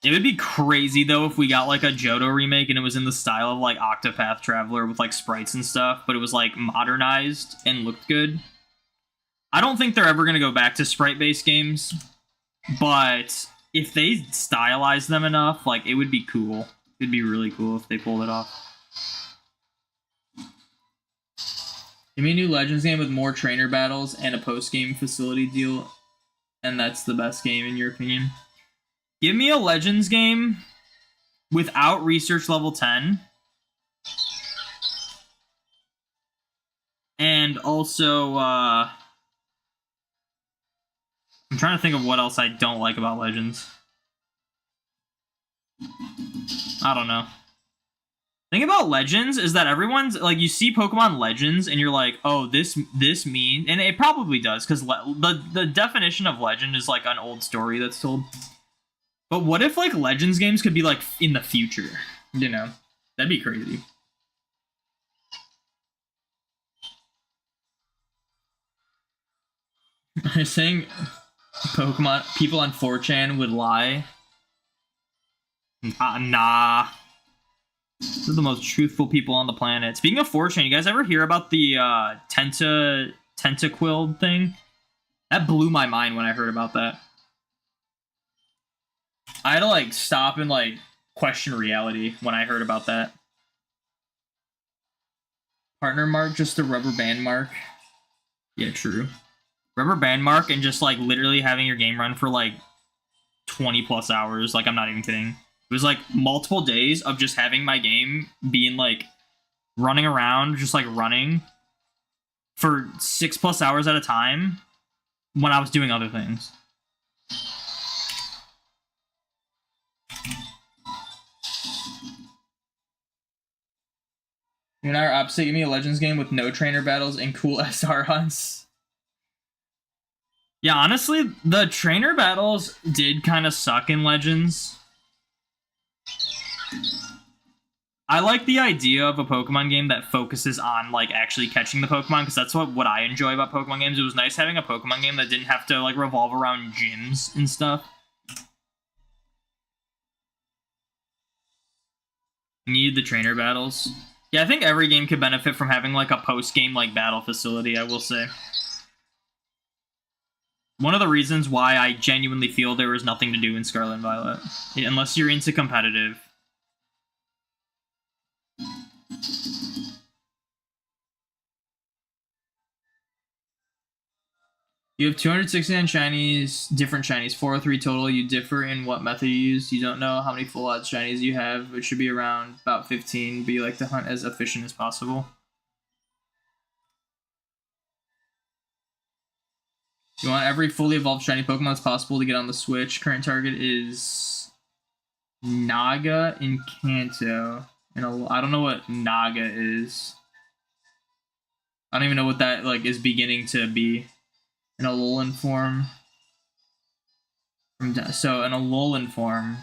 It would be crazy, though, if we got, like, a Johto remake and it was in the style of, like, Octopath Traveler with, like, sprites and stuff, but it was, like, modernized and looked good. I don't think they're ever going to go back to sprite-based games, but if they stylize them enough, like, it would be cool. It'd be really cool if they pulled it off. Give me a new Legends game with more trainer battles and a post-game facility deal, and that's the best game, in your opinion. Give me a Legends game without Research Level 10. And also, I'm trying to think of what else I don't like about Legends. I don't know. The thing about Legends is that everyone's, like, you see Pokemon Legends and you're like, oh, this means... And it probably does, because the definition of legend is, like, an old story that's told. But what if, like, Legends games could be, like, in the future? You know? That'd be crazy. I'm saying Pokemon... People on 4chan would lie. Nah. They're the most truthful people on the planet. Speaking of 4chan, you guys ever hear about the Tentaquill thing? That blew my mind when I heard about that. I had to, like, stop and, like, question reality when I heard about that. Partner mark, just a rubber band mark. Yeah, true. Rubber band mark and just, like, literally having your game run for, like, 20 plus hours. Like, I'm not even kidding. It was, like, multiple days of just having my game being, like, running around, just, like, running for 6 plus hours at a time when I was doing other things. You and I are opposite. Give me a Legends game with no trainer battles and cool SR hunts. Yeah, honestly, the trainer battles did kind of suck in Legends. I like the idea of a Pokemon game that focuses on like actually catching the Pokemon, because that's what I enjoy about Pokemon games. It was nice having a Pokemon game that didn't have to like revolve around gyms and stuff. Need the trainer battles. Yeah, I think every game could benefit from having like a post-game like battle facility, I will say. One of the reasons why I genuinely feel there was nothing to do in Scarlet and Violet, unless you're into competitive. You have 269 shinies, different shinies, 403 total. You differ in what method you use. You don't know how many full odds shinies you have. It should be around about 15, but you like to hunt as efficient as possible. You want every fully evolved shiny Pokemon as possible to get on the Switch. Current target is Naga and Kanto. And I don't know what Naga is. I don't even know what that like is beginning to be. In a Alolan form. So in a Alolan form,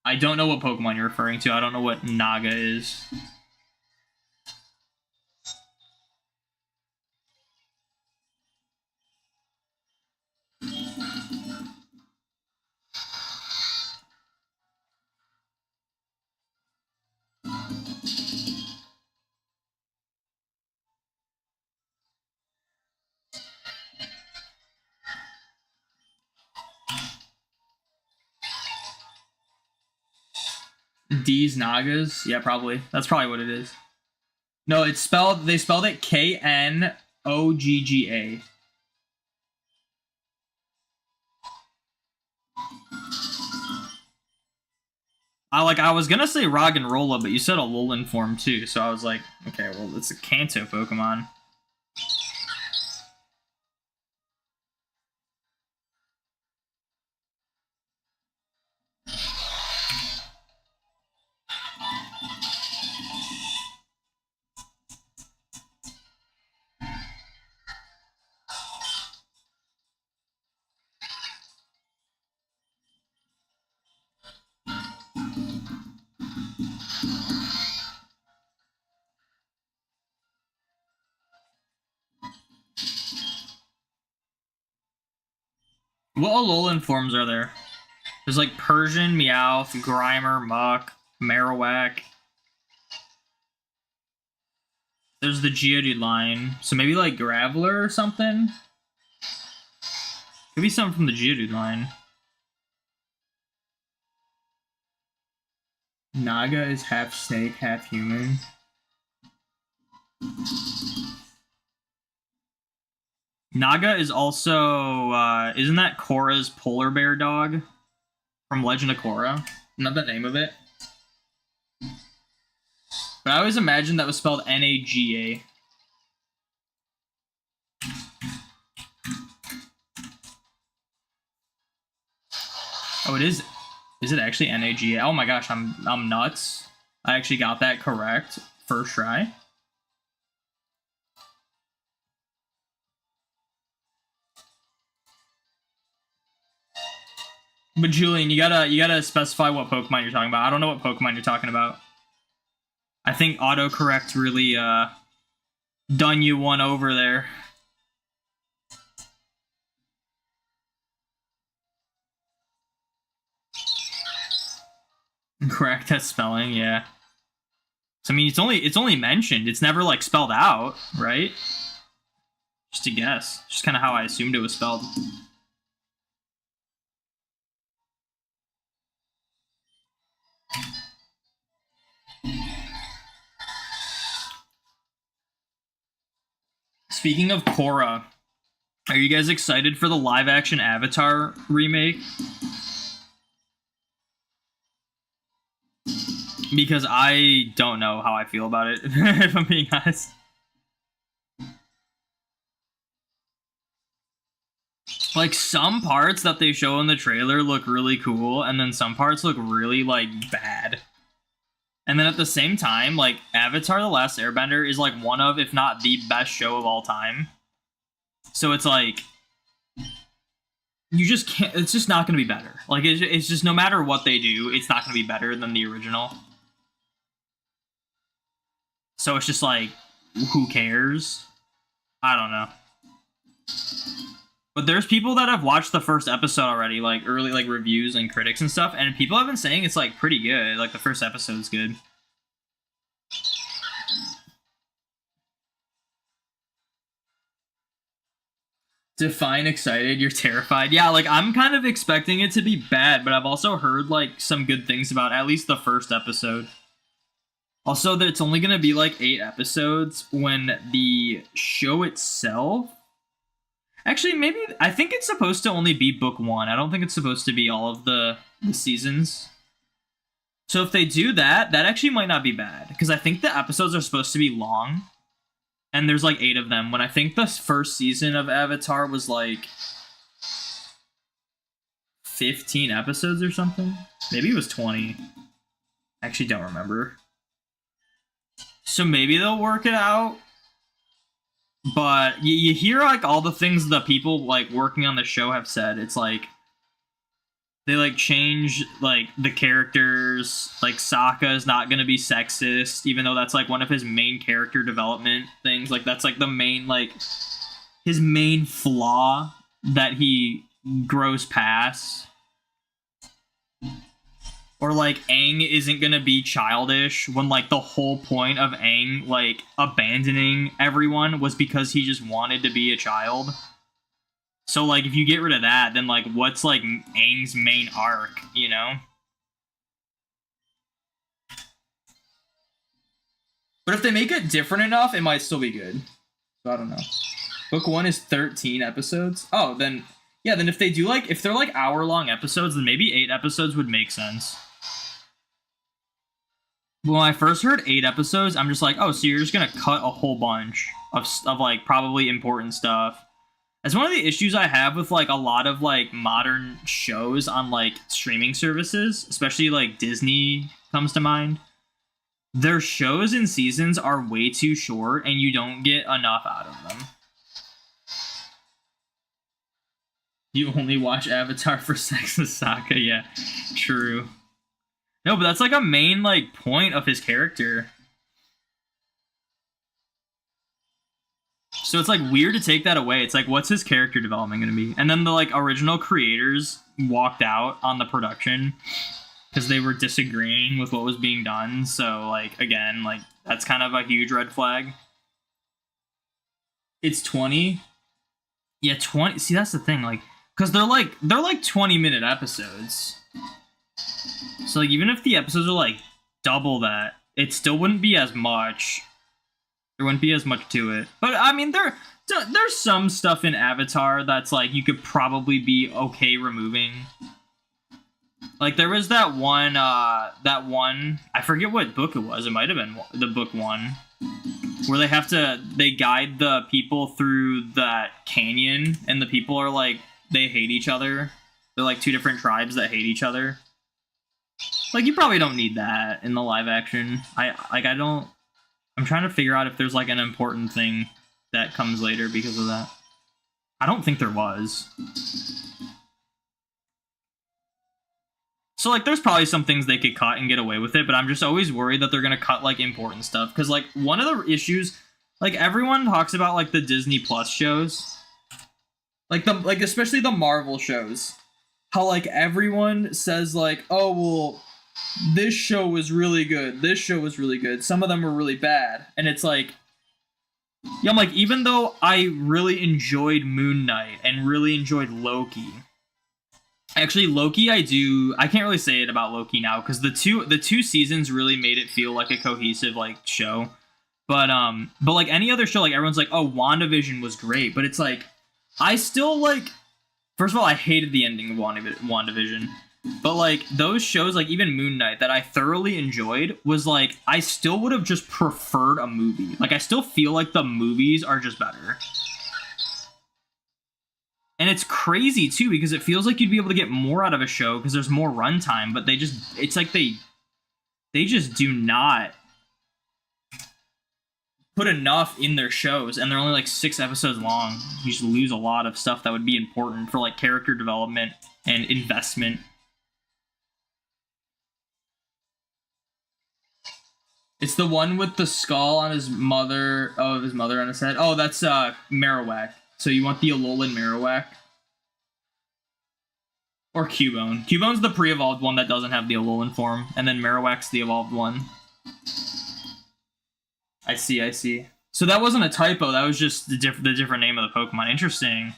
I don't know what Pokemon you're referring to. I don't know what Naga is. D's Nagas? Yeah, probably. That's probably what it is. No, it's spelled. They spelled it Knogga. I was gonna say Roggenrola, but you said Alolan form too, so I was like, okay, well, it's a Kanto Pokemon. What Alolan forms are there? There's like Persian, Meowth, Grimer, Muk, Marowak. There's the Geodude line. So maybe like Graveler or something? Could be something from the Geodude line. Naga is half snake, half human. Naga is also, isn't that Korra's polar bear dog from Legend of Korra? Not the name of it. But I always imagined that was spelled Naga. Oh, it is. Is it actually Naga? Oh my gosh, I'm nuts. I actually got that correct first try. But Julian, you gotta specify what Pokemon you're talking about. I don't know what Pokemon you're talking about. I think autocorrect really done you one over there. Correct that spelling, yeah. So I mean, it's only mentioned. It's never like spelled out, right? Just a guess. Just kind of how I assumed it was spelled. Speaking of Korra, are you guys excited for the live-action Avatar remake? Because I don't know how I feel about it, if I'm being honest. Like, some parts that they show in the trailer look really cool, and then some parts look really, like, bad. And then at the same time, like, Avatar The Last Airbender is, like, one of, if not the best show of all time. So it's like... you just can't. It's just not going to be better. Like it's just no matter what they do, it's not going to be better than the original. So it's just like, who cares? I don't know. But there's people that have watched the first episode already, like early like reviews and critics and stuff, and people have been saying it's like pretty good. Like the first episode's good. Define excited, you're terrified. Yeah, like I'm kind of expecting it to be bad, but I've also heard like some good things about at least the first episode. Also, that it's only gonna be like 8 episodes when the show itself. Actually, maybe I think it's supposed to only be book 1. I don't think it's supposed to be all of the seasons. So if they do that, that actually might not be bad because I think the episodes are supposed to be long. And there's like 8 of them, when I think the first season of Avatar was like 15 episodes or something. Maybe it was 20. I actually don't remember. So maybe they'll work it out. But you hear like all the things the people like working on the show have said. It's like they like change like the characters. Like Sokka is not gonna be sexist, even though that's like one of his main character development things. Like that's like the main like his main flaw that he grows past. Or like Aang isn't gonna be childish when like the whole point of Aang like abandoning everyone was because he just wanted to be a child. So, like, if you get rid of that, then, like, what's, like, Aang's main arc, you know? But if they make it different enough, it might still be good. So, I don't know. Book 1 is 13 episodes? Oh, then, yeah, then if they do, like, if they're, like, hour-long episodes, then maybe 8 episodes would make sense. When I first heard 8 episodes, I'm just like, oh, so you're just gonna cut a whole bunch of like, probably important stuff. That's one of the issues I have with, like, a lot of, like, modern shows on, like, streaming services, especially, like, Disney comes to mind. Their shows and seasons are way too short, and you don't get enough out of them. You only watch Avatar for sex with Sokka? Yeah, true. No, but that's, like, a main, like, point of his character. So it's like weird to take that away. It's like, what's his character development going to be? And then the like original creators walked out on the production because they were disagreeing with what was being done. So like, again, like that's kind of a huge red flag. It's 20. Yeah, 20. See, that's the thing. Like, because they're like 20-minute episodes. So like, even if the episodes are like double that, it still wouldn't be as much. There wouldn't be as much to it. But, I mean, there's some stuff in Avatar that's, like, you could probably be okay removing. Like, there was that one, I forget what book it was. It might have been the book 1. Where they guide the people through that canyon, and the people are, like, they hate each other. They're, like, 2 different tribes that hate each other. Like, you probably don't need that in the live action. I'm trying to figure out if there's, like, an important thing that comes later because of that. I don't think there was. So, like, there's probably some things they could cut and get away with it, but I'm just always worried that they're gonna cut, like, important stuff. Because, like, one of the issues... Like, everyone talks about, like, the Disney Plus shows. Like, especially the Marvel shows. How, like, everyone says, like, oh, well... this show was really good. This show was really good. Some of them were really bad. And it's like... yeah, I'm like, even though I really enjoyed Moon Knight and really enjoyed Loki... Actually, Loki I can't really say it about Loki now, because the two seasons really made it feel like a cohesive, like, show. But like, any other show, like, everyone's like, oh, WandaVision was great. But it's like... I still, like... First of all, I hated the ending of WandaVision. But, like, those shows, like, even Moon Knight, that I thoroughly enjoyed, was, like, I still would have just preferred a movie. Like, I still feel like the movies are just better. And it's crazy, too, because it feels like you'd be able to get more out of a show because there's more runtime, but it's like they just do not put enough in their shows, and they're only like 6 episodes long. You just lose a lot of stuff that would be important for like character development and investment. It's the one with the skull on his mother. Oh, his mother on his head. Oh, that's Marowak. So you want the Alolan Marowak? Or Cubone. Cubone's the pre-evolved one that doesn't have the Alolan form, and then Marowak's the evolved one. I see, I see. So that wasn't a typo, that was just the different name of the Pokemon. Interesting.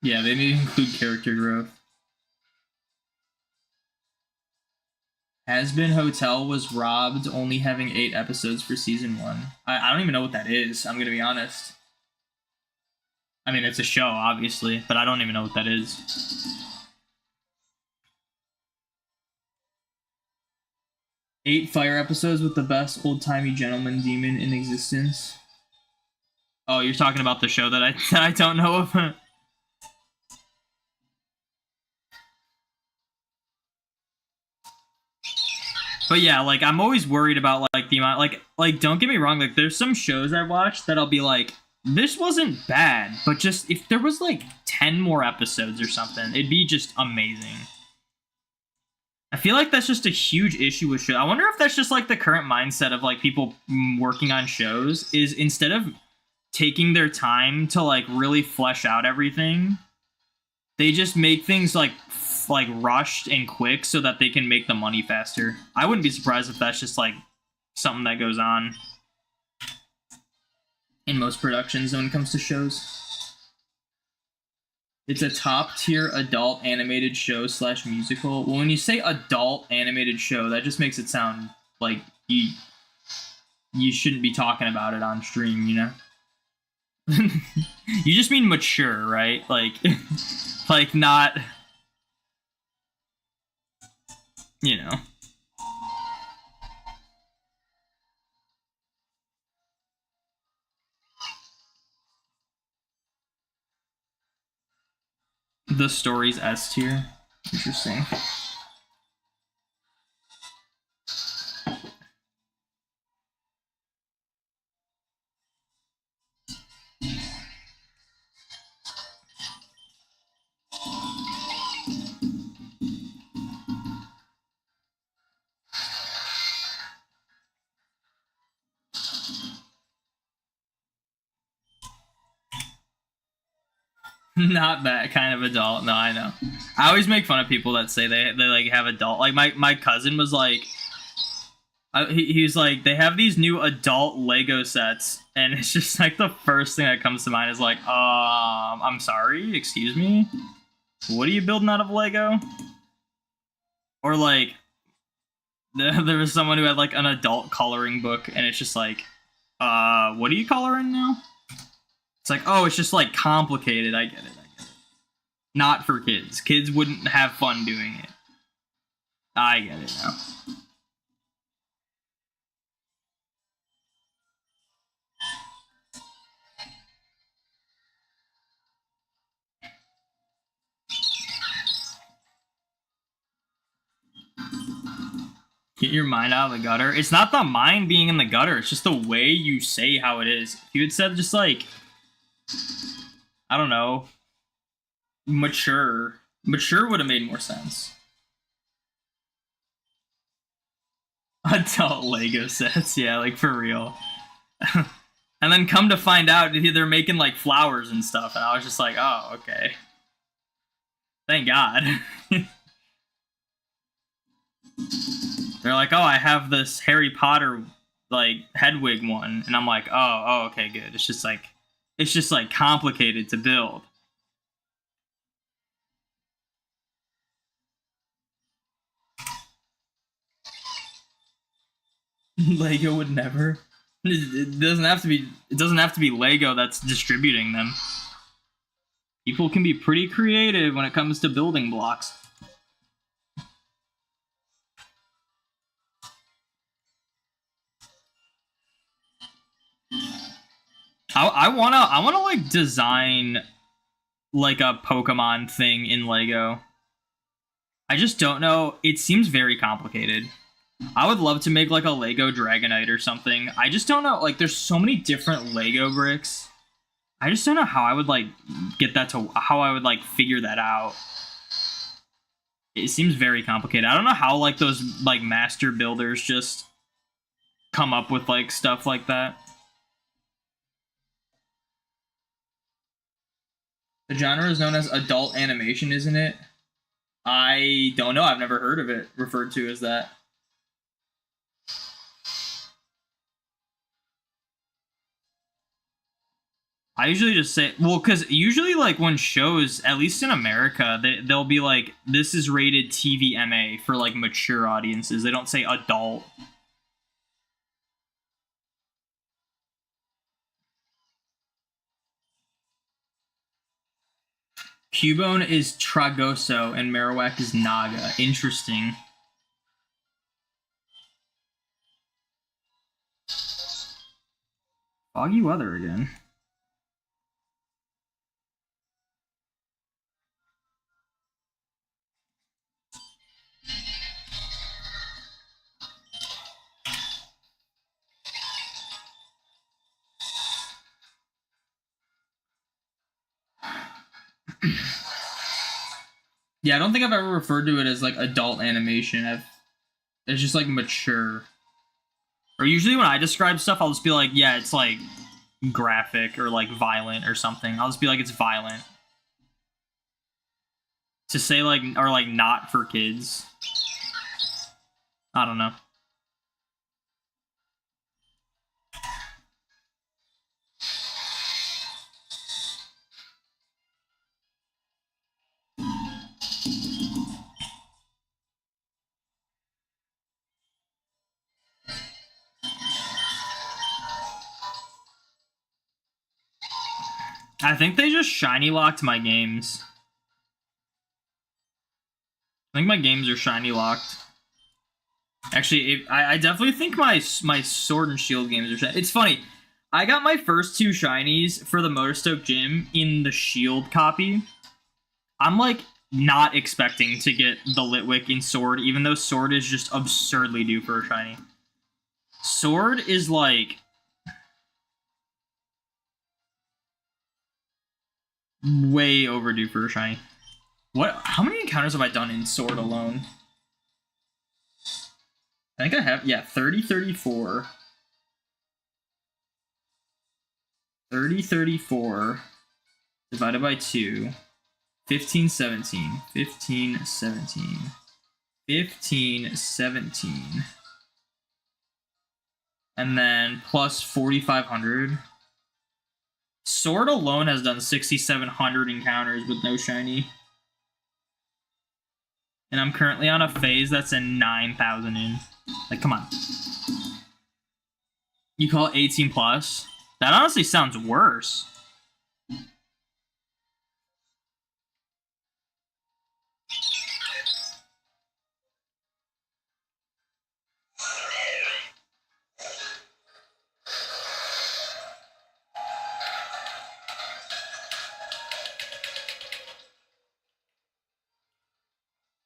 Yeah, they need to include character growth. Has-Been Hotel was robbed, only having 8 episodes for season 1. I don't even know what that is, I'm gonna be honest. I mean, it's a show, obviously, but I don't even know what that is. 8 fire episodes with the best old-timey gentleman demon in existence. Oh, you're talking about the show that I don't know of? But yeah, like, I'm always worried about, like, the amount, like, don't get me wrong, like, there's some shows I watch that I'll be like, this wasn't bad, but just, if there was, like, 10 more episodes or something, it'd be just amazing. I feel like that's just a huge issue with shows. I wonder if that's just, like, the current mindset of, like, people working on shows, is instead of taking their time to, like, really flesh out everything, they just make things, like rushed and quick so that they can make the money faster. I wouldn't be surprised if that's just like something that goes on in most productions when it comes to shows. It's a top tier adult animated show / musical. Well, when you say adult animated show, that just makes it sound like you shouldn't be talking about it on stream, you know? You just mean mature, right? Like like not, you know. The story's S tier. Interesting. Not that kind of adult. No, I know. I always make fun of people that say they like have adult. Like my cousin was like, he was like, they have these new adult Lego sets, and it's just like the first thing that comes to mind is like, I'm sorry, excuse me, what are you building out of Lego? Or like, there was someone who had like an adult coloring book, and it's just like, what are you coloring now? It's like, oh, it's just like complicated. I get it. Not for kids. Kids wouldn't have fun doing it. I get it now. Get your mind out of the gutter. It's not the mind being in the gutter. It's just the way you say how it is. If you had said just like, I don't know, mature. Mature would have made more sense. Adult Lego sets, yeah, like for real. And then come to find out they're making like flowers and stuff, and I was just like, oh, okay. Thank God. They're like, oh, I have this Harry Potter like Hedwig one, and I'm like, oh, okay, good. It's just like complicated to build. Lego would never. It doesn't have to be. It doesn't have to be Lego that's distributing them. People can be pretty creative when it comes to building blocks. I wanna like design like a Pokemon thing in Lego. I just don't know. It seems very complicated. I would love to make like a Lego Dragonite or something. I just don't know. Like, there's so many different Lego bricks. I just don't know how I would like get that to how I would like figure that out. It seems very complicated. I don't know how like those like master builders just come up with like stuff like that. The genre is known as adult animation, isn't it? I don't know. I've never heard of it referred to as that. I usually just say, well, because usually, like, when shows, at least in America, they'll be like, this is rated TVMA for, like, mature audiences. They don't say adult. Cubone is Tragoso, and Marowak is Naga. Interesting. Foggy weather again. Yeah, I don't think I've ever referred to it as like adult animation. It's just like mature. Or usually when I describe stuff, I'll just be like, yeah, it's like graphic or like violent or something. I'll just be like, it's violent. To say like, or like not for kids. I don't know. I think they just shiny locked my games. I think my games are shiny locked. Actually, I definitely think my Sword and Shield games are shiny. It's funny. I got my first two shinies for the Motorstoke Gym in the Shield copy. I'm like not expecting to get the Litwick in Sword, even though Sword is just absurdly due for a shiny. Sword is like way overdue for a shiny. What? How many encounters have I done in Sword alone? I think I have, yeah, 30, 34. 30, 34 divided by 2. 15, 17. 15, 17. 15, 17. And then plus 4,500. Sword alone has done 6,700 encounters with no shiny. And I'm currently on a phase that's a 9,000 in. Like, come on. You call it 18 plus? That honestly sounds worse.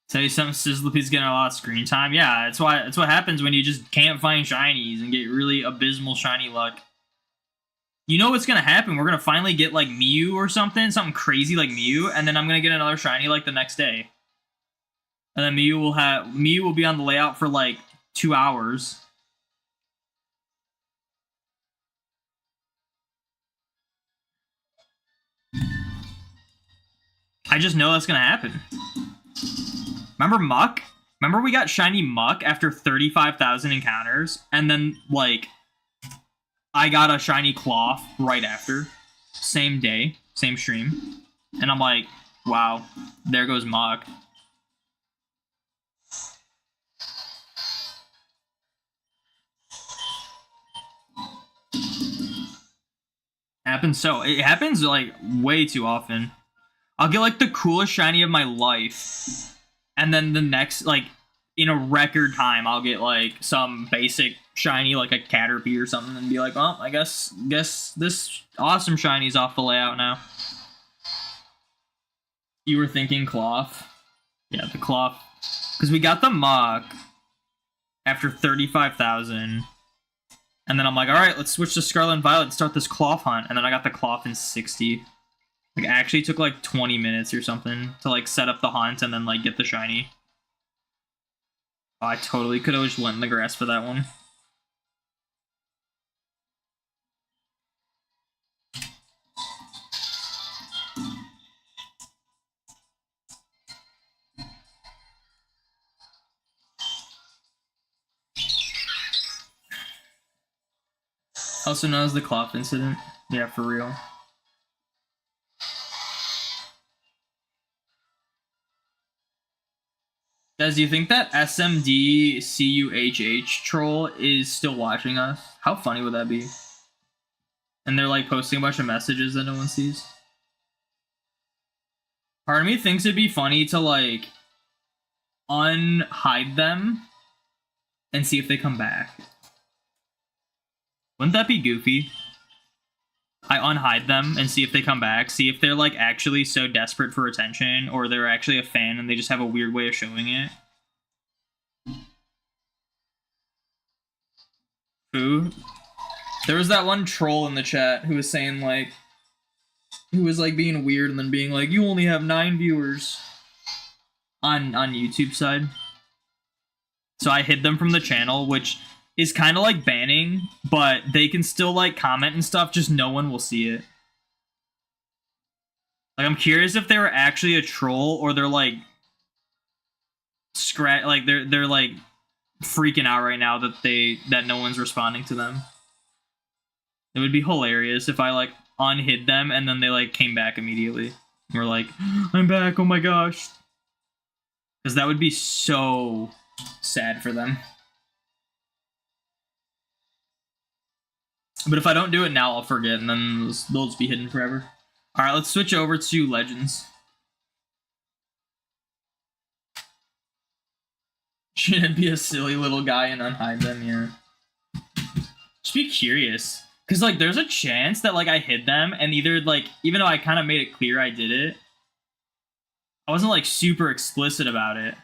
Tell you something, Sizzlepy's getting a lot of screen time. Yeah, that's what happens when you just can't find shinies and get really abysmal shiny luck. You know what's gonna happen? We're gonna finally get like Mew or something crazy like Mew, and then I'm gonna get another shiny like the next day. And then Mew will be on the layout for like 2 hours. I just know that's gonna happen. Remember Muck? Remember we got shiny Muck after 35,000 encounters, and then like I got a shiny Cloth right after, same day, same stream, and I'm like, wow, there goes Muck. It happens like way too often. I'll get like the coolest shiny of my life, and then the next, like, in a record time, I'll get like some basic shiny like a Caterpie or something and be like, well, I guess this awesome shiny's off the layout now. You were thinking cloth? Yeah, the cloth. Because we got the Mach after 35,000. And then I'm like, alright, let's switch to Scarlet and Violet and start this cloth hunt. And then I got the cloth in 60. Like, actually took like 20 minutes or something to like set up the hunt and then like get the shiny. Oh, I totally could have just went in the grass for that one. Also known as the cloth incident. Yeah, for real. Guys, do you think that SMD CUHH troll is still watching us? How funny would that be? And they're like posting a bunch of messages that no one sees. Part of me thinks it'd be funny to like unhide them and see if they come back. Wouldn't that be goofy? I unhide them and see if they come back. See if they're like actually so desperate for attention or they're actually a fan and they just have a weird way of showing it. Who? There was that one troll in the chat who was saying like, who was like being weird and then being like, you only have 9 viewers on YouTube side. So I hid them from the channel, which is kind of like banning, but they can still like comment and stuff, just no one will see it. Like, I'm curious if they were actually a troll or they're like they're like freaking out right now that no one's responding to them. It would be hilarious if I like unhid them and then they like came back immediately. We're like, I'm back, oh my gosh. Because that would be so sad for them. But if I don't do it now, I'll forget, and then they'll just be hidden forever. Alright, let's switch over to Legends. Shouldn't be a silly little guy and unhide them, yeah. Just be curious. Because, like, there's a chance that, like, I hid them, and either, like, even though I kind of made it clear I did it, I wasn't, like, super explicit about it.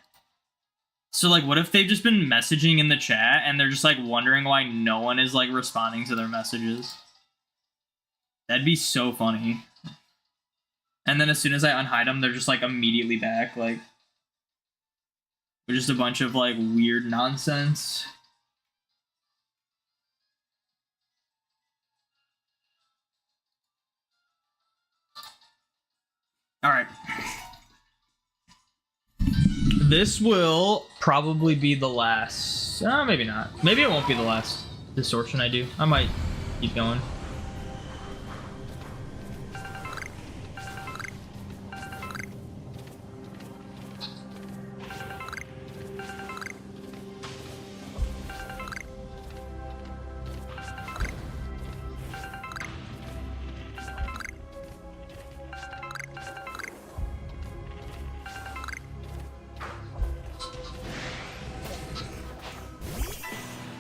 So, like, what if they've just been messaging in the chat and they're just, like, wondering why no one is, like, responding to their messages? That'd be so funny. And then as soon as I unhide them, they're just, like, immediately back, like... With just a bunch of, like, weird nonsense. Alright. This will probably be the last... maybe not. Maybe it won't be the last distortion I do. I might keep going.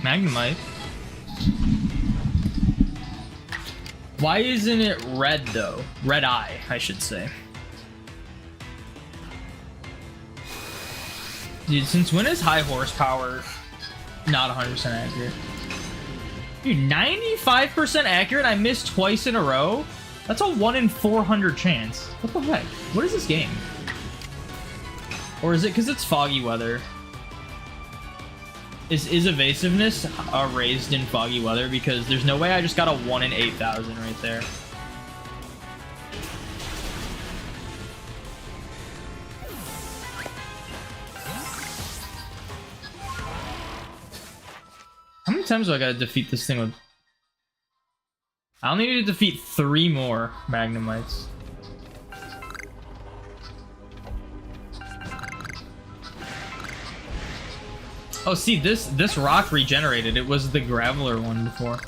Magnemite. Why isn't it red though? Red eye, I should say. Dude, since when is high horsepower not 100% accurate? Dude, 95% accurate? I missed twice in a row? That's a 1 in 400 chance. What the heck? What is this game? Or is it because it's foggy weather? Is evasiveness raised in foggy weather? Because there's no way I just got a 1 in 8,000 right there. How many times do I gotta defeat this thing with... I'll need to defeat 3 more Magnemites. Oh, see, this rock regenerated. It was the Graveler one before.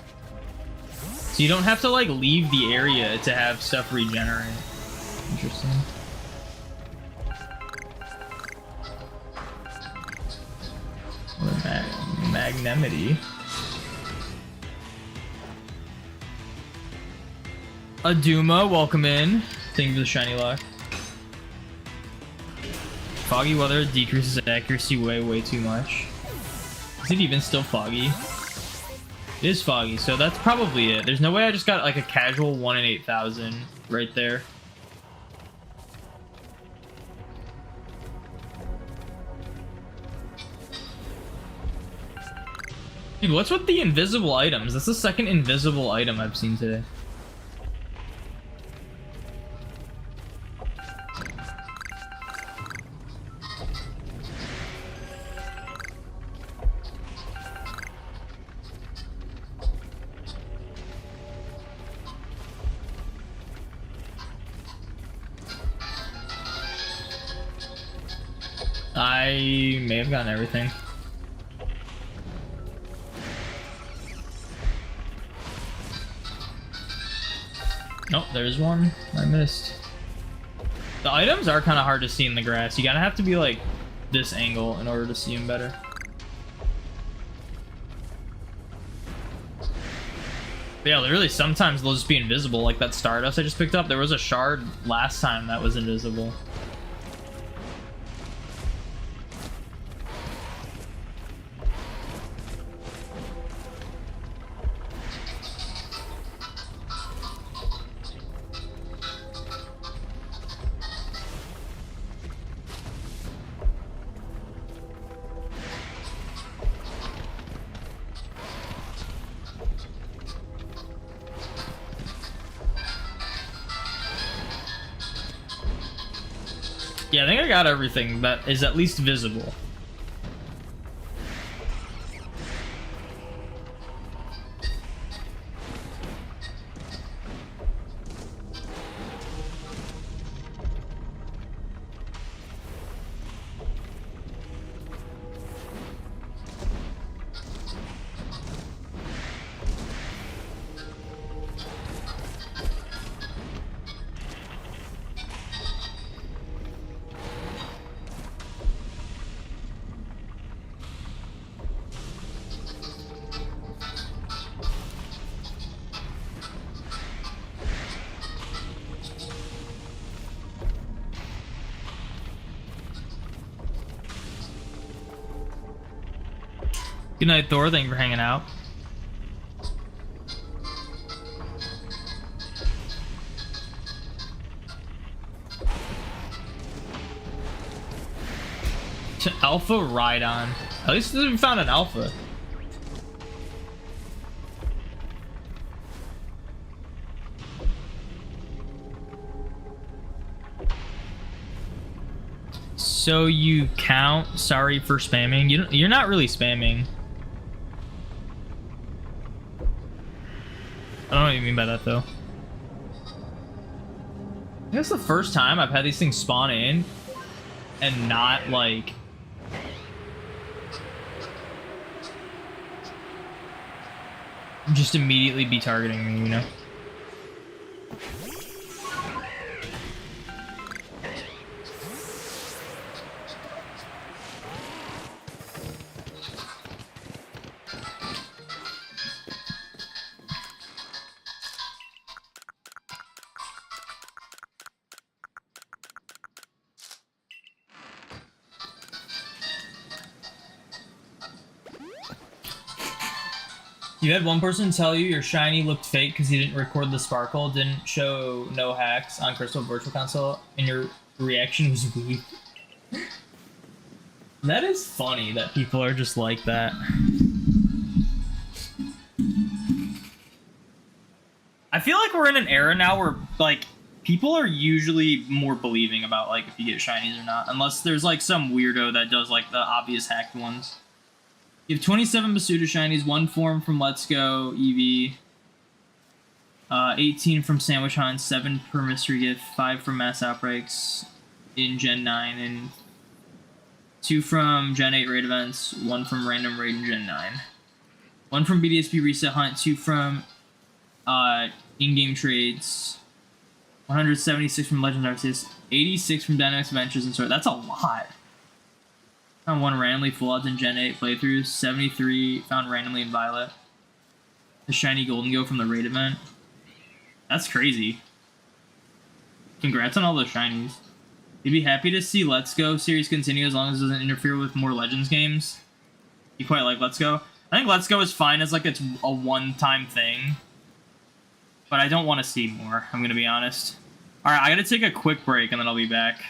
So you don't have to, like, leave the area to have stuff regenerate. Interesting. Magnemity. Aduma, welcome in. Thank you for the shiny lock. Foggy weather decreases accuracy way too much. Is it even still foggy? It is foggy, so that's probably it. There's no way I just got like a casual 1 in 8,000 right there. Dude, what's with the invisible items? That's the second invisible item I've seen today. I may have gotten everything. Oh, there's one I missed. The items are kind of hard to see in the grass. You gotta have to be like this angle in order to see them better. But yeah, literally sometimes they'll just be invisible. Like that Stardust I just picked up. There was a shard last time that was invisible. Yeah, I think I got everything that is at least visible. Good night, Thor. Thank you for hanging out. To Alpha Rhydon. At least we found an Alpha. So you count? Sorry for spamming. You're not really spamming. I don't know what you mean by that, though. I think it's the first time I've had these things spawn in and not, like... just immediately be targeting me, you know? You had one person tell you your shiny looked fake because you didn't record the sparkle, didn't show no hacks on Crystal Virtual Console, and your reaction was weak. That is funny that people are just like that. I feel like we're in an era now where, like, people are usually more believing about, like, if you get shinies or not, unless there's, like, some weirdo that does, like, the obvious hacked ones. You have 27 Basuda shinies, 1 form from Let's Go EV, 18 from Sandwich Hunt, 7 per mystery gift, 5 from Mass Outbreaks in Gen 9, and 2 from Gen 8 raid events, 1 from Random Raid in Gen 9. 1 from BDSP Reset Hunt, 2 from in-game trades, 176 from Legends Arceus, 86 from Dynamax Ventures, and so that's a lot. Found 1 randomly full odds in Gen 8 playthroughs, 73 found randomly in Violet. The shiny Golden Go from the raid event. That's crazy. Congrats on all those shinies. You'd be happy to see Let's Go series continue as long as it doesn't interfere with more Legends games. You quite like Let's Go? I think Let's Go is fine as like it's a one-time thing. But I don't want to see more, I'm gonna be honest. Alright, I gotta take a quick break and then I'll be back.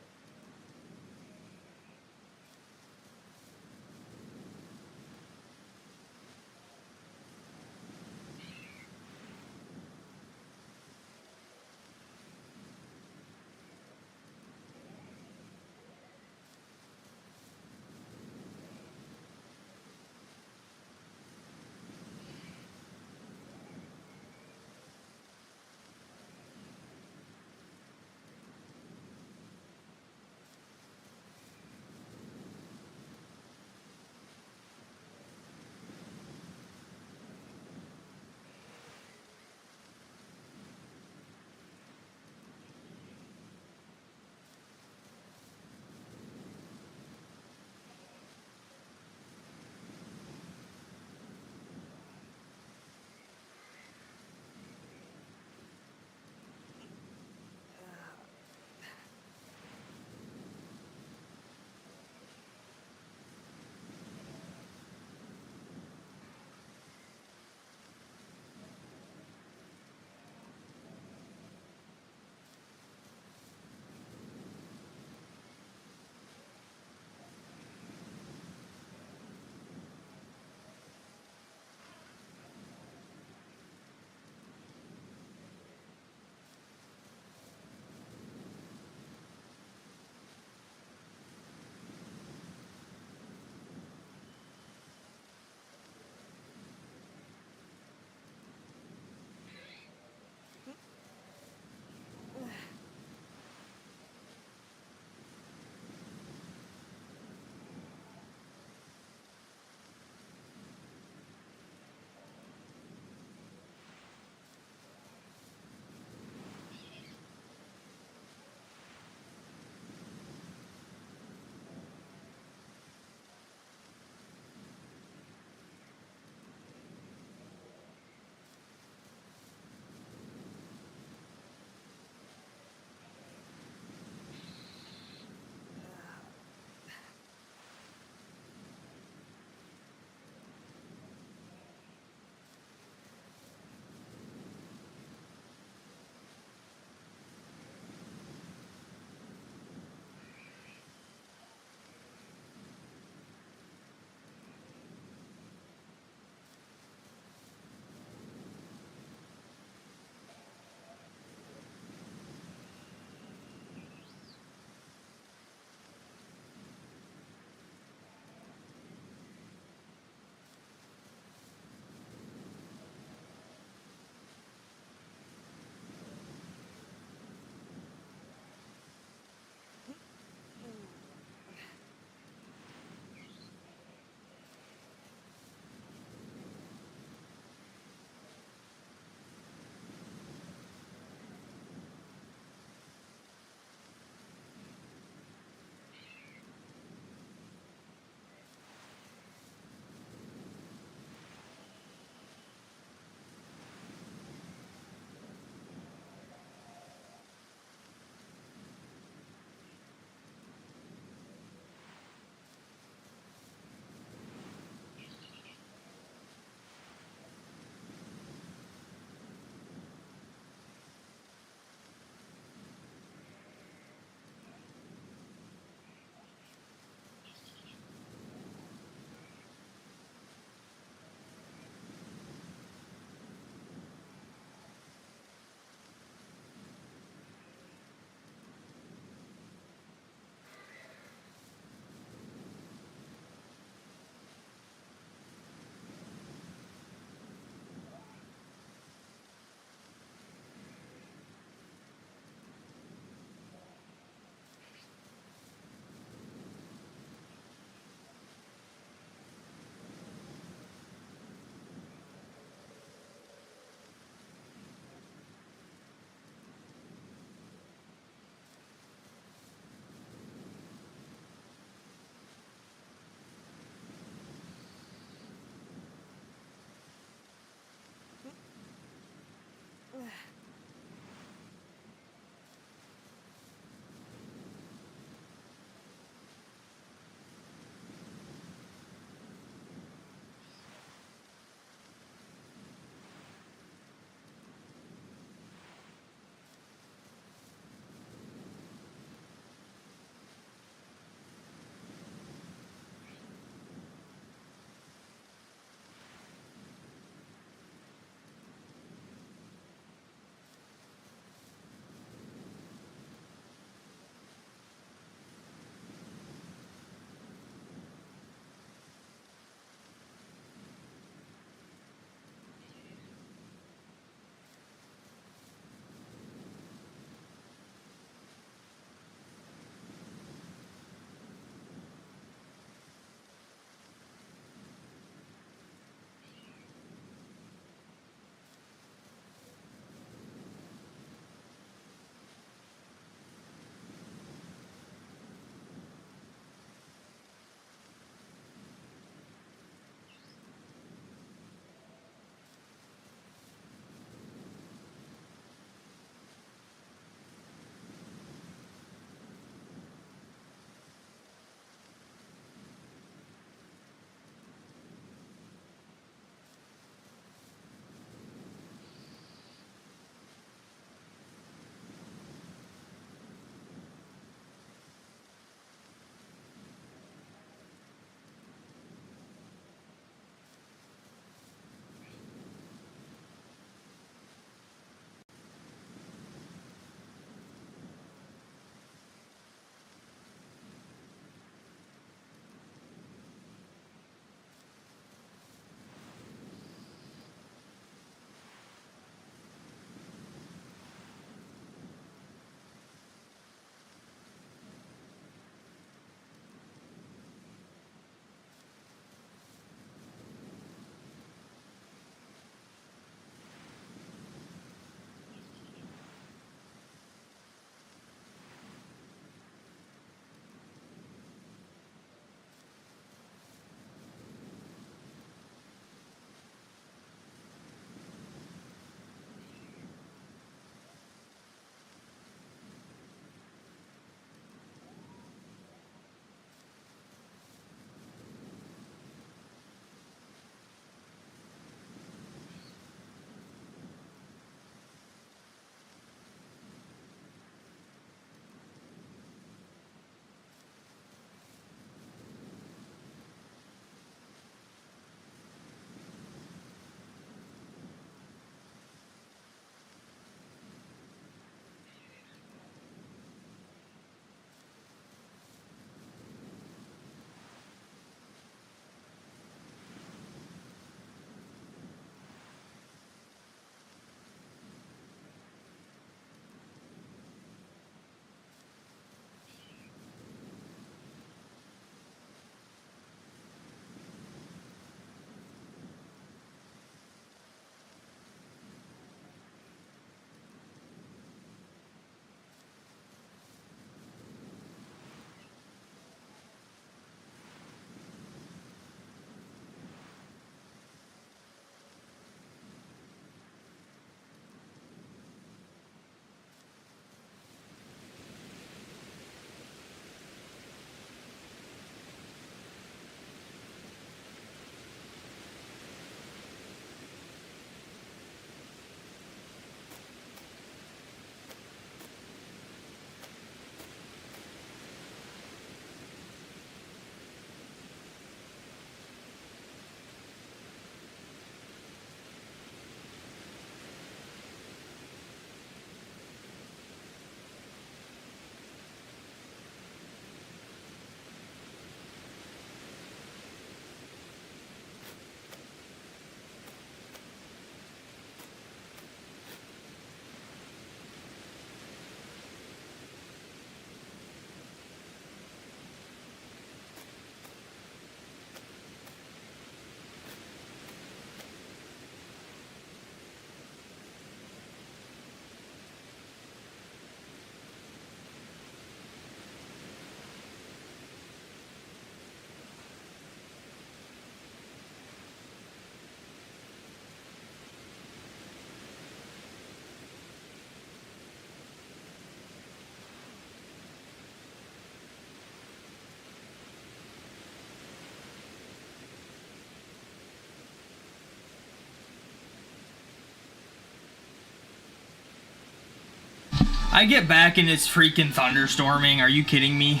I get back and it's freaking thunderstorming. Are you kidding me?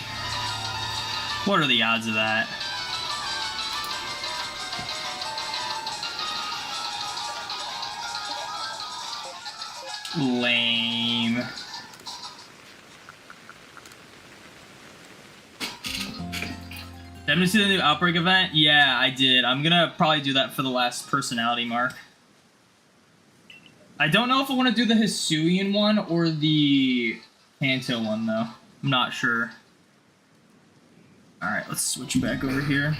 What are the odds of that? Lame. Did you see the new Outbreak event? Yeah, I did. I'm gonna probably do that for the last personality mark. I don't know if I want to do the Hisuian one or the Kanto one, though. I'm not sure. Alright, let's switch back over here.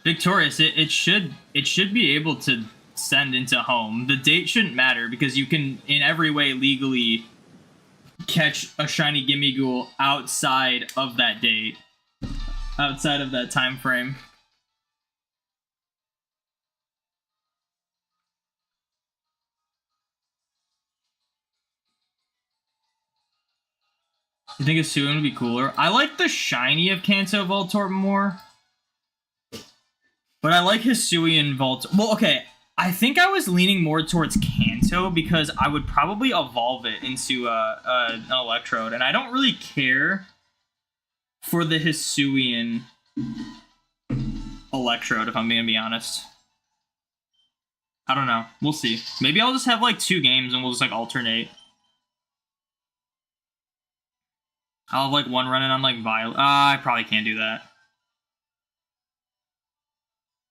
Victorious, it should be able to send into home. The date shouldn't matter because you can in every way legally catch a shiny Gimmighoul outside of that date. Outside of that time frame. You think a Hisuian would be cooler? I like the shiny of Kanto Voltorb more. But I like Hisuian Voltorb. Well, okay. I think I was leaning more towards Kanto because I would probably evolve it into an Electrode. And I don't really care for the Hisuian Electrode, if I'm going to be honest. I don't know. We'll see. Maybe I'll just have like 2 games and we'll just like alternate. I'll have like one running on like Violet. I probably can't do that.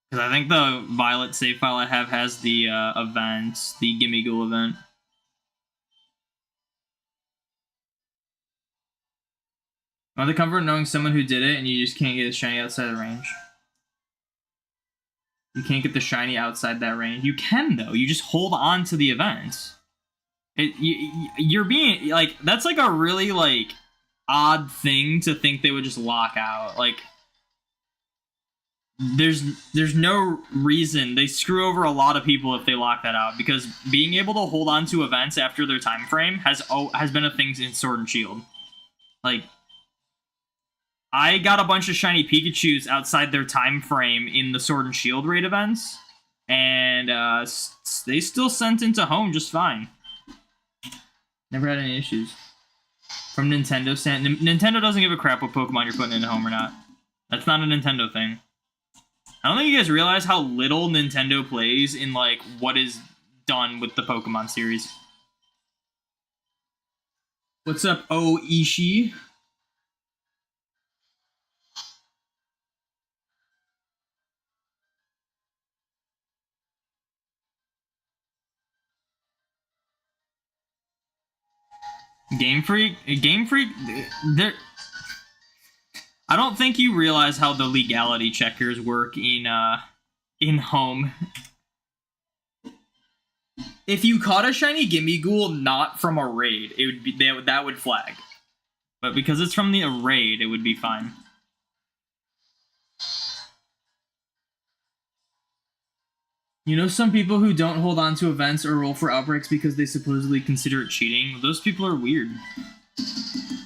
Because I think the Violet save file I have has the event, the Gimmighoul event. Well, the comfort of knowing someone who did it and you just can't get a shiny outside the range. You can't get the shiny outside that range. You can, though. You just hold on to the event. You're being, like, that's like a really, like, odd thing to think they would just lock out. Like, there's no reason. They screw over a lot of people if they lock that out, because being able to hold on to events after their time frame has been a thing in Sword and Shield. Like, I got a bunch of shiny Pikachus outside their time frame in the Sword and Shield raid events, and they still sent into home just fine. Never had any issues. From Nintendo stand, Nintendo doesn't give a crap what Pokemon you're putting into home or not. That's not a Nintendo thing. I don't think you guys realize how little Nintendo plays in, like, what is done with the Pokemon series. What's up, Oishi? Game Freak, they're... I don't think you realize how the legality checkers work in home. If you caught a shiny Gimmighoul not from a raid, it would be that would flag. But because it's from the raid, it would be fine. You know some people who don't hold on to events or roll for outbreaks because they supposedly consider it cheating? Those people are weird.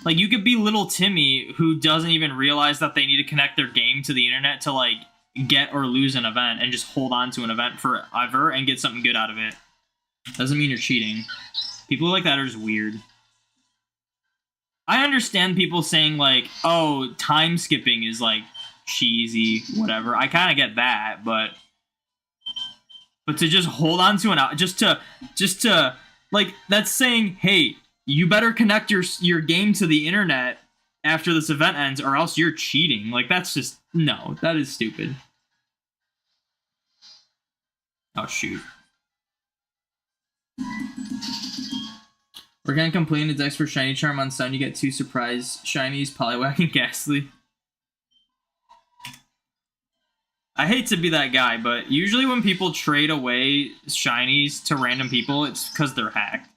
Like, you could be little Timmy who doesn't even realize that they need to connect their game to the internet to, like, get or lose an event and just hold on to an event forever and get something good out of it. Doesn't mean you're cheating. People like that are just weird. I understand people saying, like, oh, time skipping is, like, cheesy, whatever. I kind of get that, but to just hold on to just to, like, that's saying, hey, you better connect your game to the internet after this event ends or else you're cheating. Like, that's just, no, that is stupid. Oh, shoot. We're gonna complain to Dex for Shiny Charm on Sun. You get 2 surprise shinies, Poliwag and Ghastly. I hate to be that guy, but usually when people trade away shinies to random people, it's because they're hacked.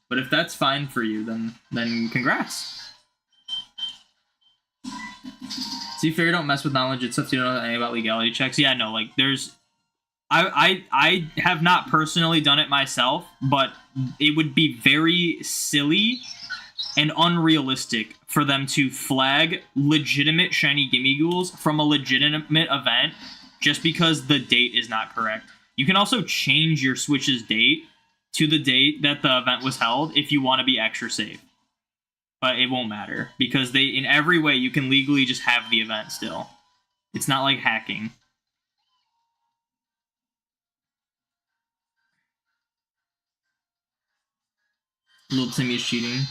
But if that's fine for you, then congrats. See, fair, don't mess with knowledge. It's stuff you don't know anything about legality checks. Yeah, no, like, there's... I have not personally done it myself, but it would be very silly and unrealistic for them to flag legitimate shiny gimme ghouls from a legitimate event just because the date is not correct. You can also change your Switch's date to the date that the event was held if you want to be extra safe. But it won't matter because they, in every way, you can legally just have the event still. It's not like hacking. Little Timmy's cheating.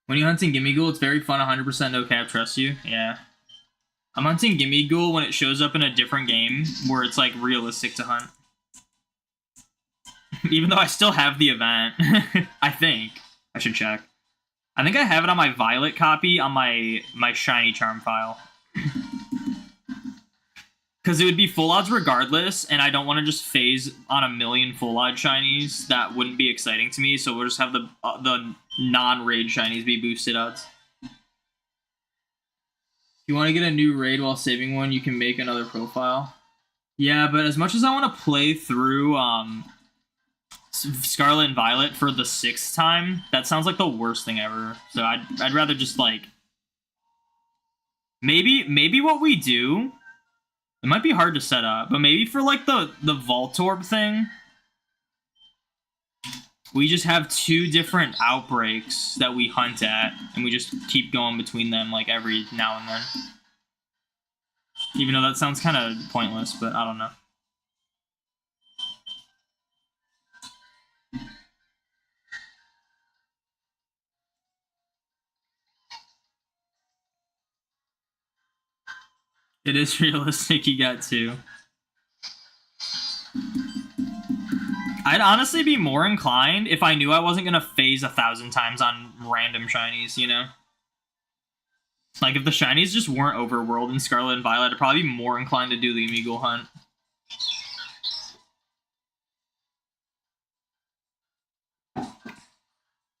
When you're hunting Gimme Ghoul, it's very fun, 100% no cap, trust you. Yeah. I'm hunting Gimme Ghoul when it shows up in a different game where it's like realistic to hunt. Even though I still have the event. I think. I should check. I think I have it on my Violet copy on my Shiny Charm file. Because it would be full odds regardless, and I don't want to just phase on a million full odd shinies. That wouldn't be exciting to me, so we'll just have the non-raid shinies be boosted odds. If you want to get a new raid while saving one, you can make another profile. Yeah, but as much as I want to play through Scarlet and Violet for the 6th time, that sounds like the worst thing ever. So I'd rather just like maybe what we do. It might be hard to set up, but maybe for like the Voltorb thing, we just have 2 different outbreaks that we hunt at, and we just keep going between them like every now and then. Even though that sounds kind of pointless, but I don't know. It is realistic, you got 2. I'd honestly be more inclined if I knew I wasn't going to phase 1,000 times on random shinies, you know? Like, if the shinies just weren't overworld in Scarlet and Violet, I'd probably be more inclined to do the Gimme Ghoul hunt.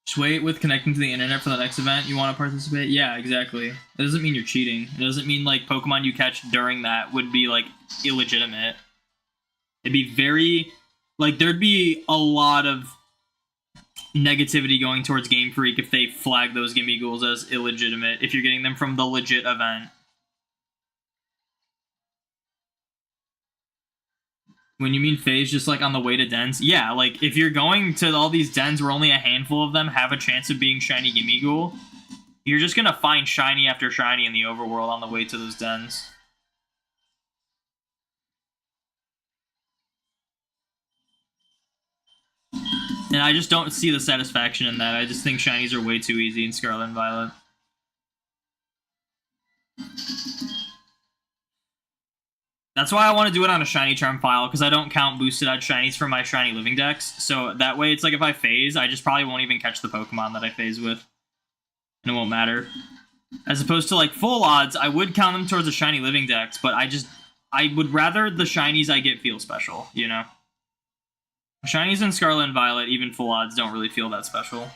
Just wait with connecting to the internet for the next event you want to participate. Yeah, exactly. It doesn't mean you're cheating. It doesn't mean, like, Pokemon you catch during that would be, like, illegitimate. It'd be very... Like, there'd be a lot of negativity going towards Game Freak if they flag those Gimme Ghouls as illegitimate, if you're getting them from the legit event. When you mean phase, just like on the way to dens? Yeah, like if you're going to all these dens where only a handful of them have a chance of being shiny Gimme Ghoul, you're just gonna find shiny after shiny in the overworld on the way to those dens. And I just don't see the satisfaction in that. I just think shinies are way too easy in Scarlet and Violet. That's why I want to do it on a shiny charm file, because I don't count boosted odd shinies for my shiny living dex. So that way, it's like if I phase, I just probably won't even catch the Pokemon that I phase with. And it won't matter. As opposed to like full odds, I would count them towards a shiny living dex, but I would rather the shinies I get feel special, you know? Shinies in Scarlet and Violet, even full odds, don't really feel that special.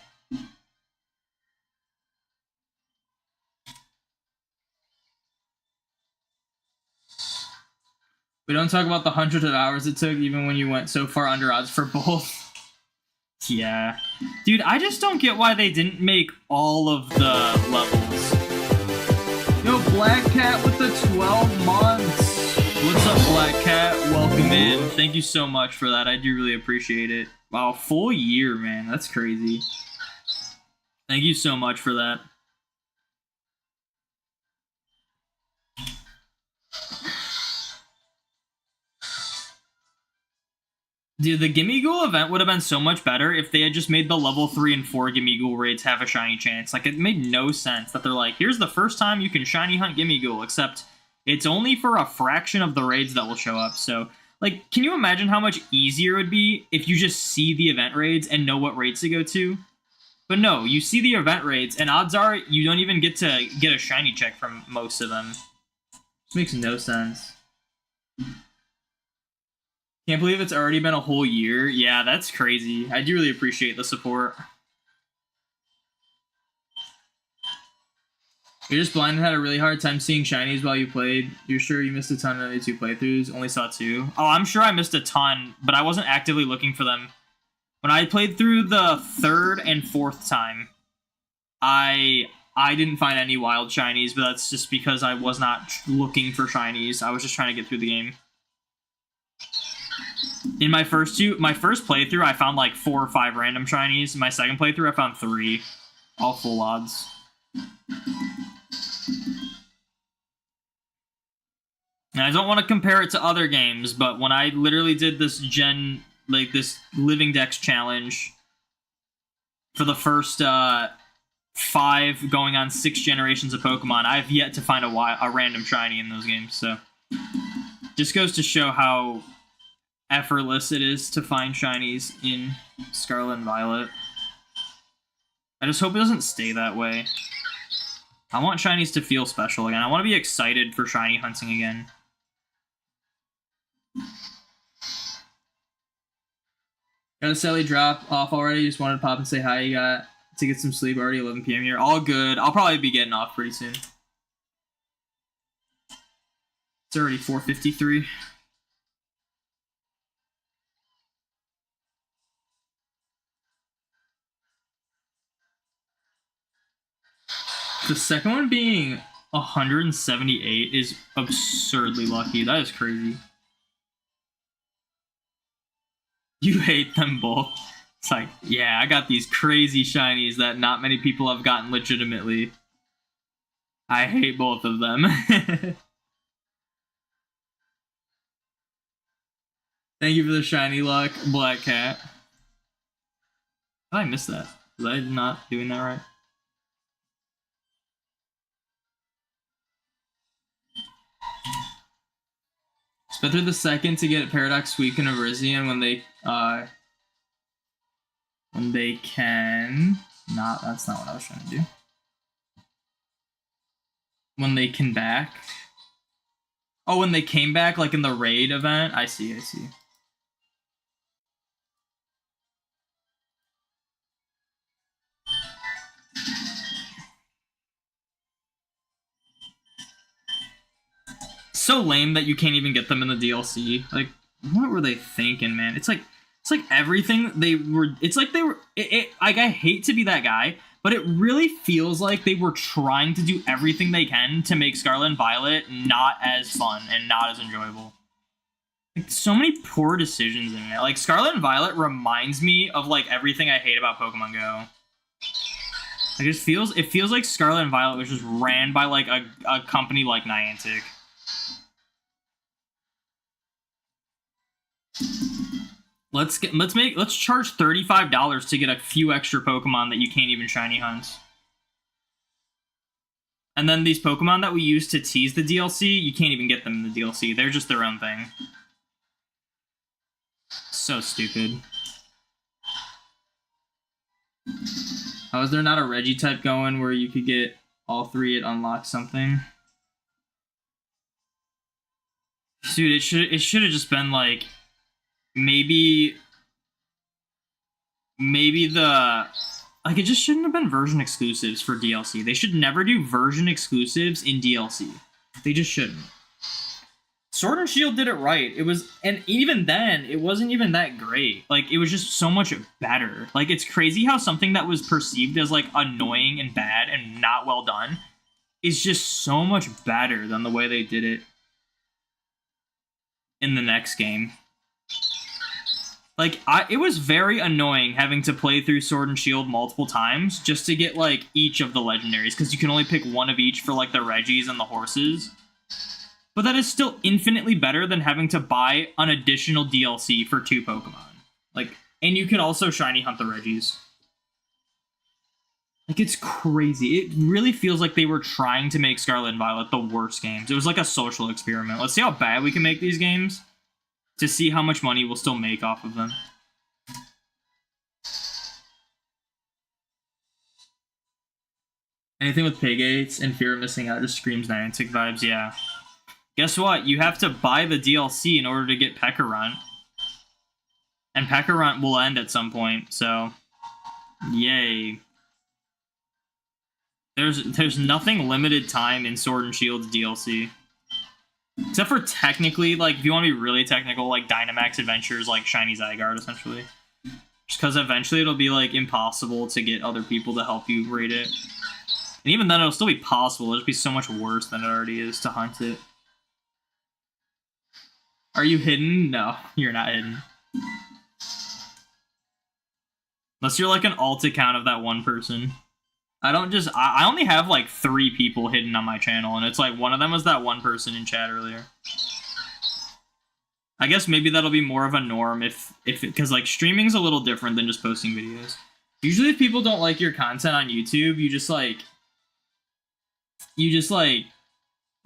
We don't talk about the hundreds of hours it took, even when you went so far under odds for both. Yeah. Dude, I just don't get why they didn't make all of the levels. Yo, Black Cat with the 12 months. What's up, Black Cat? Welcome in. Thank you so much for that. I do really appreciate it. Wow, full year, man. That's crazy. Thank you so much for that. Dude, the Gimme Ghoul event would have been so much better if they had just made the level 3 and 4 Gimme Ghoul raids have a shiny chance. Like, it made no sense that they're like, here's the first time you can shiny hunt Gimme Ghoul, except it's only for a fraction of the raids that will show up. So, like, can you imagine how much easier it would be if you just see the event raids and know what raids to go to? But no, you see the event raids, and odds are you don't even get to get a shiny check from most of them. This makes no sense. Can't believe it's already been a whole year. Yeah, that's crazy. I do really appreciate the support. You're just blind and had a really hard time seeing shinies while you played. You're sure you missed a ton of the 2 playthroughs? Only saw 2. Oh, I'm sure I missed a ton, but I wasn't actively looking for them. When I played through the 3rd and 4th time, I didn't find any wild shinies, but that's just because I was not looking for shinies. I was just trying to get through the game. In my first playthrough, I found like 4 or 5 random shinies. In my second playthrough, I found 3, all full odds. And I don't want to compare it to other games, but when I literally did this this Living Dex challenge for the first 5 going on 6 generations of Pokemon, I've yet to find a random shiny in those games. So just goes to show how effortless it is to find shinies in Scarlet and Violet. I just hope it doesn't stay that way. I want shinies to feel special again. I want to be excited for shiny hunting again. Got a Sally drop off already. Just wanted to pop and say hi. You got to get some sleep. Already 11 p.m. here. All good. I'll probably be getting off pretty soon. It's already 4:53. The second one being 178 is absurdly lucky. That is crazy. You hate them both. It's like, yeah, I got these crazy shinies that not many people have gotten legitimately. I hate both of them. Thank you for the shiny luck, Black Cat. How did I miss that? Was I not doing that right? Spent through the second to get Paradox Suicune and Virizion when they can. Not, that's not what I was trying to do. When they can back. Oh, when they came back, like in the raid event? I see. So lame that you can't even get them in the DLC. Like, what were they thinking, man? It's like everything they were. It's like they were. Like, I hate to be that guy, but it really feels like they were trying to do everything they can to make Scarlet and Violet not as fun and not as enjoyable. Like, so many poor decisions in it. Like, Scarlet and Violet reminds me of like everything I hate about Pokemon Go. Like, it feels like Scarlet and Violet was just ran by like a company like Niantic. Let's charge $35 to get a few extra Pokemon that you can't even shiny hunt. And then these Pokemon that we use to tease the DLC, you can't even get them in the DLC. They're just their own thing. So stupid. How is there not a Reggie type going where you could get all 3 at unlock something? Dude, it should have just been like maybe the like it just shouldn't have been version exclusives for DLC. They should never do version exclusives in DLC. They just shouldn't. Sword and Shield did it right. It was, and even then, it wasn't even that great. Like, it was just so much better. Like, it's crazy how something that was perceived as like annoying and bad and not well done is just so much better than the way they did it in the next game. Like, it was very annoying having to play through Sword and Shield multiple times just to get, like, each of the legendaries, because you can only pick one of each for, like, the Reggies and the horses. But that is still infinitely better than having to buy an additional DLC for 2 Pokemon. Like, and you can also shiny hunt the Reggies. Like, it's crazy. It really feels like they were trying to make Scarlet and Violet the worst games. It was like a social experiment. Let's see how bad we can make these games to see how much money we'll still make off of them. Anything with Pig-8s and fear of missing out just screams Niantic vibes, yeah. Guess what? You have to buy the DLC in order to get Pekka-Runt. And Pekka-Runt will end at some point, so yay. There's nothing limited time in Sword and Shield's DLC. Except for technically, like, if you want to be really technical, like Dynamax Adventures, like Shiny Zygarde, essentially. Just because eventually it'll be, like, impossible to get other people to help you raid it. And even then, it'll still be possible. It'll just be so much worse than it already is to hunt it. Are you hidden? No, you're not hidden. Unless you're, like, an alt account of that one person. I only have, like, 3 people hidden on my channel, and it's, like, one of them was that one person in chat earlier. I guess maybe that'll be more of a norm because, like, streaming's a little different than just posting videos. Usually if people don't like your content on YouTube, you just, like,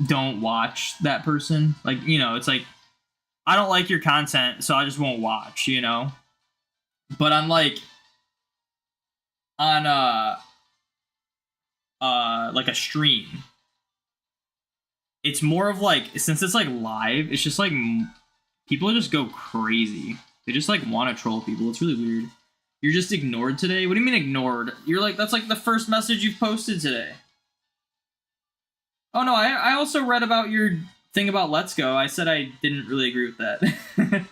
don't watch that person. Like, you know, it's like, I don't like your content, so I just won't watch, you know? But on, like, like a stream, it's more of, like, since it's, like, live, it's just, like, people just go crazy. They just, like, want to troll people. It's really weird. You're just ignored today? What do you mean ignored? You're like, that's, like, the first message you've posted today. Oh, no, I also read about your thing about Let's Go. I said I didn't really agree with that.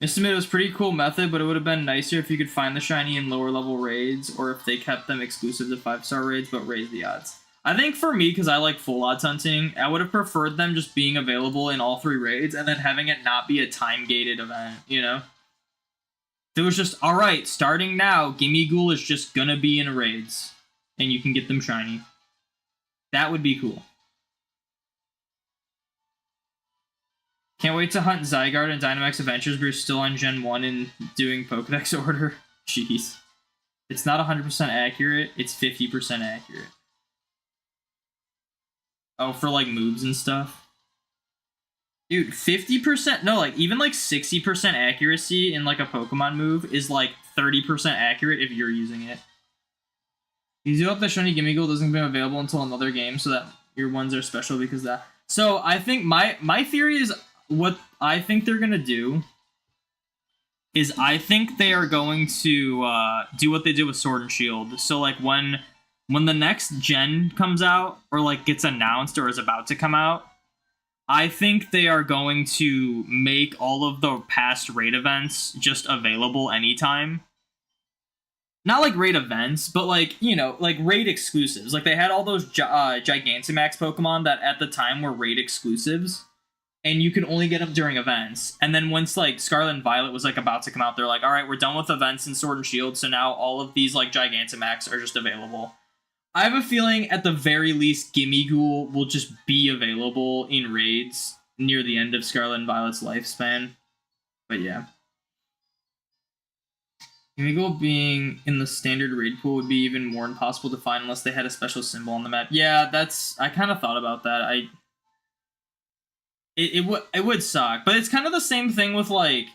Estimate was pretty cool method, but it would have been nicer if you could find the shiny in lower level raids, or if they kept them exclusive to 5-star raids, but raised the odds. I think for me, because I like full odds hunting, I would have preferred them just being available in all 3 raids, and then having it not be a time-gated event, you know? If it was just, alright, starting now, Gimme Ghoul is just gonna be in raids, and you can get them shiny. That would be cool. Can't wait to hunt Zygarde and Dynamax Adventures, but you're still on Gen 1 and doing Pokedex order. Jeez. It's not 100% accurate, it's 50% accurate. Oh, for, like, moves and stuff? Dude, 50%? No, like, even, like, 60% accuracy in, like, a Pokemon move is, like, 30% accurate if you're using it. You do hope that Shiny Gimme Ghoul doesn't become available until another game, so that your ones are special because of that. So, I think my theory is, what I think they're gonna do is I think they are going to do what they did with Sword and Shield. So, like, when the next gen comes out, or, like, gets announced or is about to come out, I think they are going to make all of the past raid events just available anytime. Not, like, raid events, but, like, you know, like, raid exclusives. Like, they had all those Gigantamax Pokemon that at the time were raid exclusives, and you could only get them during events. And then once, like, Scarlet and Violet was, like, about to come out, they're like, alright, we're done with events in Sword and Shield, so now all of these, like, Gigantamax are just available. I have a feeling, at the very least, Gimme Ghoul will just be available in raids near the end of Scarlet and Violet's lifespan. But yeah. Gimme Ghoul being in the standard raid pool would be even more impossible to find unless they had a special symbol on the map. Yeah, I kind of thought about that. It would suck. But it's kind of the same thing with, like,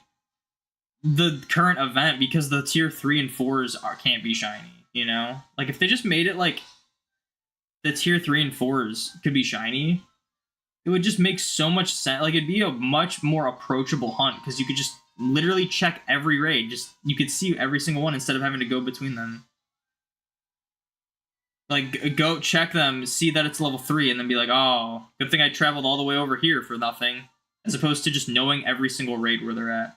the current event, because the tier 3 and 4s can't be shiny. You know? Like, if they just made it, like, the tier 3 and 4s could be shiny, it would just make so much sense. Like, it'd be a much more approachable hunt, because you could just literally check every raid. You could see every single one instead of having to go between them. Like, go check them, see that it's level 3, and then be like, oh, good thing I traveled all the way over here for nothing. As opposed to just knowing every single raid where they're at.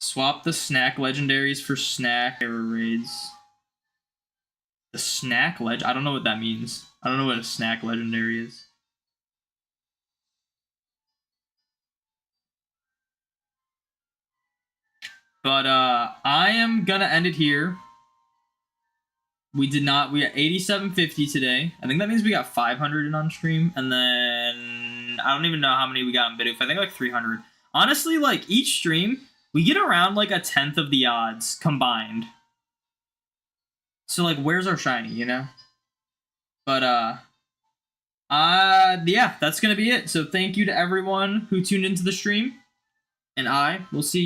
Swap the snack legendaries for snack error raids. The snack I don't know what that means. I don't know what a snack legendary is. But I am gonna end it here. We got 8750 today. I think that means we got 500 in on stream, and then I don't even know how many we got in Bidoof. I think like 300. Honestly, like, each stream we get around like 1/10 of the odds combined. So, like, where's our shiny, you know? But, yeah, that's gonna be it. So thank you to everyone who tuned into the stream, and I will see you.